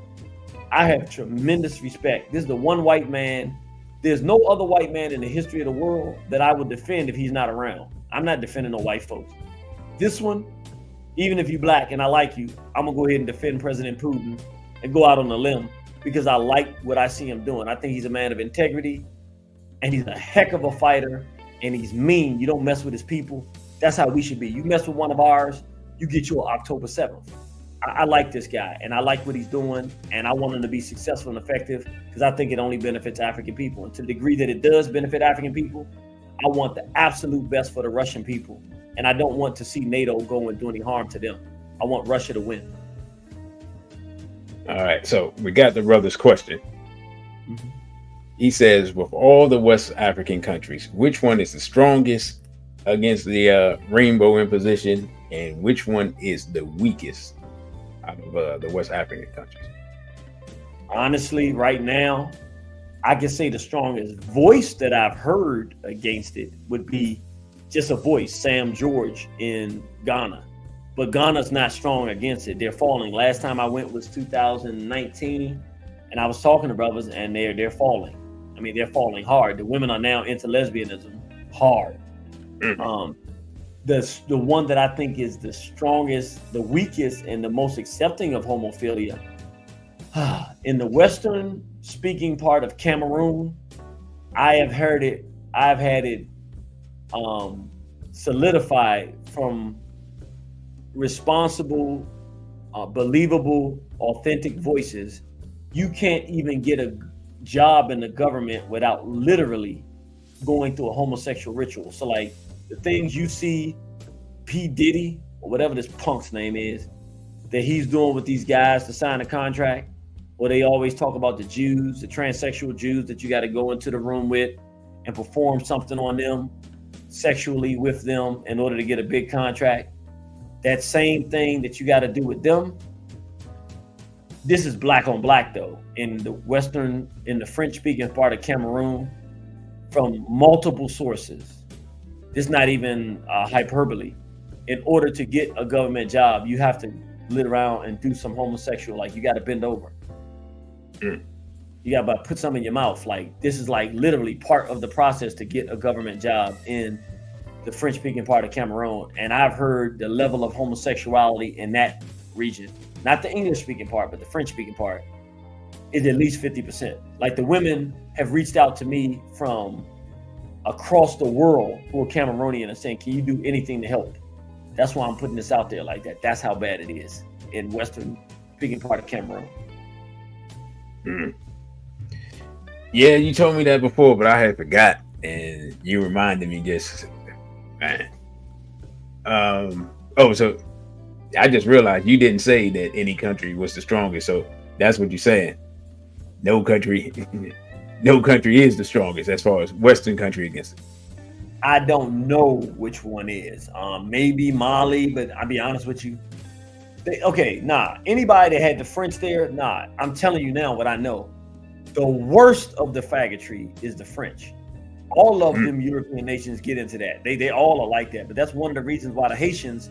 I have tremendous respect. This is the one white man. There's no other white man in the history of the world that I would defend if he's not around. I'm not defending no white folks. This one, even if you're black and I like you, I'm gonna go ahead and defend President Putin and go out on a limb because I like what I see him doing. I think he's a man of integrity and he's a heck of a fighter and he's mean. You don't mess with his people. That's how we should be. You mess with one of ours, you get your October 7th. I like this guy and I like what he's doing and I want him to be successful and effective because I think it only benefits African people. And to the degree that it does benefit African people, I want the absolute best for the Russian people. And I don't want to see NATO go and do any harm to them. I want Russia to win. All right, so we got the brother's question. He says, with all the West African countries, which one is the strongest against the rainbow imposition and which one is the weakest out of the West African countries? Honestly, right now, I can say the strongest voice that I've heard against it would be just a voice, Sam George in Ghana. But Ghana's not strong against it. They're falling. Last time I went was 2019, and I was talking to brothers, and they're falling. I mean, they're falling hard. The women are now into lesbianism hard. The one that I think is the strongest, the weakest, and the most accepting of homophilia in the Western speaking part of Cameroon, I have heard it. I've had it solidified from responsible, believable, authentic voices. You can't even get a job in the government without literally going through a homosexual ritual. So like the things you see P. Diddy or whatever this punk's name is that he's doing with these guys to sign a contract, or they always talk about the Jews, the transsexual Jews that you got to go into the room with and perform something on them sexually with them in order to get a big contract. That same thing that you got to do with them. This is black on black though. In the French speaking part of Cameroon, from multiple sources. This is not even hyperbole. In order to get a government job, you have to lit around and do some homosexual, like you got to bend over. You got to put something in your mouth. Like this is like literally part of the process to get a government job in the French speaking part of Cameroon. And I've heard the level of homosexuality in that region, not the English speaking part, but the French speaking part, is at least 50%. Like the women have reached out to me from across the world who are Cameroonian and saying, can you do anything to help? That's why I'm putting this out there like that. That's how bad it is in Western speaking part of Cameroon. Yeah, you told me that before, but I had forgot, and you reminded me just, man. So I just realized you didn't say that any country was the strongest. So that's what you're saying. No country is the strongest as far as Western country against it. I don't know which one is. Maybe Mali, but I'll be honest with you. Anybody that had the French there, I'm telling you now what I know. The worst of the faggotry is the French. All of them European nations get into that. They all are like that. But that's one of the reasons why the Haitians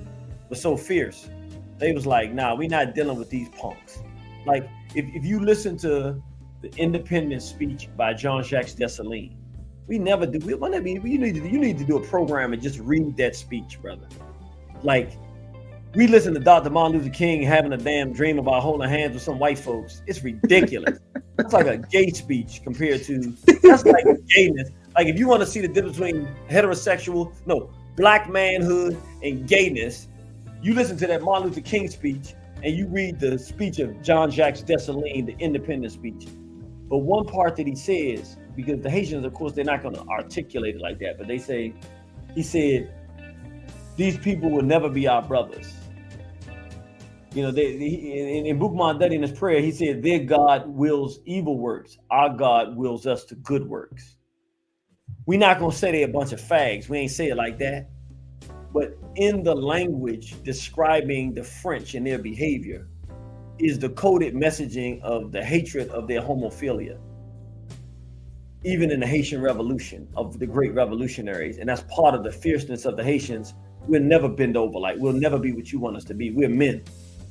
were so fierce. They was like, we're not dealing with these punks. Like, if you listen to the independence speech by Jean-Jacques Dessalines, we never do. You need to do a program and just read that speech, brother. Like, we listen to Dr. Martin Luther King having a damn dream about holding hands with some white folks. It's ridiculous. That's like a gay speech compared to, that's like gayness. Like, if you want to see the difference between black manhood and gayness, you listen to that Martin Luther King speech and you read the speech of Jean-Jacques Dessalines, the independence speech. But one part that he says, because the Haitians, of course, they're not going to articulate it like that, but he said, these people will never be our brothers. You know, in Boukman Duddy in his prayer, he said, their God wills evil works. Our God wills us to good works. We're not going to say they're a bunch of fags. We ain't say it like that. But in the language describing the French and their behavior is the coded messaging of the hatred of their homophilia. Even in the Haitian Revolution, of the great revolutionaries. And that's part of the fierceness of the Haitians. We'll never bend over. Like, we'll never be what you want us to be. We're men.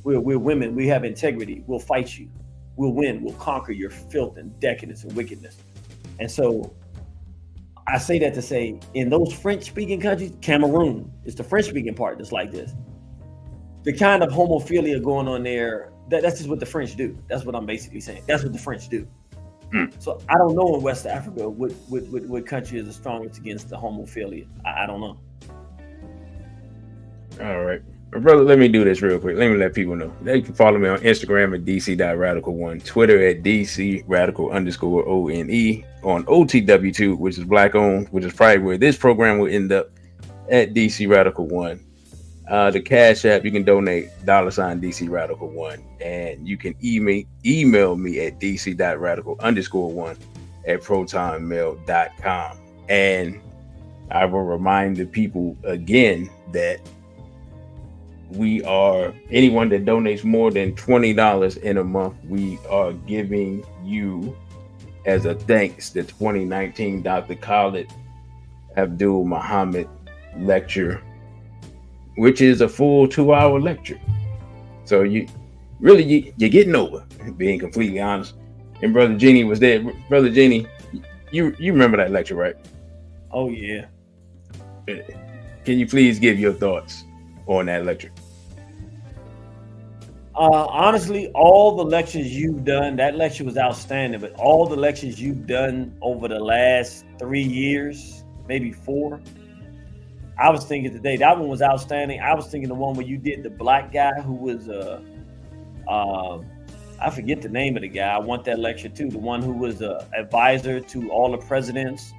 We're women. We have integrity. We'll fight you. We'll win. We'll conquer your filth and decadence and wickedness. And so I say that to say, in those French-speaking countries, Cameroon is the French-speaking part that's like this. The kind of homophilia going on there, that's just what the French do. That's what I'm basically saying. That's what the French do. So I don't know in West Africa what country is the strongest against the homophilia. I don't know. All right. Brother, let me do this real quick. Let me let people know. They can follow me on Instagram at dc.radical1, Twitter at dc_radical_one, on OTW2, which is black owned, which is probably where this program will end up, at DcRadical1. The Cashapp, you can donate $DCRadical1, and you can email me at dc.radical_1 at protonmail.com. And I will remind the people again that anyone that donates more than $20 in a month, we are giving you, as a thanks, the 2019 Dr. Khalid Abdul Muhammad lecture, which is a full 2-hour lecture. So you're getting over, being completely honest. And Brother Genie was there. Brother Genie, you remember that lecture, right? Oh yeah. Can you please give your thoughts on that lecture? Honestly, all the lectures you've done, that lecture was outstanding, but all the lectures you've done over the last 3 years, maybe 4, I was thinking today, that one was outstanding. I was thinking the one where you did the black guy who was, I forget the name of the guy. I want that lecture too. The one who was an advisor to all the presidents.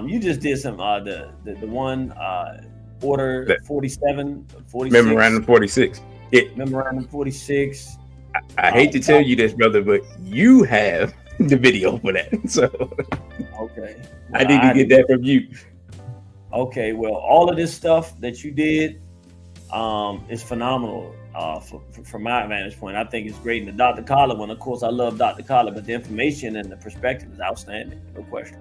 You just did some, the one, order 47, 46. Memorandum 46. Memorandum 46. I hate to tell you this, brother, but you have the video for that. So okay. Well, I need to get that from you. Okay, well, all of this stuff that you did is phenomenal from my vantage point. I think it's great. And the Dr. Khalid one, of course, I love Dr. Khalid, but the information and the perspective is outstanding. No question.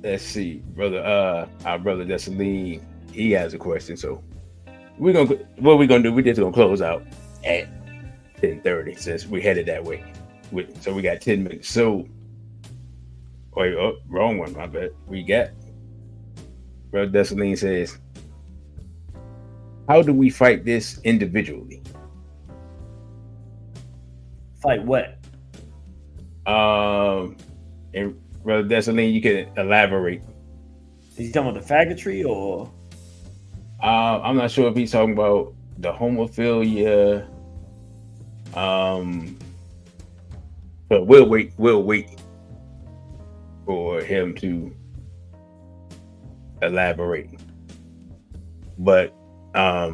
Let's see, brother. Our brother Dessalines, he has a question. So what we're gonna do? We're just gonna close out at 10:30 since we headed that way. So we got 10 minutes. So, wait, wrong one. My bad. We got brother Dessalines says, "How do we fight this individually?" Fight what? And brother Dessalines, you can elaborate. Is he talking about the faggotry or? I'm not sure if he's talking about the homophilia. But we'll wait for him to elaborate. But let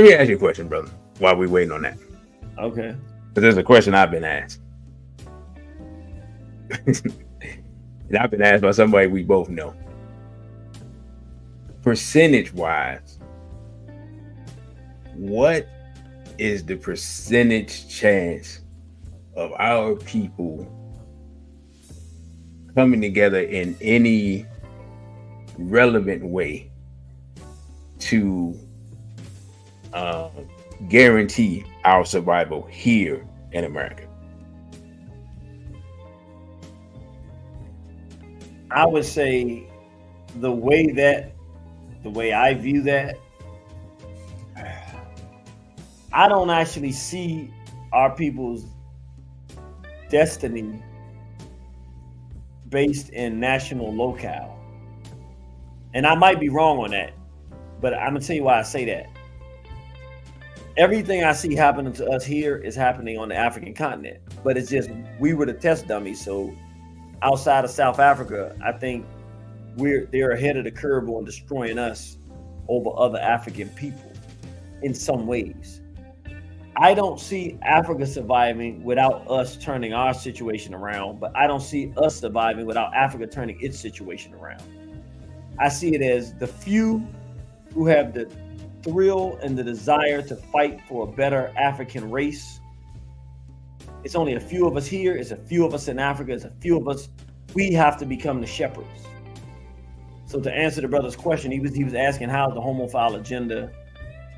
me ask you a question, brother, while we're waiting on that. Okay. Because there's a question I've been asked. And I've been asked by somebody we both know. Percentage-wise, what is the percentage chance of our people coming together in any relevant way to guarantee our survival here in America? I would say the way I view that, I don't actually see our people's destiny based in national locale. And I might be wrong on that, but I'm gonna tell you why I say that. Everything I see happening to us here is happening on the African continent, but it's just, we were the test dummies. So outside of South Africa, I think they're ahead of the curve on destroying us over other African people in some ways. I don't see Africa surviving without us turning our situation around, but I don't see us surviving without Africa turning its situation around. I see it as the few who have the thrill and the desire to fight for a better African race. It's only a few of us here. It's a few of us in Africa. It's a few of us. We have to become the shepherds. So to answer the brother's question, he was asking how's the homophile agenda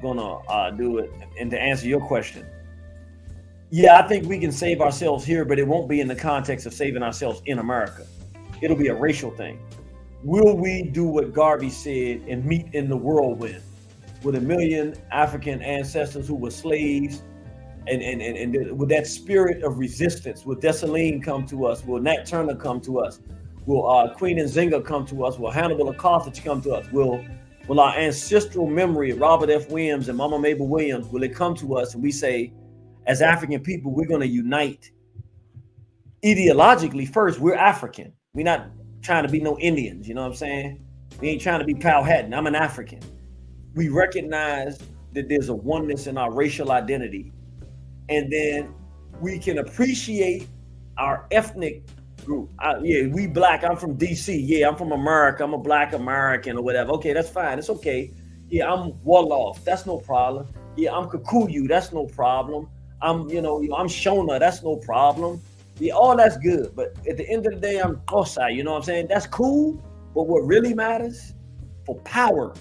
gonna do it. And to answer your question, yeah, I think we can save ourselves here, but it won't be in the context of saving ourselves in America. It'll be a racial thing. Will we do what Garvey said and meet in the whirlwind with 1 million African ancestors who were slaves? And with that spirit of resistance, will Dessalines come to us? Will Nat Turner come to us? Will Queen Nzinga come to us? Will Hannibal of Carthage come to us? Will our ancestral memory of Robert F. Williams and Mama Mabel Williams, will it come to us and we say, as African people, we're going to unite ideologically first? We're African. We're not trying to be no Indians, you know what I'm saying? We ain't trying to be Powhatan. I'm an African. We recognize that there's a oneness in our racial identity, and then we can appreciate our ethnic group. Yeah, we black. I'm from DC. Yeah, I'm from America. I'm a black American or whatever. Okay, that's fine. It's okay. Yeah, I'm Wolof. That's no problem. Yeah, I'm Kikuyu. That's no problem. I'm Shona. That's no problem. Yeah, all that's good. But at the end of the day, I'm Xhosa. You know what I'm saying? That's cool. But what really matters for power,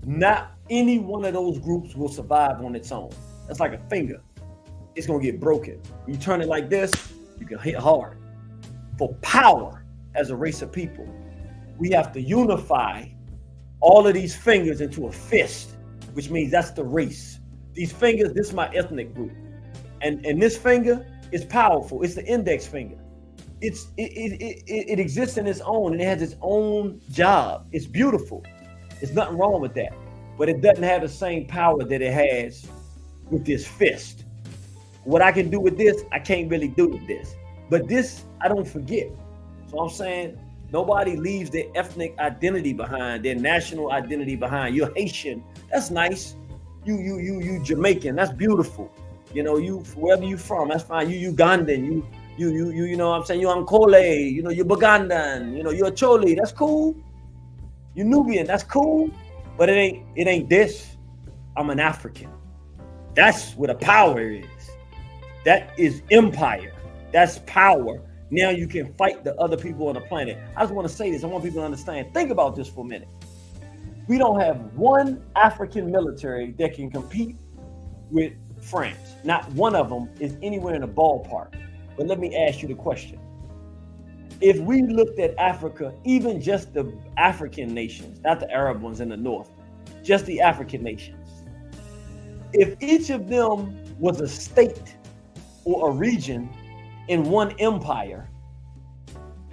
not any one of those groups will survive on its own. That's like a finger. It's gonna get broken. You turn it like this, you can hit hard. For power as a race of people, we have to unify all of these fingers into a fist, which means that's the race. These fingers, this is my ethnic group. And this finger is powerful. It's the index finger. It exists in its own, and it has its own job. It's beautiful. There's nothing wrong with that. But it doesn't have the same power that it has with this fist. What I can do with this, I can't really do with this. But this, I don't forget. So I'm saying nobody leaves their ethnic identity behind, their national identity behind. You're Haitian, that's nice. You Jamaican, that's beautiful. You know, you wherever you from, that's fine. You Ugandan, you know what I'm saying? You're Ankole, you know, you're Bugandan, you know, you're Choli, that's cool. You Nubian, that's cool. But it ain't this. I'm an African. That's where the power is. That is empire. That's power. Now you can fight the other people on the planet. I just want to say this. I want people to understand. Think about this for a minute. We don't have one African military that can compete with France. Not one of them is anywhere in the ballpark. But let me ask you the question. If we looked at Africa, even just the African nations, not the Arab ones in the north, just the African nations, if each of them was a state or a region in one empire,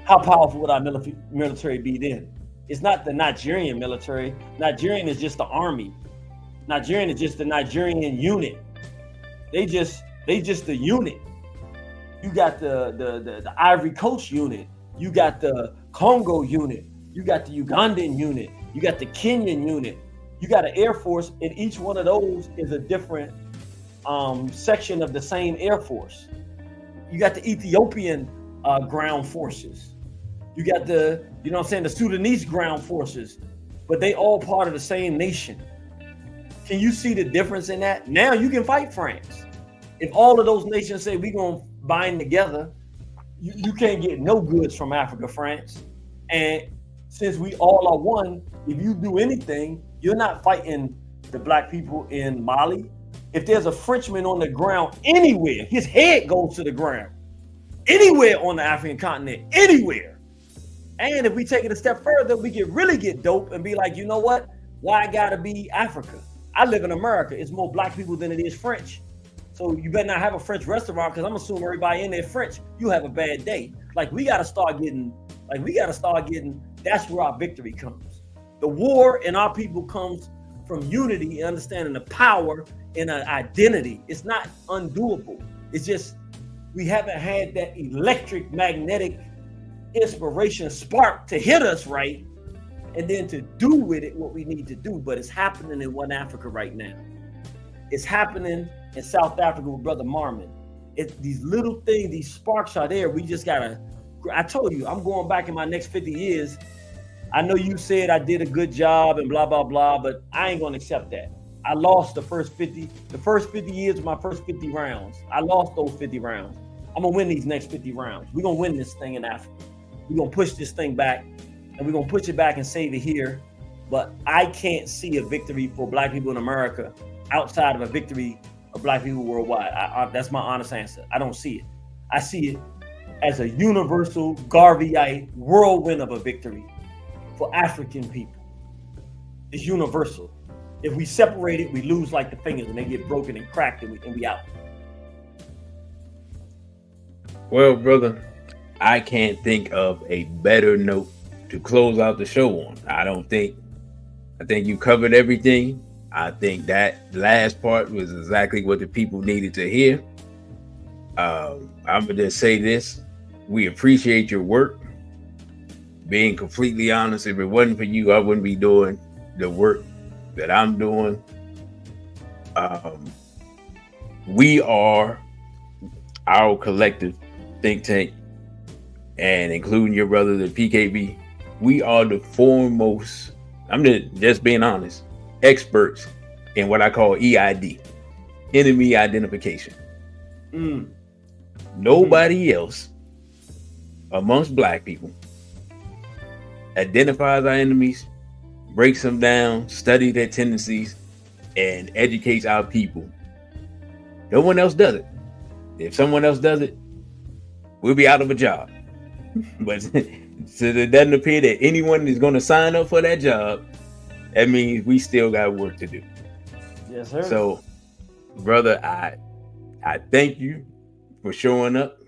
how powerful would our military be then? It's not the Nigerian military. Nigerian is just the army. Nigerian is just the Nigerian unit. They just the unit. You got the Ivory Coast unit. You got the Congo unit. You got the Ugandan unit. You got the Kenyan unit. You got an Air Force, and each one of those is a different section of the same Air Force. You got the Ethiopian ground forces. You got the, you know what I'm saying, the Sudanese ground forces, but they all part of the same nation. Can you see the difference in that? Now you can fight France. If all of those nations say we're going to bind together, you can't get no goods from Africa, France. And since we all are one, if you do anything, you're not fighting the black people in Mali. If there's a Frenchman on the ground anywhere, his head goes to the ground. Anywhere on the African continent, anywhere. And if we take it a step further, we can really get dope and be like, you know what? Why I gotta be Africa? I live in America. It's more black people than it is French. So you better not have a French restaurant, because I'm assuming everybody in there French. You have a bad day. Like we gotta start getting, that's where our victory comes. The war in our people comes from unity and understanding the power and an identity. It's not undoable. It's just, we haven't had that electric magnetic inspiration spark to hit us right, and then to do with it what we need to do. But it's happening in One Africa right now. It's happening in South Africa with Brother Marmon. These little things, these sparks are there. We just gotta, I told you, I'm going back in my next 50 years. I know you said I did a good job and blah, blah, blah, but I ain't gonna accept that. I lost the first 50 years of my first 50 rounds. I lost those 50 rounds. I'm gonna win these next 50 rounds. We're gonna win this thing in Africa. We're gonna push this thing back, and we're gonna push it back and save it here. But I can't see a victory for black people in America outside of a victory of black people worldwide. That's my honest answer. I don't see it. I see it as a universal Garveyite whirlwind of a victory for African people. It's universal. If we separate it, we lose like the fingers, and they get broken and cracked, and we out. Well, brother, I can't think of a better note to close out the show on. I think you covered everything. I think that last part was exactly what the people needed to hear. I'm gonna just say this: we appreciate your work. Being completely honest, if it wasn't for you, I wouldn't be doing the work that I'm doing. We are our collective think tank, and including your brother, the PKB, we are the foremost, I'm just being honest, experts in what I call EID, enemy identification. Nobody else amongst black people identifies our enemies, breaks them down, studies their tendencies, and educates our people. No one else does it. If someone else does it, we'll be out of a job. But so it doesn't appear that anyone is going to sign up for that job, that means we still got work to do. Yes, sir. So, brother, I thank you for showing up.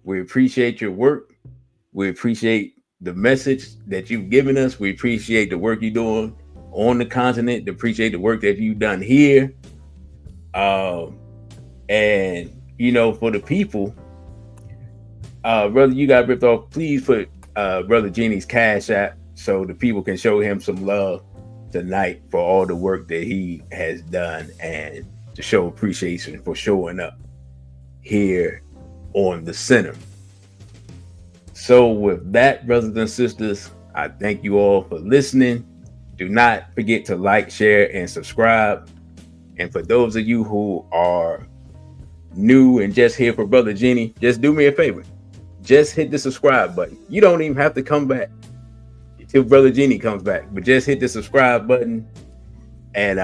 We appreciate your work. We appreciate the message that you've given us. We appreciate the work you're doing on the continent. We appreciate the work that you've done here. And, you know, for the people, brother, you got ripped off. Please put Brother Genie's Cashapp so the people can show him some love tonight for all the work that he has done, and to show appreciation for showing up here on the center. So with that, brothers and sisters, I thank you all for listening. Do not forget to like, share, and subscribe. And for those of you who are new and just here for Brother Genie, just do me a favor. Just hit the subscribe button. You don't even have to come back until Brother Genie comes back, but just hit the subscribe button. And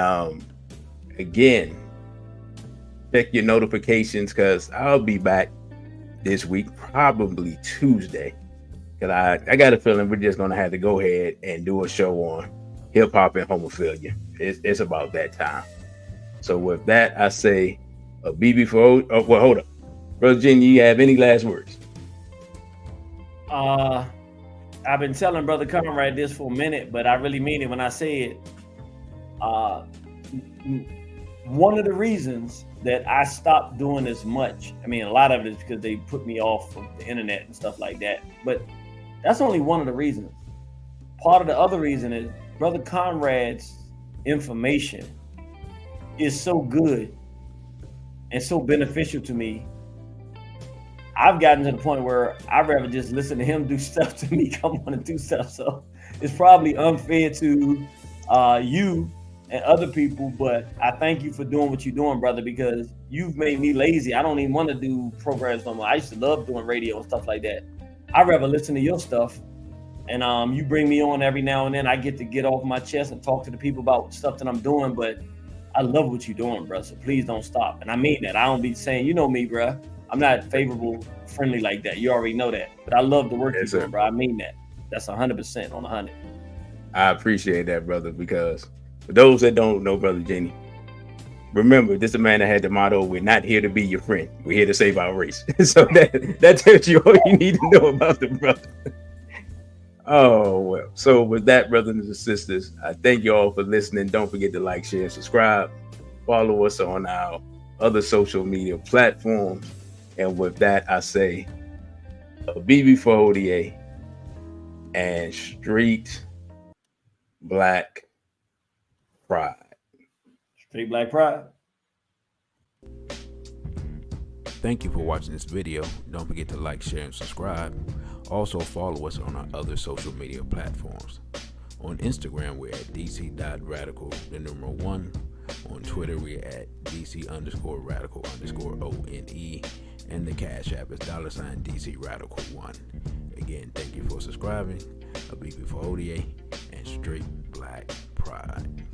again, check your notifications, because I'll be back this week, probably Tuesday, because I got a feeling we're just gonna have to go ahead and do a show on hip hop and homophilia. It's about that time. So with that, I say a BB for well, hold up, Brother Genie, you have any last words? I've been telling Brother Conrad this for a minute, but I really mean it when I say it. One of the reasons that I stopped doing as much, I mean, a lot of it is because they put me off of the internet and stuff like that, but that's only one of the reasons. Part of the other reason is Brother Conrad's information is so good and so beneficial to me. I've gotten to the point where I'd rather just listen to him do stuff to me come on and do stuff. So it's probably unfair to you and other people, but I thank you for doing what you're doing, brother, because you've made me lazy. I don't even want to do programs no more. I used to love doing radio and stuff like that. I'd rather listen to your stuff, and you bring me on every now and then. I get to get off my chest and talk to the people about stuff that I'm doing, but I love what you're doing, bro, so please don't stop. And I mean that. I don't be saying, you know me, bro. I'm not favorable, friendly like that. You already know that. But I love the work you're doing, bro. I mean that. That's 100% on 100. I appreciate that, brother, because for those that don't know Brother Genie, remember, this is a man that had the motto, we're not here to be your friend. We're here to save our race. So that tells you all you need to know about the brother. Oh, well. So with that, brothers and sisters, I thank you all for listening. Don't forget to like, share, and subscribe. Follow us on our other social media platforms. And with that, I say a BB for ODA and Street Black Pride. Street Black Pride. Thank you for watching this video. Don't forget to like, share, and subscribe. Also follow us on our other social media platforms. On Instagram, we're at dc.radical1. On Twitter, we're at dc_radical_one. And the Cashapp is $DcRadical1. Again, thank you for subscribing. A BB for ODA and Straight Black Pride.